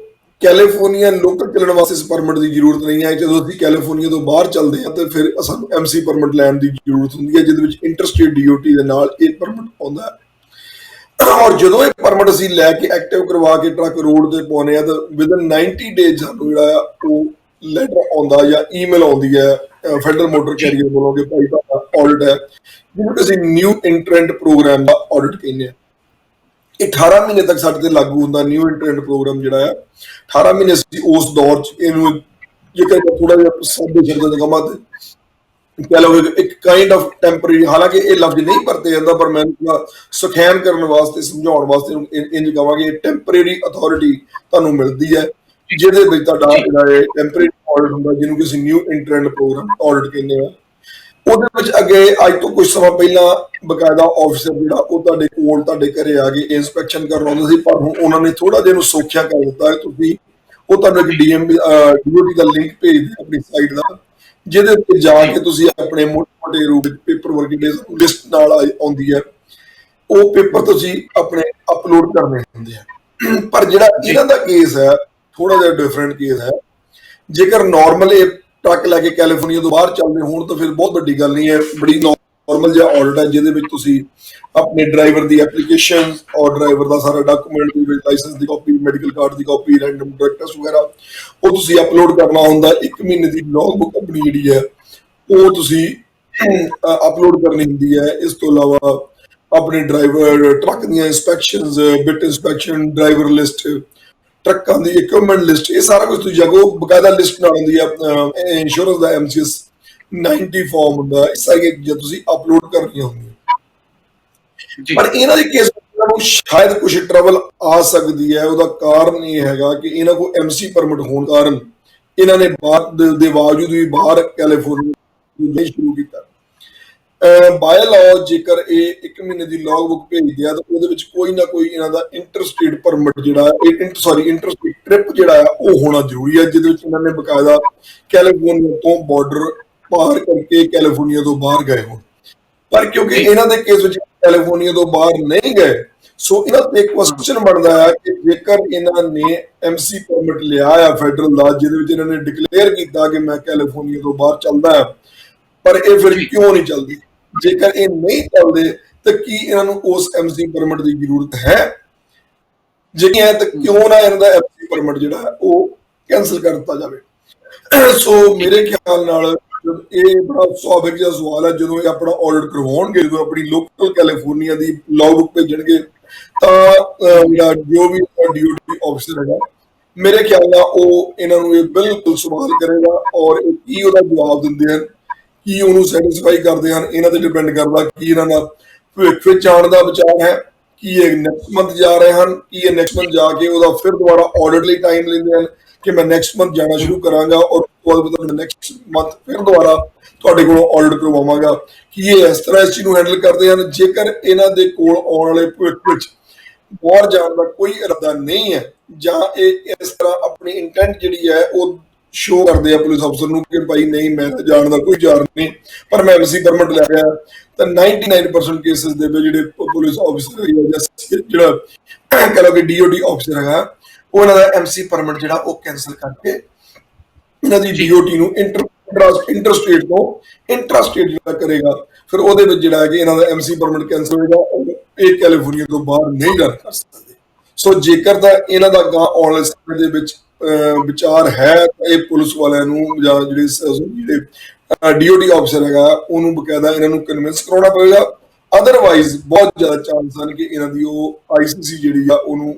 B: ਕੈਲੀਫੋਰਨੀਆ ਲੋਕਲ ਚੱਲਣ ਵਾਸਤੇ ਇਸ ਪਰਮਿਟ ਦੀ ਜ਼ਰੂਰਤ ਨਹੀਂ ਹੈ। ਜਦੋਂ ਅਸੀਂ ਕੈਲੀਫੋਰਨੀਆ ਤੋਂ ਬਾਹਰ ਚੱਲਦੇ ਹਾਂ ਤਾਂ ਫਿਰ ਸਾਨੂੰ ਐਮਸੀ ਪਰਮਿਟ ਲੈਣ ਦੀ ਜ਼ਰੂਰਤ ਹੁੰਦੀ ਹੈ, ਜਿਹਦੇ ਵਿੱਚ ਇੰਟਰਸਟੇਟ ਡੀਓਟੀ ਦੇ ਨਾਲ ਇਹ ਪਰਮਿਟ ਆਉਂਦਾ ਹੈ। ਔਰ ਜਦੋਂ ਇਹ ਪਰਮਿਟ ਅਸੀਂ ਲੈ ਕੇ ਐਕਟਿਵ ਕਰਵਾ ਕੇ ਟਰੱਕ ਰੋਡ ਤੇ ਪਾਉਂਦੇ ਆ, ਤਾਂ ਵਿਦਨ 90 ਡੇਜ਼ ਸਾਨੂੰ ਜਿਹੜਾ ਆ ਉਹ ਲੈਟਰ ਆਉਂਦਾ ਜਾਂ ਈਮੇਲ ਆਉਂਦੀ ਹੈ ਫੈਡਰਲ ਮੋਟਰ ਕੈਰੀਅਰ ਵੱਲੋਂ ਕਿ ਭਾਈ ਤੁਹਾਡਾ ਆਡਿਟ ਹੈ, ਜਿਹਨੂੰ ਅਸੀਂ ਨਿਊ ਇੰਟਰੈਂਟ ਪ੍ਰੋਗਰਾਮ ਦਾ ਆਡਿਟ ਕਹਿੰਦੇ ਆ। 18 ਮਹੀਨੇ ਤੱਕ ਸਾਡੇ ਤੇ ਲਾਗੂ ਹੁੰਦਾ ਨਿਊ ਇੰਟਰੈਂਟ ਪ੍ਰੋਗਰਾਮ ਜਿਹੜਾ ਹੈ। 18 ਮਹੀਨੇ ਅਸੀਂ ਉਸ ਦੌਰ 'ਚ ਇਹਨੂੰ ਜੇਕਰ ਥੋੜਾ ਜਿਹਾ ਸਾਦੇ ਸ਼ਬਦਾਂ 'ਚ ਕਹਾਂ ਤੇ ਕਹਿ ਲਓ ਇੱਕ ਕਾਈਂਡ ਆਫ ਟੈਂਪਰੇਰੀ, ਹਾਲਾਂਕਿ ਇਹ ਲਫ਼ਜ਼ ਨਹੀਂ ਵਰਤੇ ਜਾਂਦਾ, ਪਰ ਮੈਂ ਸੁਖੈਨ ਕਰਨ ਵਾਸਤੇ ਸਮਝਾਉਣ ਵਾਸਤੇ ਇੰਜ ਕਹਾਂਗੇ ਇਹ ਟੈਂਪਰੇਰੀ ਅਥਾਰਟੀ ਤੁਹਾਨੂੰ ਮਿਲਦੀ ਹੈ, ਜਿਹਦੇ ਵਿੱਚ ਤੁਹਾਡਾ ਜਿਹੜਾ ਇਹ ਟੈਂਪਰੇਰੀ ਆਡਿਟ ਹੁੰਦਾ, ਜਿਹਨੂੰ ਕਿ ਅਸੀਂ ਨਿਊ ਇੰਟਰੈਂਟ ਪ੍ਰੋਗਰਾਮ ਆਡਿਟ ਕਹਿੰਦੇ ਆ। ਉਹਦੇ ਵਿੱਚ ਅੱਗੇ ਅੱਜ ਤੋਂ ਕੁਝ ਸਮਾਂ ਪਹਿਲਾਂ ਬਕਾਇਦਾ ਆਫਿਸਰ ਜਿਹੜਾ ਉਹ ਤੁਹਾਡੇ ਕੋਲ ਤੁਹਾਡੇ ਘਰੇ ਆ ਕੇ ਇੰਸਪੈਕਸ਼ਨ ਕਰਨ ਆਉਂਦਾ ਸੀ, ਪਰ ਹੁਣ ਉਹਨਾਂ ਨੇ ਥੋੜਾ ਜਿਹਾ ਇਹਨੂੰ ਸੌਖਿਆ ਕਰ ਦਿੱਤਾ ਹੈ। ਤੁਸੀਂ ਉਹ ਤੁਹਾਨੂੰ ਇੱਕ ਡੀਓਟੀ ਦਾ ਲਿੰਕ ਭੇਜਦੇ ਆਪਣੀ ਸਾਈਟ ਦਾ, ਜਿਹਦੇ ਉੱਤੇ ਜਾ ਕੇ ਤੁਸੀਂ ਆਪਣੇ ਮੋਟੇ ਰੂਪ ਵਿੱਚ ਪੇਪਰ ਵਰਕ ਲਿਸਟ ਨਾਲ ਆਉਂਦੀ ਹੈ, ਉਹ ਪੇਪਰ ਤੁਸੀਂ ਆਪਣੇ ਅਪਲੋਡ ਕਰਨੇ ਹੁੰਦੇ ਆ। ਪਰ ਜਿਹੜਾ ਇਹਨਾਂ ਦਾ ਕੇਸ ਹੈ ਥੋੜਾ ਜਿਹਾ ਡਿਫਰੈਂਟ ਕੇਸ ਹੈ। ਜੇਕਰ ਨਾਰਮਲ ਇਹ ਟਰੱਕ ਲੈ ਕੇ ਕੈਲੀਫੋਰਨੀਆ ਤੋਂ ਬਾਹਰ ਚੱਲਦੇ ਹੋਣ ਤਾਂ ਫਿਰ ਬਹੁਤ ਵੱਡੀ ਗੱਲ ਨਹੀਂ ਹੈ, ਬੜੀ ਨਾਰਮਲ ਜਿਹਾ ਆਡਿਟ ਹੈ, ਜਿਹਦੇ ਵਿੱਚ ਤੁਸੀਂ ਆਪਣੇ ਡਰਾਈਵਰ ਦੀ ਐਪਲੀਕੇਸ਼ਨ ਔਰ ਡਰਾਈਵਰ ਦਾ ਸਾਰਾ ਡਾਕੂਮੈਂਟ, ਲਾਇਸੈਂਸ ਦੀ ਕਾਪੀ, ਮੈਡੀਕਲ ਕਾਰਡ ਦੀ ਕਾਪੀ, ਰੈਂਡਮ ਡਰਗ ਟੈਸਟ ਵਗੈਰਾ ਉਹ ਤੁਸੀਂ ਅਪਲੋਡ ਕਰਨਾ ਹੁੰਦਾ। 1 ਮਹੀਨੇ ਦੀ ਲੌਗ ਬੁੱਕ ਆਪਣੀ ਜਿਹੜੀ ਹੈ ਉਹ ਤੁਸੀਂ ਅਪਲੋਡ ਕਰਨੀ ਹੁੰਦੀ ਹੈ। ਇਸ ਤੋਂ ਇਲਾਵਾ ਆਪਣੇ ਡਰਾਈਵਰ ਟਰੱਕ ਦੀਆਂ ਇੰਸਪੈਕਸ਼ਨਸ, ਬਿਟ ਇੰਸਪੈਕਸ਼ਨ, ਡਰਾਈਵਰ ਲਿਸਟ, ਟਰੱਕਾਂ ਦੀ ਇਕਵਿਪਮੈਂਟ ਲਿਸਟ, ਇਹ ਸਾਰਾ ਕੁਝ ਤੁਸੀਂ ਜਾਗੋ ਬਕਾਇਦਾ ਲਿਸਟ ਨਾਲ ਹੁੰਦੀ ਹੈ। ਇੰਸ਼ੋਰੈਂਸ ਦਾ MCS 90 ਫਾਰਮ ਹੁੰਦਾ, ਇਹ ਸਾਰੀਆਂ ਚੀਜ਼ਾਂ ਤੁਸੀਂ ਅਪਲੋਡ ਕਰਨੀਆਂ ਹੁੰਦੀਆਂ। ਪਰ ਇਹਨਾਂ ਦੇ ਕੇਸ ਨੂੰ ਸ਼ਾਇਦ ਕੁਝ ਟਰਬਲ ਆ ਸਕਦੀ ਹੈ। ਉਹਦਾ ਕਾਰਨ ਇਹ ਹੈਗਾ ਕਿ ਇਹਨਾਂ ਕੋਲ MC ਪਰਮਿਟ ਹੋਣ ਕਾਰਨ ਇਹਨਾਂ ਨੇ ਬਾਅਦ ਦੇ ਬਾਵਜੂਦ ਵੀ ਬਾਹਰ ਕੈਲੀਫੋਰਨੀਆ ਸ਼ੁਰੂ ਕੀਤਾ। ਬਾਏ ਲਾਅ ਜੇਕਰ ਇਹ 1 ਮਹੀਨੇ ਦੀ ਲੌਗ ਬੁੱਕ ਭੇਜਦੇ ਆ ਤਾਂ ਉਹਦੇ ਵਿੱਚ ਕੋਈ ਨਾ ਕੋਈ ਇਹਨਾਂ ਦਾ ਇੰਟਰਸਟੇਟ ਪਰਮਿਟ ਜਿਹੜਾ ਇੰਟਰਸਟੇਟ ਟ੍ਰਿਪ ਜਿਹੜਾ ਆ ਉਹ ਹੋਣਾ ਜ਼ਰੂਰੀ ਹੈ, ਜਿਹਦੇ ਵਿੱਚ ਇਹਨਾਂ ਨੇ ਬਕਾਇਦਾ ਕੈਲੀਫੋਰਨੀਆ ਤੋਂ ਬਾਰਡਰ ਪਾਰ ਕਰਕੇ ਕੈਲੀਫੋਰਨੀਆ ਤੋਂ ਬਾਹਰ ਗਏ ਹੋਣ। ਪਰ ਕਿਉਂਕਿ ਇਹਨਾਂ ਦੇ ਕੇਸ ਵਿੱਚ ਕੈਲੀਫੋਰਨੀਆ ਤੋਂ ਬਾਹਰ ਨਹੀਂ ਗਏ, ਸੋ ਇਹਨਾਂ ਤੇ ਕੁਐਸਚਨ ਬਣਦਾ ਹੈ ਕਿ ਜੇਕਰ ਇਹਨਾਂ ਨੇ MC ਪਰਮਿਟ ਲਿਆ ਆ ਫੈਡਰਲ ਦਾ, ਜਿਹਦੇ ਵਿੱਚ ਇਹਨਾਂ ਨੇ ਡਿਕਲੇਅਰ ਕੀਤਾ ਕਿ ਮੈਂ ਕੈਲੀਫੋਰਨੀਆ ਤੋਂ ਬਾਹਰ ਚੱਲਦਾ ਹਾਂ, ਪਰ ਇਹ ਫਿਰ ਕਿਉਂ ਨਹੀਂ ਚੱਲਦੀ? ਜੇਕਰ ਇਹ ਨਹੀਂ ਚੱਲਦੇ ਤਾਂ ਕੀ ਇਹਨਾਂ ਨੂੰ ਉਸ MC ਪਰਮਿਟ ਦੀ ਜ਼ਰੂਰਤ ਹੈ? ਜੇ ਹੈ ਤਾਂ ਕਿਉਂ ਨਾ ਇਹਨਾਂ ਦਾ MC ਪਰਮਿਟ ਜਿਹੜਾ ਉਹ ਕੈਂਸਲ ਕਰ ਦਿੱਤਾ ਜਾਵੇ। ਸੋ ਮੇਰੇ ਖਿਆਲ ਨਾਲ ਇਹ ਬੜਾ ਸੁਭਾਵਿਕ ਜਿਹਾ ਸਵਾਲ ਹੈ। ਜਦੋਂ ਇਹ ਆਪਣਾ ਆਡਿਟ ਕਰਵਾਉਣਗੇ, ਜਦੋਂ ਆਪਣੀ ਲੋਕਲ ਕੈਲੀਫੋਰਨੀਆ ਦੀ ਲੌਗ ਬੁੱਕ ਭੇਜਣਗੇ, ਤਾਂ ਜੋ ਵੀ ਡੀਓਟੀ ਆਫਿਸਰ ਹੈਗਾ ਮੇਰੇ ਖਿਆਲ ਨਾਲ ਉਹ ਇਹਨਾਂ ਨੂੰ ਇਹ ਬਿਲਕੁਲ ਸਵਾਲ ਕਰੇਗਾ, ਔਰ ਇਹ ਕੀ ਉਹਦਾ ਜਵਾਬ ਦਿੰਦੇ ਹਨ, ਕੀ ਉਹਨੂੰ ਸੈਟੀਸਫਾਈ ਕਰਦੇ ਹਨ, ਇਹਨਾਂ ਤੇ ਡਿਪੈਂਡ ਕਰਦਾ ਕੀ ਇਹਨਾਂ ਦਾ ਭਵਿੱਖ ਵਿੱਚ ਆਉਣ ਦਾ ਵਿਚਾਰ ਹੈ, ਕੀ ਇਹ ਨੈਕਸਟ ਮੰਥ ਜਾ ਰਹੇ ਹਨ, ਕੀ ਇਹ ਨੈਕਸਟ ਮੰਥ ਜਾ ਕੇ ਉਹਦਾ ਫਿਰ ਦੁਬਾਰਾ ਆਡਿਟ ਲਈ ਟਾਈਮ ਲੈਂਦੇ ਹਨ ਕਿ ਮੈਂ ਨੈਕਸਟ ਮੰਥ ਜਾਣਾ ਸ਼ੁਰੂ ਕਰਾਂਗਾ ਔਰ ਨੈਕਸਟ ਮੰਥ ਫਿਰ ਦੁਬਾਰਾ ਤੁਹਾਡੇ ਕੋਲੋਂ ਆਡਿਟ ਕਰਵਾਵਾਂਗਾ। ਕੀ ਇਹ ਇਸ ਤਰ੍ਹਾਂ ਇਸ ਚੀਜ਼ ਨੂੰ ਹੈਂਡਲ ਕਰਦੇ ਹਨ? ਜੇਕਰ ਇਹਨਾਂ ਦੇ ਕੋਲ ਆਉਣ ਵਾਲੇ ਭਵਿੱਖ ਵਿੱਚ ਬਾਹਰ ਜਾਣ ਦਾ ਕੋਈ ਇਰਾਦਾ ਨਹੀਂ ਹੈ, ਜਾਂ ਇਹ ਇਸ ਤਰ੍ਹਾਂ ਆਪਣੀ ਇੰਟੈਂਟ ਜਿਹੜੀ ਹੈ ਉਹ ਸ਼ੋ ਕਰਦੇ ਆ ਪੁਲਿਸ ਅਫਸਰ ਨੂੰ ਕਿ ਭਾਈ ਨਹੀਂ ਮੈਂ ਜਾਣ ਦਾ ਕੋਈ ਜਾਰ ਨਹੀਂ, ਪਰ ਮੈਂ MC ਪਰਮਿਟ ਲੈ ਰਿਹਾ, ਤਾਂ 99% ਕੇਸਿਸ ਦੇ ਵਿੱਚ ਜਿਹੜੇ ਪੁਲਿਸ ਆਫਿਸਰ ਜਾਂ ਜਿਹੜਾ ਕਹਿ ਲਓ ਕਿ DOT ਆਫਿਸਰ ਹੈਗਾ, ਉਹ ਇਹਨਾਂ ਦਾ MC ਪਰਮਿਟ ਜਿਹੜਾ ਉਹ ਕੈਂਸਲ ਕਰਕੇ ਇਹਨਾਂ ਦੀ DOT ਨੂੰ ਇੰਟਰਸਟੇਟ ਤੋਂ ਇੰਟਰਸਟੇਟ ਜਿਹੜਾ ਕਰੇਗਾ, ਫਿਰ ਉਹਦੇ ਵਿੱਚ ਜਿਹੜਾ ਹੈ ਕਿ ਇਹਨਾਂ ਦਾ MC ਪਰਮਿਟ ਕੈਂਸਲ ਹੋਏਗਾ, ਇਹ ਕੈਲੀਫੋਰਨੀਆ ਤੋਂ ਬਾਹਰ ਨਹੀਂ ਜਾ ਕਰ ਸਕਦੇ। ਸੋ ਜੇਕਰ ਤਾਂ ਇਹਨਾਂ ਦਾ ਗਾਂ ਆਉਣ ਵਾਲੇ ਸਮੇਂ ਦੇ ਵਿੱਚ ਵਿਚਾਰ ਹੈ ਤਾਂ ਇਹ ਪੁਲਿਸ ਵਾਲਿਆਂ ਨੂੰ ਜਾਂ ਜਿਹੜੇ DOT ਆਫਿਸਰ ਹੈਗਾ ਉਹਨੂੰ ਬਕਾਇਦਾ ਇਹਨਾਂ ਨੂੰ ਕਨਵਿੰਸ ਕਰਾਉਣਾ ਪਵੇਗਾ। ਅਦਰਵਾਈਜ਼ ਬਹੁਤ ਜ਼ਿਆਦਾ ਚਾਂਸ ਹਨ ਕਿ ਇਹਨਾਂ ਦੀ ਉਹ ICC ਜਿਹੜੀ ਆ ਉਹਨੂੰ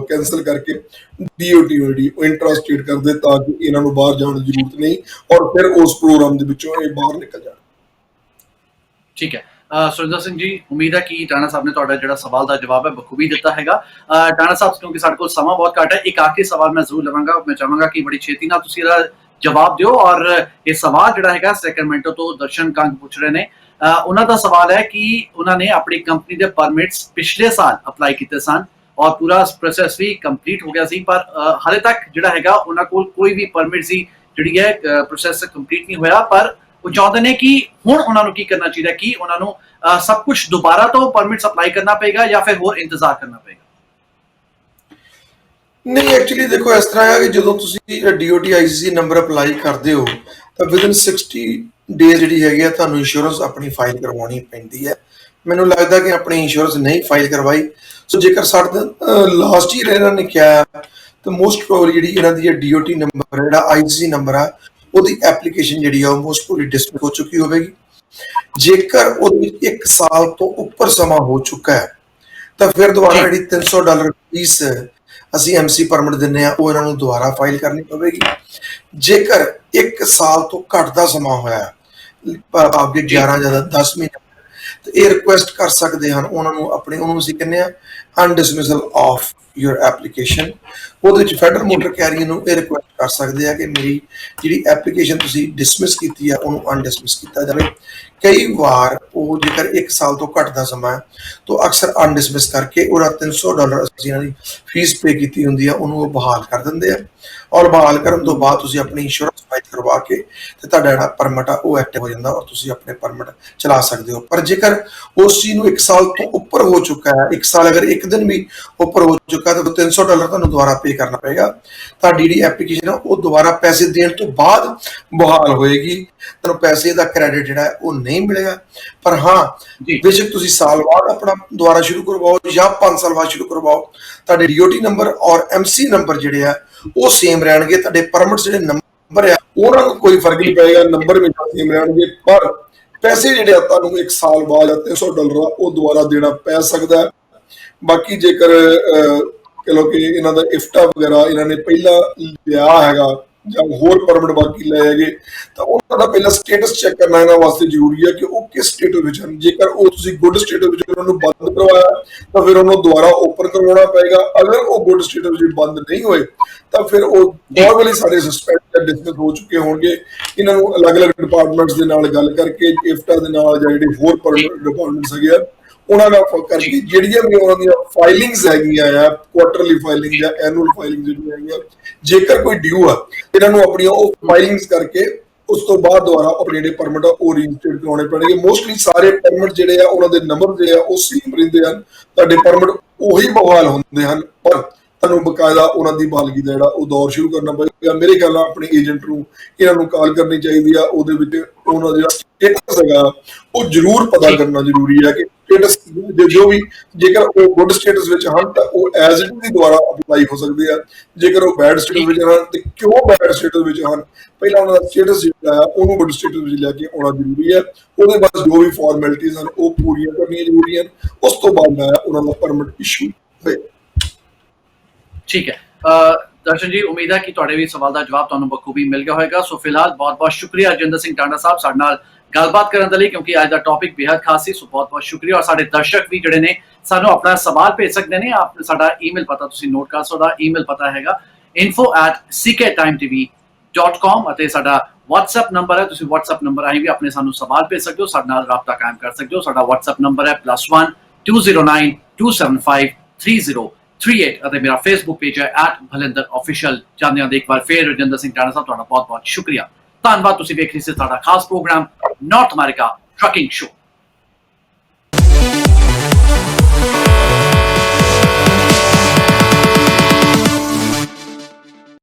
B: ਕੈਂਸਲ ਕਰਕੇ DOT ਨੂੰ ਜਿਹੜੀ ਉਹ ਇੰਟਰਾਸਟੇਟ ਕਰ ਦੇ ਤਾਂ ਕਿ ਇਹਨਾਂ ਨੂੰ ਬਾਹਰ ਜਾਣ ਦੀ ਜ਼ਰੂਰਤ ਨਹੀਂ ਔਰ ਫਿਰ ਉਸ ਪ੍ਰੋਗਰਾਮ ਦੇ ਵਿੱਚੋਂ ਇਹ ਬਾਹਰ ਨਿਕਲ ਜਾਣ।
A: ਠੀਕ ਹੈ ਸੁਰਿੰਦਰ ਸਿੰਘ ਜੀ, ਉਮੀਦ ਹੈ ਕਿ ਟਾਣਾ ਸਾਹਿਬ ਨੇ ਤੁਹਾਡਾ ਜਿਹੜਾ ਸਵਾਲ ਦਾ ਜਵਾਬ ਹੈ ਬਖੂਬੀ ਦਿੱਤਾ ਹੈਗਾ। ਟਾਣਾ ਸਾਹਿਬ, ਕਿਉਂਕਿ ਸਾਡੇ ਕੋਲ ਸਮਾਂ ਬਹੁਤ ਘੱਟ ਹੈ, ਇੱਕ ਆਖਰੀ ਸਵਾਲ ਮੈਂ ਜ਼ਰੂਰ ਲਵਾਂਗਾ। ਮੈਂ ਚਾਹਾਂਗਾ ਕਿ ਬੜੀ ਛੇਤੀ ਨਾਲ ਤੁਸੀਂ ਇਹਦਾ ਜਵਾਬ ਦਿਓ। ਔਰ ਇਹ ਸਵਾਲ ਜਿਹੜਾ ਹੈਗਾ ਸੈਕਰਮੈਂਟੋ ਤੋਂ ਦਰਸ਼ਨ ਕੰਗ ਪੁੱਛ ਰਹੇ ਨੇ। ਉਹਨਾਂ ਦਾ ਸਵਾਲ ਹੈ ਕਿ ਉਹਨਾਂ ਨੇ ਆਪਣੀ ਕੰਪਨੀ ਦੇ ਪਰਮਿਟਸ ਪਿਛਲੇ ਸਾਲ ਅਪਲਾਈ ਕੀਤੇ ਸਨ ਔਰ ਪੂਰਾ ਪ੍ਰੋਸੈਸ ਵੀ ਕੰਪਲੀਟ ਹੋ ਗਿਆ ਸੀ, ਪਰ ਹਾਲੇ ਤੱਕ ਜਿਹੜਾ ਹੈਗਾ ਉਹਨਾਂ ਕੋਲ ਕੋਈ ਵੀ ਪਰਮਿਟ ਸੀ ਜਿਹੜੀ ਹੈ ਪ੍ਰੋਸੈਸ ਕੰਪਲੀਟ ਨਹੀਂ ਹੋਇਆ। ਪਰ ਉਹ ਚਾਹੁੰਦੇ ਨੇ ਕਿ ਹੁਣ ਉਹਨਾਂ ਨੂੰ ਕੀ ਕਰਨਾ ਚਾਹੀਦਾ, ਕਿ ਉਹਨਾਂ ਨੂੰ ਸਭ ਕੁਝ ਦੁਬਾਰਾ ਤੋਂ ਪਰਮਿਟਸ ਅਪਲਾਈ ਕਰਨਾ ਪਏਗਾ ਜਾਂ ਫਿਰ ਹੋਰ ਇੰਤਜ਼ਾਰ ਕਰਨਾ ਪਏਗਾ?
B: ਨਹੀਂ, ਐਕਚੁਅਲੀ ਦੇਖੋ ਇਸ ਤਰ੍ਹਾਂ ਹੈ ਕਿ ਜਦੋਂ ਤੁਸੀਂ DOT ICC ਨੰਬਰ ਅਪਲਾਈ ਕਰਦੇ ਹੋ ਤਾਂ ਵਿਦਿਨ 60 ਡੇਜ਼ ਜਿਹੜੀ ਹੈਗੀ ਆ ਤੁਹਾਨੂੰ ਇੰਸ਼ੋਰੈਂਸ ਆਪਣੀ ਫਾਈਲ ਕਰਵਾਉਣੀ ਪੈਂਦੀ ਹੈ। ਮੈਨੂੰ ਲੱਗਦਾ ਕਿ ਆਪਣੀ ਇੰਸ਼ੋਰੈਂਸ ਨਹੀਂ ਫਾਈਲ ਕਰਵਾਈ, ਸੋ ਜੇਕਰ ਸਾਡੇ ਲਾਸਟ ਈਅਰ ਇਹਨਾਂ ਨੇ ਕਿਹਾ ਤਾਂ ਮੋਸਟ ਪ੍ਰੋਬਬਲੀ ਜਿਹੜੀ ਇਹਨਾਂ ਦੀ DOT ਨੰਬਰ ਜਿਹੜਾ ICC ਨੰਬਰ ਆ ਉਹਦੀ ਐਪਲੀਕੇਸ਼ਨ ਜਿਹੜੀ ਆ ਉਹ ਮੋਸਟ ਪ੍ਰੋਬਬਲੀ ਡਿਸਮਿਸ ਹੋ ਚੁੱਕੀ ਹੋਵੇਗੀ। ਜੇਕਰ ਉਹਦੇ ਵਿੱਚ 1 ਸਾਲ ਤੋਂ ਉੱਪਰ ਸਮਾਂ ਹੋ ਚੁੱਕਾ ਹੈ ਤਾਂ ਫਿਰ ਦੁਬਾਰਾ ਜਿਹੜੀ $300 ਫੀਸ ਅਸੀਂ MC ਪਰਮਿਟ ਦਿੰਦੇ ਆ ਉਹ ਇਹਨਾਂ ਨੂੰ ਦੁਬਾਰਾ ਫਾਈਲ ਕਰਨੀ ਪਵੇਗੀ। ਜੇਕਰ 1 ਸਾਲ ਤੋਂ ਘੱਟ ਦਾ ਸਮਾਂ ਹੋਇਆ ਆਪਕੇ 11 ਜਾਂ 10 ਮਹੀਨੇ ਤੇ ਇਹ ਰਿਕੁਐਸਟ ਕਰ ਸਕਦੇ ਹਨ ਉਹਨਾਂ ਨੂੰ ਉਹਨੂੰ ਅਸੀਂ ਕਹਿੰਦੇ ਆ ਅਨਡਿਸਮਿਸਲ ਆਫ ਯੂਰ ਐਪਲੀਕੇਸ਼ਨ। ਉਹਦੇ ਵਿੱਚ ਫੈਡਰਲ ਮੋਟਰ ਕੈਰੀਅਰ ਨੂੰ ਇਹ ਰਿਕੁਐਸਟ ਕਰ ਸਕਦੇ ਆ ਕਿ ਮੇਰੀ ਜਿਹੜੀ ਐਪਲੀਕੇਸ਼ਨ ਤੁਸੀਂ ਡਿਸਮਿਸ ਕੀਤੀ ਆ ਉਹਨੂੰ ਅਨਡਿਸਮਿਸ ਕੀਤਾ ਜਾਵੇ। ਕਈ ਵਾਰ ਉਹ ਜੇਕਰ 1 ਸਾਲ ਤੋਂ ਘੱਟ ਦਾ ਸਮਾਂ ਹੈ ਤਾਂ ਅਕਸਰ ਅਨਡਿਸਮਿਸ ਕਰਕੇ ਉਹਦਾ $300 ਅਸੀਂ ਇਹਨਾਂ ਦੀ ਫੀਸ ਪੇ ਕੀਤੀ ਹੁੰਦੀ ਆ ਉਹਨੂੰ ਉਹ ਬਹਾਲ ਕਰ ਦਿੰਦੇ ਆ ਔਰ ਬਹਾਲ ਕਰਨ ਤੋਂ ਬਾਅਦ ਤੁਸੀਂ ਆਪਣੀ ਇੰਸ਼ੋਰੈਂਸ ਫਾਈਲ ਕਰਵਾ ਕੇ ਤੇ ਤੁਹਾਡਾ ਜਿਹੜਾ ਪਰਮਿਟ ਆ ਉਹ ਐਕਟਿਵ ਹੋ ਜਾਂਦਾ ਔਰ ਤੁਸੀਂ ਆਪਣੇ ਪਰਮਿਟ ਚਲਾ ਸਕਦੇ ਹੋ। ਪਰ ਜੇਕਰ ਉਸ ਚੀਜ਼ ਨੂੰ 1 ਸਾਲ ਤੋਂ ਉੱਪਰ ਹੋ ਚੁੱਕਾ ਹੈ, 1 ਸਾਲ ਅਗਰ 1 ਦਿਨ ਵੀ ਉੱਪਰ ਹੋ ਚੁੱਕਾ ਤਾਂ $300 ਤੁਹਾਨੂੰ ਦੁਬਾਰਾ ਪੇ ਕਰਨਾ ਪਏਗਾ। ਤੁਹਾਡੀ ਜਿਹੜੀ ਐਪਲੀਕੇਸ਼ਨ ਆ ਉਹ ਦੁਬਾਰਾ ਪੈਸੇ ਦੇਣ ਤੋਂ ਬਾਅਦ ਬਹਾਲ ਹੋਏਗੀ। ਤੁਹਾਨੂੰ ਪੈਸੇ ਦਾ ਕ੍ਰੈਡਿਟ ਜਿਹੜਾ ਉਹ ਨਹੀਂ ਮਿਲੇਗਾ। ਪਰ ਹਾਂ, ਬੇਸ਼ੱਕ ਤੁਸੀਂ ਸਾਲ ਬਾਅਦ ਆਪਣਾ ਦੁਬਾਰਾ ਸ਼ੁਰੂ ਕਰਵਾਓ ਜਾਂ 5 ਸਾਲ ਬਾਅਦ ਸ਼ੁਰੂ ਕਰਵਾਓ, ਤੁਹਾਡੇ DOT ਨੰਬਰ ਔਰ MC ਨੰਬਰ ਜਿਹੜੇ ਆ ਉਹ ਸੇਮ ਰਹਿਣਗੇ। ਤੁਹਾਡੇ ਪਰਮਿਟ ਜਿਹੜੇ ਨੰਬਰ ਆ ਉਹਨਾਂ ਨੂੰ ਕੋਈ ਫਰਕ ਨਹੀਂ ਪਏਗਾ, ਨੰਬਰ ਵੀ ਸੇਮ ਰਹਿਣਗੇ। ਪਰ ਪੈਸੇ ਜਿਹੜੇ ਆ ਤੁਹਾਨੂੰ 1 ਸਾਲ ਬਾਅਦ $300 ਆ ਉਹ ਦੁਬਾਰਾ ਦੇਣਾ ਪੈ ਸਕਦਾ ਹੈ। ਬਾਕੀ ਜੇਕਰ ਕਹ ਲਓ ਕਿ ਇਹਨਾਂ ਦਾ ਇਫਟਾ ਵਗੈਰਾ ਇਹਨਾਂ ਨੇ ਪਹਿਲਾਂ ਲਿਆ ਹੈਗਾ ਜਾਂ ਹੋਰ ਪਰਮਿਟ ਬਾਕੀ ਲਏ ਹੈਗੇ ਤਾਂ ਉਹਨਾਂ ਦਾ ਪਹਿਲਾਂ ਸਟੇਟਸ ਚੈੱਕ ਕਰਨਾ ਇਹਨਾਂ ਵਾਸਤੇ ਜ਼ਰੂਰੀ ਹੈ ਕਿ ਉਹ ਕਿਸ ਸਟੇਟਸ ਵਿੱਚ ਹਨ। ਜੇਕਰ ਉਹ ਤੁਸੀਂ ਗੁੱਡ ਸਟੇਟਸ ਵਿੱਚ ਉਹਨਾਂ ਨੂੰ ਬੰਦ ਕਰਵਾਇਆ ਤਾਂ ਫਿਰ ਉਹਨੂੰ ਦੁਬਾਰਾ ਓਪਨ ਕਰਵਾਉਣਾ ਪਏਗਾ। ਅਗਰ ਉਹ ਗੁੱਡ ਸਟੇਟਸ ਵਿੱਚ ਬੰਦ ਨਹੀਂ ਹੋਏ ਤਾਂ ਫਿਰ ਉਹ ਨਾਰਮਲੀ ਸਾਰੇ ਸਸਪੈਂਡ ਜਾਂ ਡਿਸਮਿਸ ਹੋ ਚੁੱਕੇ ਹੋਣਗੇ। ਇਹਨਾਂ ਨੂੰ ਅਲੱਗ-ਅਲੱਗ ਡਿਪਾਰਟਮੈਂਟਸ ਦੇ ਨਾਲ ਗੱਲ ਕਰਕੇ ਇਫਟਾ ਦੇ ਨਾਲ ਜਾਂ ਜਿਹੜੇ ਹੋਰ ਪਰਮਿਟ ਡਿਪਾਰਟਮੈਂਟਸ ਹੈਗੇ ਆ ਉਹਨਾਂ ਨਾਲ ਕਰਕੇ ਜਿਹੜੀਆਂ ਵੀ ਉਹਨਾਂ ਦੀਆਂ ਫਾਈਲਿੰਗਸ ਹੈਗੀਆਂ ਆ, ਕੁਆਟਰਲੀ ਫਾਈਲਿੰਗ ਜਾਂ ਐਨੂਅਲ ਫਾਈਲਿੰਗ ਜਿਹੜੀਆਂ ਹੈਗੀਆਂ, ਜੇਕਰ ਕੋਈ ਡਿਊ ਆ ਇਹਨਾਂ ਨੂੰ ਆਪਣੀਆਂ ਉਹ ਫਾਈਲਿੰਗਸ ਕਰਕੇ ਉਸ ਤੋਂ ਬਾਅਦ ਦੁਬਾਰਾ ਆਪਣੇ ਜਿਹੜੇ ਪਰਮਿਟ ਆ ਉਹ ਰੀਇਨਸਟੇਟ ਕਰਾਉਣੇ ਪੈਣਗੇ। ਮੋਸਟਲੀ ਸਾਰੇ ਪਰਮਿਟ ਜਿਹੜੇ ਆ ਉਹਨਾਂ ਦੇ ਨੰਬਰ ਜਿਹੜੇ ਆ ਉਹ ਸੇਮ ਰਹਿੰਦੇ ਹਨ, ਤੁਹਾਡੇ ਪਰਮਿਟ ਉਹੀ ਬਹਾਲ ਹੁੰਦੇ ਹਨ, ਪਰ ਤੁਹਾਨੂੰ ਬਕਾਇਦਾ ਉਹਨਾਂ ਦੀ ਬਹਾਲਗੀ ਦਾ ਜਿਹੜਾ ਉਹ ਦੌਰ ਸ਼ੁਰੂ ਕਰਨਾ ਪਏਗਾ। ਮੇਰੇ ਖਿਆਲ ਨਾਲ ਆਪਣੇ ਏਜੰਟ ਨੂੰ ਇਹਨਾਂ ਨੂੰ ਕਾਲ ਕਰਨੀ ਚਾਹੀਦੀ ਆ। ਉਹਦੇ ਵਿੱਚ ਉਹਨਾਂ ਦਾ ਜਿਹੜਾ ਸਟੇਟਸ ਹੈਗਾ ਉਹ ਜ਼ਰੂਰ ਪਤਾ ਕਰਨਾ ਜ਼ਰੂਰੀ ਹੈ ਕਿ ਸਟੇਟਸ ਜੋ ਵੀ, ਜੇਕਰ ਉਹ ਗੁੱਡ ਸਟੇਟਸ ਵਿੱਚ ਹਨ ਤਾਂ ਉਹ ਐਜ਼ ਇਟ ਇਜ਼ ਦੁਬਾਰਾ ਅਪਲਾਈ ਹੋ ਸਕਦੇ ਆ। ਜੇਕਰ ਉਹ ਬੈਡ ਸਟੇਟਸ ਵਿੱਚ ਹਨ ਤੇ ਕਿਉਂ ਬੈਡ ਸਟੇਟਸ ਵਿੱਚ ਹਨ, ਪਹਿਲਾਂ ਉਹਨਾਂ ਦਾ ਸਟੇਟਸ ਜਿਹੜਾ ਹੈ ਉਹਨੂੰ ਗੁੱਡ ਸਟੇਟਸ ਵਿੱਚ ਲੈ ਕੇ ਆਉਣਾ ਜ਼ਰੂਰੀ ਹੈ। ਉਹਦੇ ਬਾਅਦ ਜੋ ਵੀ ਫਾਰਮੈਲਿਟੀਜ਼ ਹਨ ਉਹ ਪੂਰੀਆਂ ਕਰਨੀਆਂ ਜ਼ਰੂਰੀ ਹਨ। ਉਸ ਤੋਂ ਬਾਅਦ ਉਹਨਾਂ ਦਾ ਪਰਮਿਟ ਇਸ਼ੂ ਹੋਏ। ਠੀਕ ਹੈ
A: ਦਰਸ਼ਨ ਜੀ, ਉਮੀਦ ਹੈ ਕਿ ਤੁਹਾਡੇ ਵੀ ਸਵਾਲ ਦਾ ਜਵਾਬ ਤੁਹਾਨੂੰ ਬਖੂਬੀ ਮਿਲ ਗਿਆ ਹੋਵੇਗਾ। ਸੋ ਫਿਲਹਾਲ ਬਹੁਤ-ਬਹੁਤ ਸ਼ੁਕਰੀਆ ਰਜਿੰਦਰ ਸਿੰਘ ਟਾਂਡਾ ਸਾਹਿਬ ਸਾਡੇ ਨਾਲ ਗੱਲਬਾਤ ਕਰਨ ਦੇ ਲਈ, ਕਿਉਂਕਿ ਅੱਜ ਦਾ ਟੌਪਿਕ ਬੇहद ਖਾਸ ਸੀ। ਸੋ ਬਹੁਤ-ਬਹੁਤ ਸ਼ੁਕਰੀਆ। ਔਰ ਸਾਡੇ ਦਰਸ਼ਕ ਵੀ ਜਿਹੜੇ ਨੇ ਸਾਨੂੰ ਆਪਣਾ ਸਵਾਲ ਭੇਜ ਸਕਦੇ ਨੇ। ਆਪ ਸਾਡਾ ਈਮੇਲ ਪਤਾ ਤੁਸੀਂ ਨੋਟ ਕਰ ਸਕਦੇ ਹੋ। ਈਮੇਲ ਪਤਾ ਹੈਗਾ info@cktimetv.com ਅਤੇ ਸਾਡਾ WhatsApp ਨੰਬਰ ਹੈ, ਤੁਸੀਂ WhatsApp ਨੰਬਰ ਰਾਹੀਂ ਵੀ ਆਪਣੇ ਸਾਨੂੰ ਸਵਾਲ ਭੇਜ ਸਕਦੇ ਹੋ, ਸਾਡੇ ਨਾਲ ਰਾਬਤਾ ਕਾਇਮ ਕਰ ਸਕਦੇ ਹੋ। ਸਾਡਾ WhatsApp ਨੰਬਰ ਹੈ +1 209 275 3038 ਅਤੇ ਮੇਰਾ Facebook ਪੇਜ ਹੈ @bhalinder_official। ਜਾਂਦੇ ਹਾਂ ਇੱਕ ਵਾਰ ਫੇਰ ਰਜਿੰਦਰ ਸਿੰਘ ਟਾਂਡਾ ਸਾਹਿਬ ਤੁਹਾਡਾ ਬਹੁਤ-ਬਹੁਤ ਸ਼ੁਕਰੀਆ। ਧੰਨਵਾਦ। ਤੁਸੀਂ ਵੇਖ ਰਹੇ ਸੀ ਸਾਡਾ ਖਾਸ programme north America trucking show.